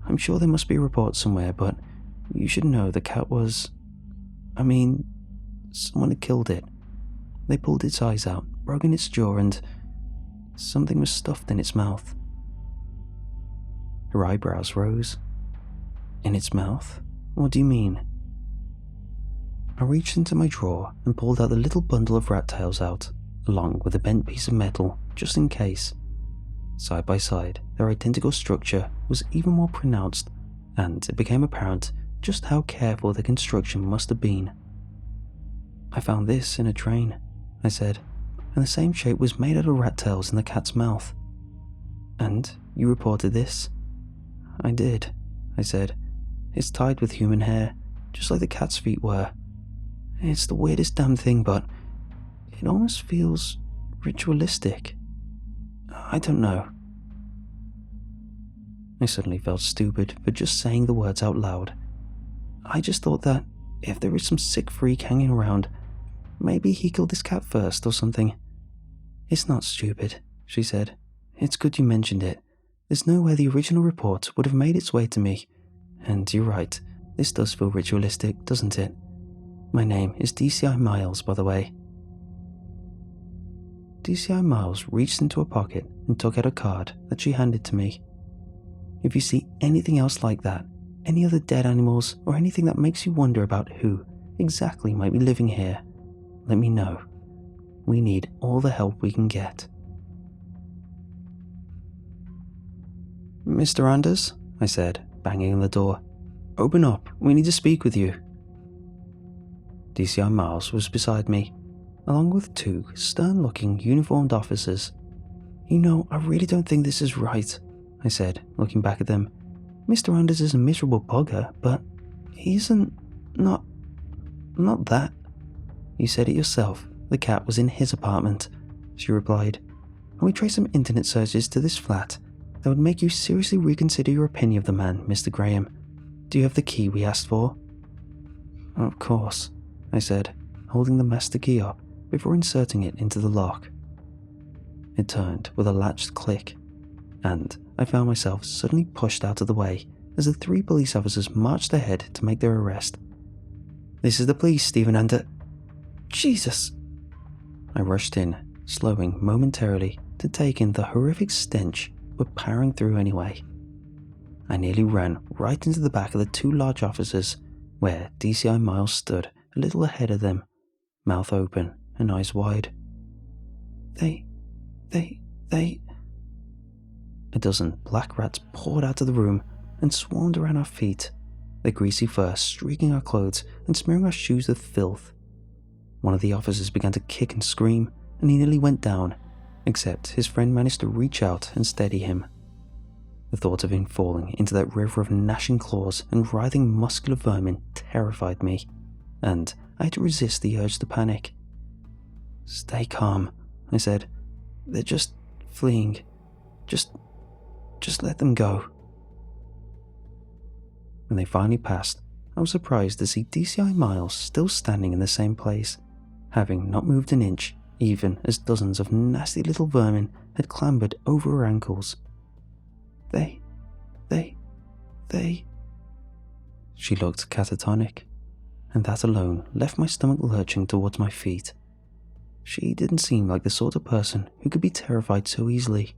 I'm sure there must be a report somewhere, but you should know the cat was... someone had killed it. They pulled its eyes out, broken its jaw, and something was stuffed in its mouth. Her eyebrows rose. In its mouth? What do you mean? I reached into my drawer and pulled out the little bundle of rat tails out, along with a bent piece of metal, just in case. Side by side, their identical structure was even more pronounced, and it became apparent just how careful the construction must have been. I found this in a train, I said, and the same shape was made out of rat tails in the cat's mouth. And you reported this? I did, I said. It's tied with human hair, just like the cat's feet were. It's the weirdest damn thing, but it almost feels ritualistic. I don't know. I suddenly felt stupid for just saying the words out loud. I just thought that if there is some sick freak hanging around, maybe he killed this cat first or something. It's not stupid, she said. It's good you mentioned it. There's no way the original report would have made its way to me. And you're right, this does feel ritualistic, doesn't it? My name is DCI Miles, by the way. DCI Miles reached into her pocket and took out a card that she handed to me. If you see anything else like that, any other dead animals, or anything that makes you wonder about who exactly might be living here, let me know. We need all the help we can get. Mr. Anders, I said, banging on the door. Open up, we need to speak with you. DCI Miles was beside me, along with two stern-looking uniformed officers. You know, I really don't think this is right, I said, looking back at them. Mr. Anders is a miserable bugger, but he isn't... not that. You said it yourself, the cat was in his apartment, she replied. And we traced some internet searches to this flat that would make you seriously reconsider your opinion of the man, Mr. Graham. Do you have the key we asked for? Of course, I said, holding the master key up before inserting it into the lock. It turned with a latched click, and I found myself suddenly pushed out of the way as the three police officers marched ahead to make their arrest. This is the police, Stephen, and... Jesus! I rushed in, slowing momentarily to take in the horrific stench, but powering through anyway. I nearly ran right into the back of the two large officers, where DCI Miles stood a little ahead of them, mouth open and eyes wide. They... A dozen black rats poured out of the room and swarmed around our feet, their greasy fur streaking our clothes and smearing our shoes with filth. One of the officers began to kick and scream, and he nearly went down, except his friend managed to reach out and steady him. The thought of him falling into that river of gnashing claws and writhing muscular vermin terrified me, and I had to resist the urge to panic. Stay calm, I said. They're just fleeing. Just let them go. When they finally passed, I was surprised to see DCI Miles still standing in the same place, having not moved an inch, even as dozens of nasty little vermin had clambered over her ankles. They... She looked catatonic, and that alone left my stomach lurching towards my feet. She didn't seem like the sort of person who could be terrified so easily.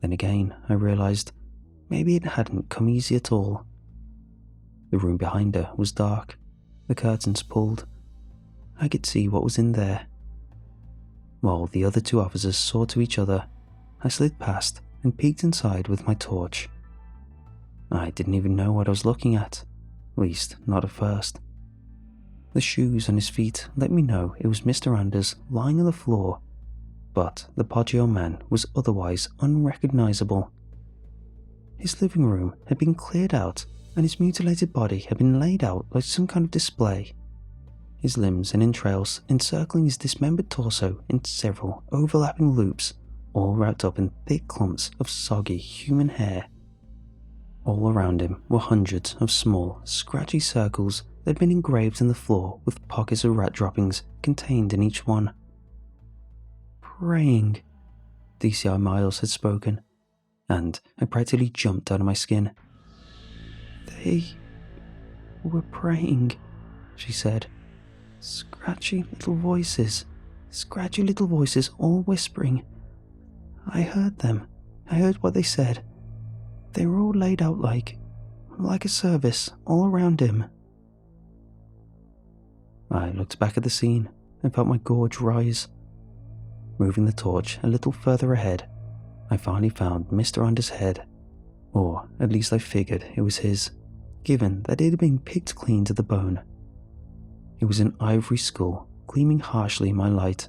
Then again, I realized maybe it hadn't come easy at all. The room behind her was dark, the curtains pulled. I could see what was in there. While the other two officers saw to each other, I slid past and peeked inside with my torch. I didn't even know what I was looking at least not at first. The shoes on his feet let me know it was Mr. Anders lying on the floor, but the podgy old man was otherwise unrecognizable. His living room had been cleared out and his mutilated body had been laid out like some kind of display, his limbs and entrails encircling his dismembered torso in several overlapping loops, all wrapped up in thick clumps of soggy human hair. All around him were hundreds of small, scratchy circles that had been engraved in the floor with pockets of rat droppings contained in each one. Praying, DCI Miles had spoken, and I practically jumped out of my skin. They were praying, she said. Scratchy little voices all whispering. I heard them. I heard what they said. They were all laid out like a service all around him. I looked back at the scene and felt my gorge rise. Moving the torch a little further ahead, I finally found Mr. Anders' head, or at least I figured it was his, given that it had been picked clean to the bone. It was an ivory skull gleaming harshly in my light,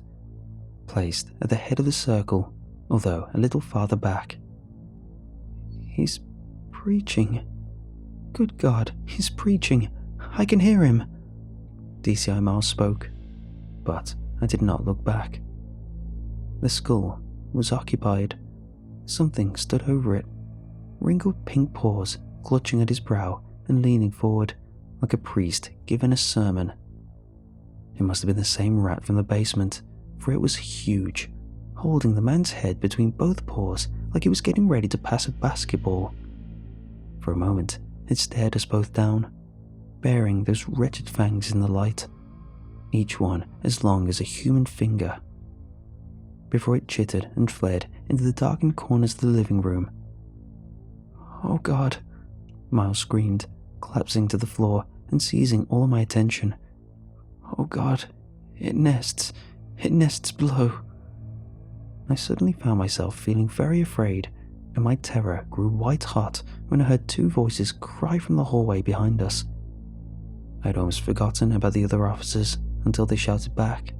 placed at the head of the circle, although a little farther back. He's preaching. Good God, he's preaching. I can hear him. DCI Miles spoke, but I did not look back. The skull was occupied. Something stood over it, wrinkled pink paws clutching at his brow and leaning forward, like a priest giving a sermon. It must have been the same rat from the basement, for it was huge, holding the man's head between both paws like it was getting ready to pass a basketball. For a moment, it stared us both down, baring those wretched fangs in the light, each one as long as a human finger, before it chittered and fled into the darkened corners of the living room. "Oh God," Miles screamed, collapsing to the floor and seizing all of my attention. "Oh God, it nests below." I suddenly found myself feeling very afraid, and my terror grew white hot when I heard two voices cry from the hallway behind us. I'd almost forgotten about the other officers until they shouted back,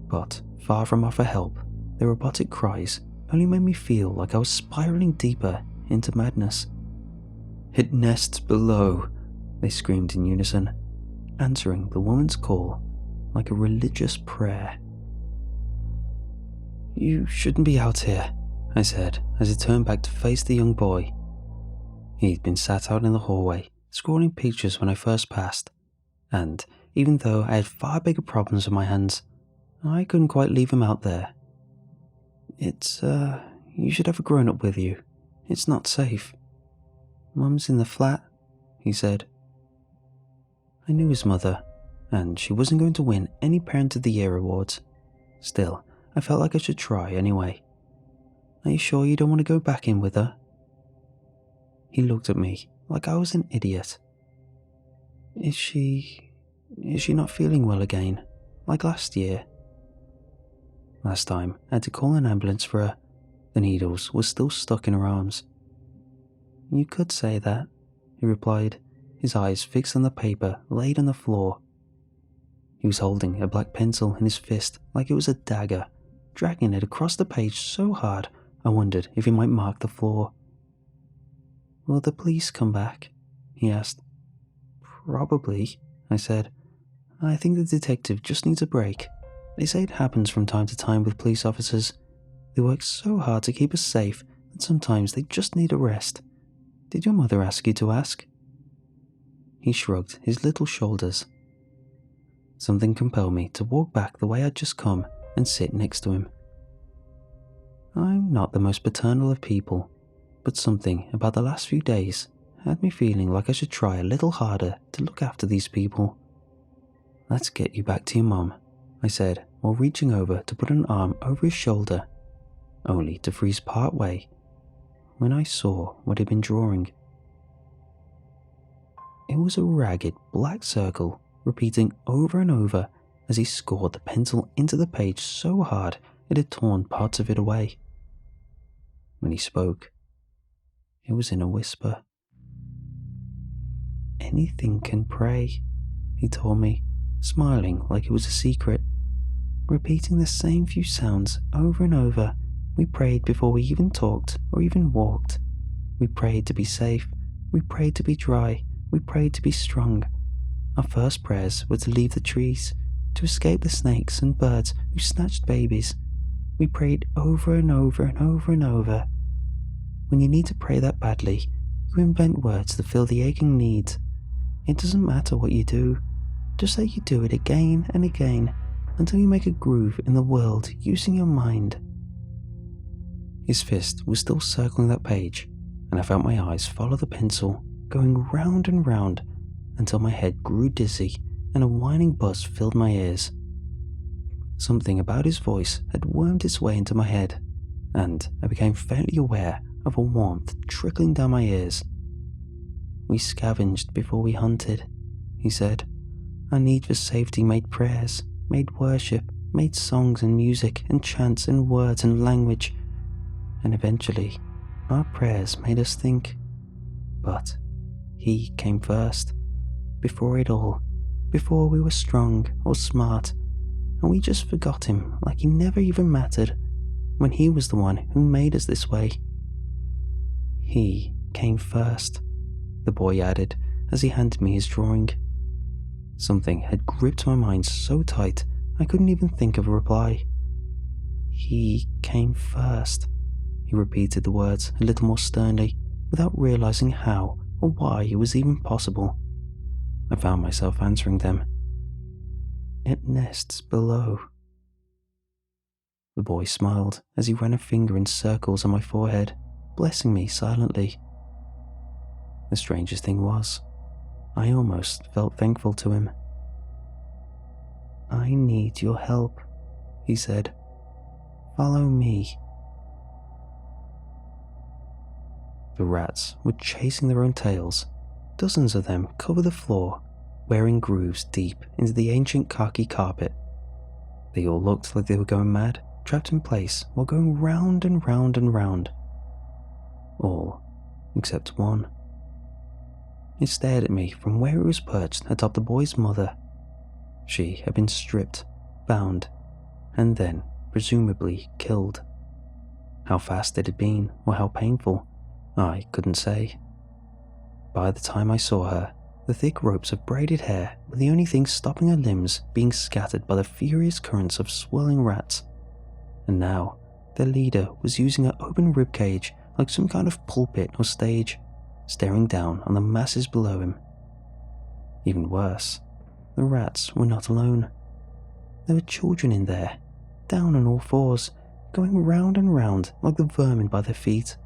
but far from offer help, their robotic cries only made me feel like I was spiraling deeper into madness. "It nests below," they screamed in unison, answering the woman's call like a religious prayer. "You shouldn't be out here," I said as I turned back to face the young boy. He'd been sat out in the hallway, scrawling pictures when I first passed, and even though I had far bigger problems on my hands, I couldn't quite leave him out there. You should have a grown-up with you. It's not safe." "Mum's in the flat," he said. I knew his mother, and she wasn't going to win any Parent of the Year awards. Still, I felt like I should try anyway. "Are you sure you don't want to go back in with her?" He looked at me like I was an idiot. Is she not feeling well again, like last year?" Last time, I had to call an ambulance for her. The needles were still stuck in her arms. "You could say that," he replied, his eyes fixed on the paper laid on the floor. He was holding a black pencil in his fist like it was a dagger, dragging it across the page so hard I wondered if he might mark the floor. "Will the police come back?" he asked. "Probably," I said. "I think the detective just needs a break. They say it happens from time to time with police officers. They work so hard to keep us safe that sometimes they just need a rest. Did your mother ask you to ask?" He shrugged his little shoulders. Something compelled me to walk back the way I'd just come and sit next to him. I'm not the most paternal of people, but something about the last few days had me feeling like I should try a little harder to look after these people. "Let's get you back to your mom," I said while reaching over to put an arm over his shoulder, only to freeze part way when I saw what he'd been drawing. It was a ragged black circle repeating over and over as he scored the pencil into the page so hard it had torn parts of it away. When he spoke, it was in a whisper. "Anything can pray," he told me, smiling like it was a secret. Repeating the same few sounds over and over, we prayed before we even talked or even walked. We prayed to be safe, we prayed to be dry, we prayed to be strong. Our first prayers were to leave the trees, to escape the snakes and birds who snatched babies. We prayed over and over and over and over. When you need to pray that badly, you invent words to fill the aching needs. It doesn't matter what you do, just that you do it again and again until you make a groove in the world using your mind. His fist was still circling that page, and I felt my eyes follow the pencil, going round and round until my head grew dizzy and a whining buzz filled my ears. Something about his voice had wormed its way into my head, and I became faintly aware of a warmth trickling down my ears. "We scavenged before we hunted," he said. "Our need for safety made prayers, made worship, made songs and music and chants and words and language. And eventually, our prayers made us think. But he came first, before it all, before we were strong or smart, and we just forgot him like he never even mattered, when he was the one who made us this way. He came first," the boy added as he handed me his drawing. Something had gripped my mind so tight I couldn't even think of a reply. "He came first," he repeated the words a little more sternly, without realizing how or why it was even possible. I found myself answering them. "It nests below." The boy smiled as he ran a finger in circles on my forehead, blessing me silently. The strangest thing was, I almost felt thankful to him. "I need your help," he said. "Follow me." The rats were chasing their own tails. Dozens of them covered the floor, wearing grooves deep into the ancient khaki carpet. They all looked like they were going mad, trapped in place while going round and round and round. All except one. It stared at me from where it was perched atop the boy's mother. She had been stripped, bound, and then presumably killed. How fast it had been, or how painful, I couldn't say. By the time I saw her, the thick ropes of braided hair were the only thing stopping her limbs being scattered by the furious currents of swirling rats. And now, their leader was using her open ribcage like some kind of pulpit or stage, staring down on the masses below him. Even worse, the rats were not alone. There were children in there, down on all fours, going round and round like the vermin by their feet.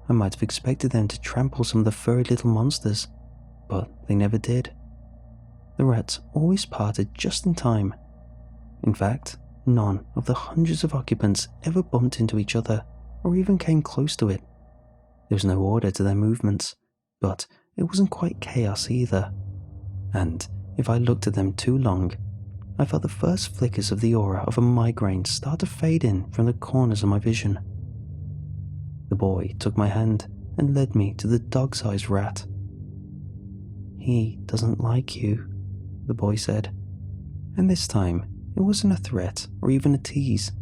I might have expected them to trample some of the furry little monsters, but they never did. The rats always parted just in time. In fact, none of the hundreds of occupants ever bumped into each other or even came close to it. There was no order to their movements, but it wasn't quite chaos either. And if I looked at them too long, I felt the first flickers of the aura of a migraine start to fade in from the corners of my vision. The boy took my hand and led me to the dog-sized rat. "He doesn't like you," the boy said. And this time, it wasn't a threat or even a tease.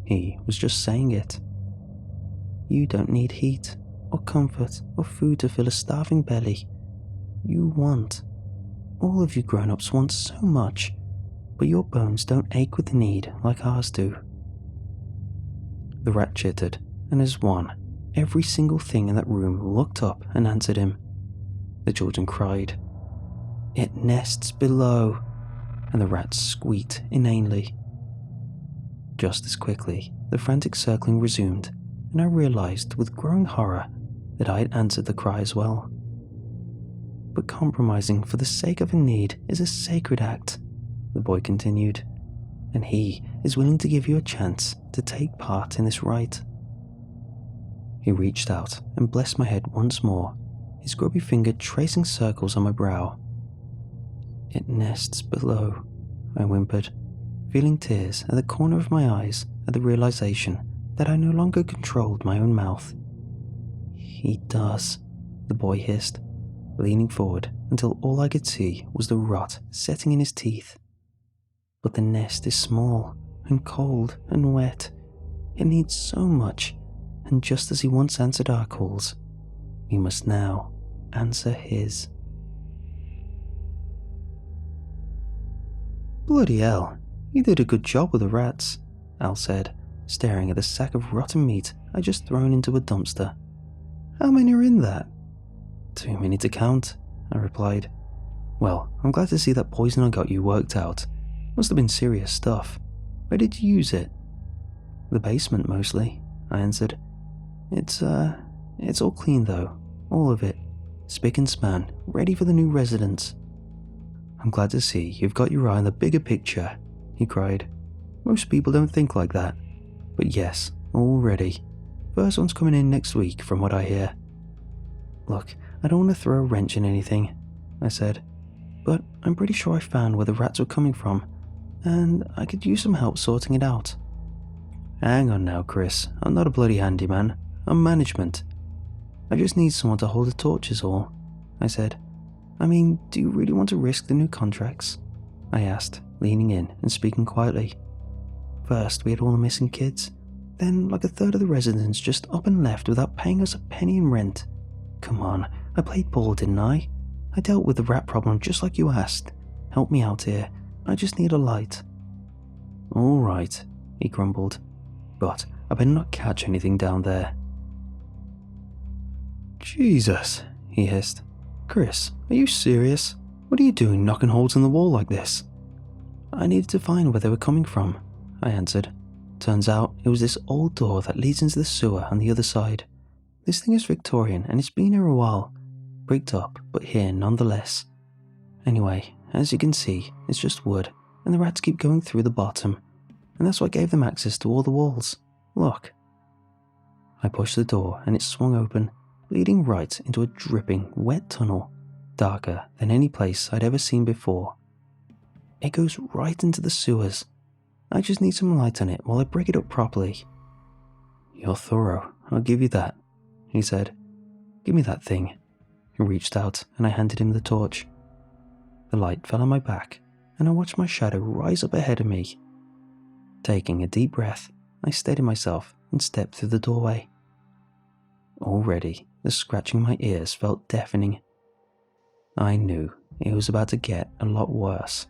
He was just saying it. "You don't need heat, or comfort, or food to fill a starving belly. You want. All of you grown-ups want so much, but your bones don't ache with the need like ours do." The rat chittered, and as one, every single thing in that room looked up and answered him. The children cried, "It nests below," and the rats squeaked inanely. Just as quickly, the frantic circling resumed, and I realized with growing horror that I had answered the cry as well. "But compromising for the sake of a need is a sacred act," the boy continued, "and he is willing to give you a chance to take part in this rite." He reached out and blessed my head once more, his grubby finger tracing circles on my brow. "It nests below," I whimpered, feeling tears at the corner of my eyes at the realization that I no longer controlled my own mouth. "He does," the boy hissed, leaning forward until all I could see was the rot setting in his teeth. "But the nest is small and cold and wet. It needs so much, and just as he once answered our calls, we must now answer his." "Bloody hell, you did a good job with the rats," Al said, staring at the sack of rotten meat I just thrown into a dumpster. "How many are in that?" "Too many to count," I replied. "Well, I'm glad to see that poison I got you worked out. Must have been serious stuff. Where did you use it?" "The basement, mostly," I answered. It's all clean though, all of it. Spick and span, ready for the new residents." "I'm glad to see you've got your eye on the bigger picture," he cried. "Most people don't think like that. But yes, all ready. First one's coming in next week from what I hear." "Look, I don't want to throw a wrench in anything," I said, "but I'm pretty sure I found where the rats were coming from, and I could use some help sorting it out." "Hang on now, Chris, I'm not a bloody handyman. I'm management. I just need someone to hold the torch is all," I said. "I mean, do you really want to risk the new contracts?" I asked, leaning in and speaking quietly. "First, we had all the missing kids. Then, like a third of the residents just up and left without paying us a penny in rent. Come on, I played ball, didn't I? I dealt with the rat problem just like you asked. Help me out here. I just need a light." "All right," he grumbled, "but I better not catch anything down there." "Jesus," he hissed. "Chris, are you serious? What are you doing knocking holes in the wall like this?" "I needed to find where they were coming from," I answered. Turns out it was this old door that leads into the sewer on the other side. This thing is Victorian and it's been here a while. Bricked up, but here nonetheless. Anyway, as you can see, it's just wood, and the rats keep going through the bottom, and that's what gave them access to all the walls. Look. I pushed the door and it swung open, leading right into a dripping, wet tunnel, darker than any place I'd ever seen before. It goes right into the sewers. I just need some light on it while I break it up properly. You're thorough, I'll give you that, he said. Give me that thing. He reached out and I handed him the torch. The light fell on my back and I watched my shadow rise up ahead of me. Taking a deep breath, I steadied myself and stepped through the doorway. Already, the scratching in my ears felt deafening. I knew it was about to get a lot worse.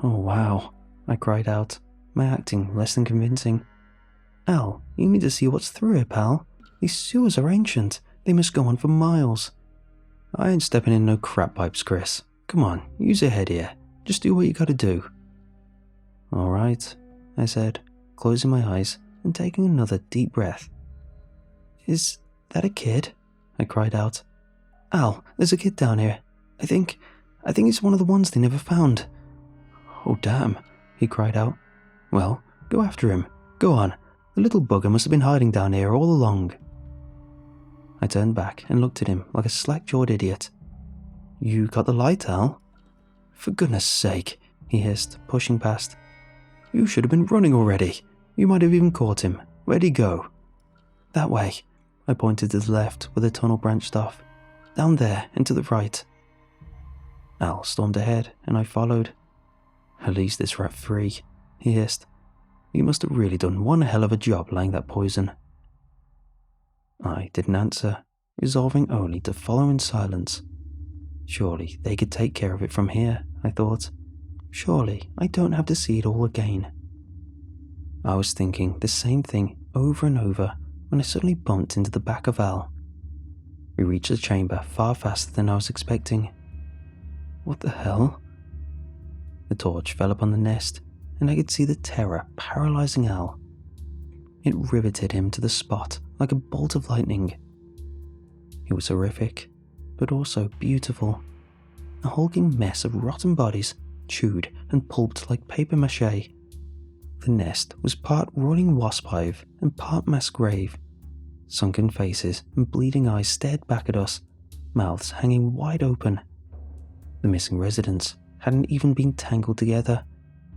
Oh wow, I cried out, my acting less than convincing. Al, you need to see what's through it, pal. These sewers are ancient. They must go on for miles. I ain't stepping in no crap pipes, Chris. Come on, use your head here. Just do what you gotta do. Alright, I said, closing my eyes and taking another deep breath. Is that a kid? I cried out. Al, there's a kid down here. I think it's one of the ones they never found. Oh damn, he cried out. Well, go after him. Go on. The little bugger must have been hiding down here all along. I turned back and looked at him like a slack-jawed idiot. You got the light, Al? For goodness sake, he hissed, pushing past. You should have been running already. You might have even caught him. Where'd he go? That way. I pointed to the left where the tunnel branched off. Down there and to the right. Al stormed ahead and I followed. At least this rat free, he hissed. You must have really done one hell of a job laying that poison. I didn't answer, resolving only to follow in silence. Surely they could take care of it from here, I thought. Surely I don't have to see it all again. I was thinking the same thing over and over when I suddenly bumped into the back of Al. We reached the chamber far faster than I was expecting. What the hell? The torch fell upon the nest, and I could see the terror paralyzing Al. It riveted him to the spot like a bolt of lightning. It was horrific, but also beautiful. A hulking mess of rotten bodies, chewed and pulped like paper mache. The nest was part roiling wasp hive and part mass grave. Sunken faces and bleeding eyes stared back at us, mouths hanging wide open. The missing residents hadn't even been tangled together,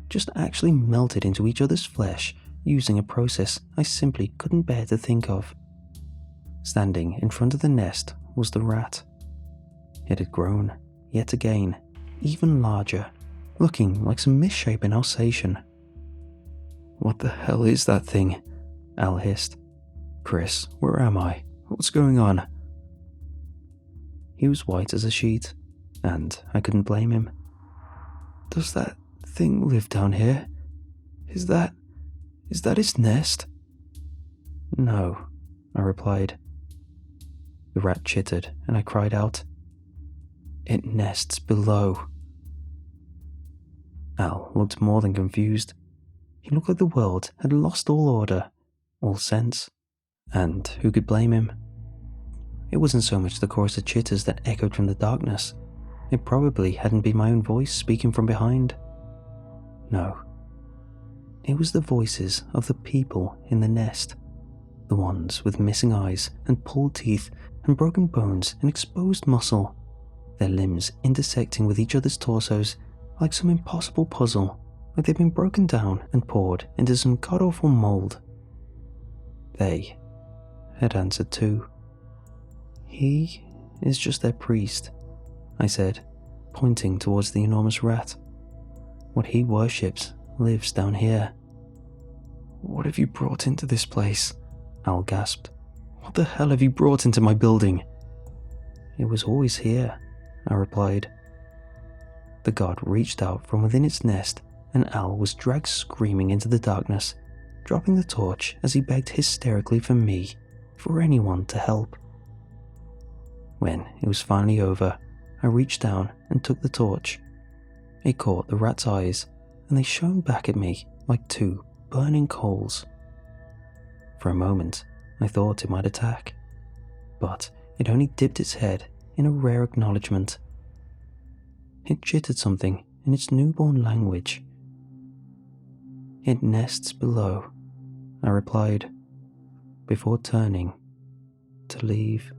just actually melted into each other's flesh using a process I simply couldn't bear to think of. Standing in front of the nest was the rat. It had grown, yet again, even larger, looking like some misshapen Alsatian. What the hell is that thing? Al hissed. Chris, where am I? What's going on? He was white as a sheet, and I couldn't blame him. Does that thing live down here? Is that its nest? No, I replied. The rat chittered, and I cried out. It nests below. Al looked more than confused. He looked like the world had lost all order, all sense, and who could blame him? It wasn't so much the chorus of chitters that echoed from the darkness. It probably hadn't been my own voice speaking from behind. No. It was the voices of the people in the nest. The ones with missing eyes and pulled teeth and broken bones and exposed muscle. Their limbs intersecting with each other's torsos like some impossible puzzle, like they'd been broken down and poured into some god-awful mold. They had answered too. He is just their priest, I said, pointing towards the enormous rat. What he worships lives down here. What have you brought into this place? Al gasped. What the hell have you brought into my building? It was always here, I replied. The god reached out from within its nest, and Al was dragged screaming into the darkness, dropping the torch as he begged hysterically for me, for anyone to help. When it was finally over, I reached down and took the torch. It caught the rat's eyes, and they shone back at me like two burning coals. For a moment, I thought it might attack, but it only dipped its head in a rare acknowledgement. It chittered something in its newborn language. "It nests below," I replied, before turning to leave.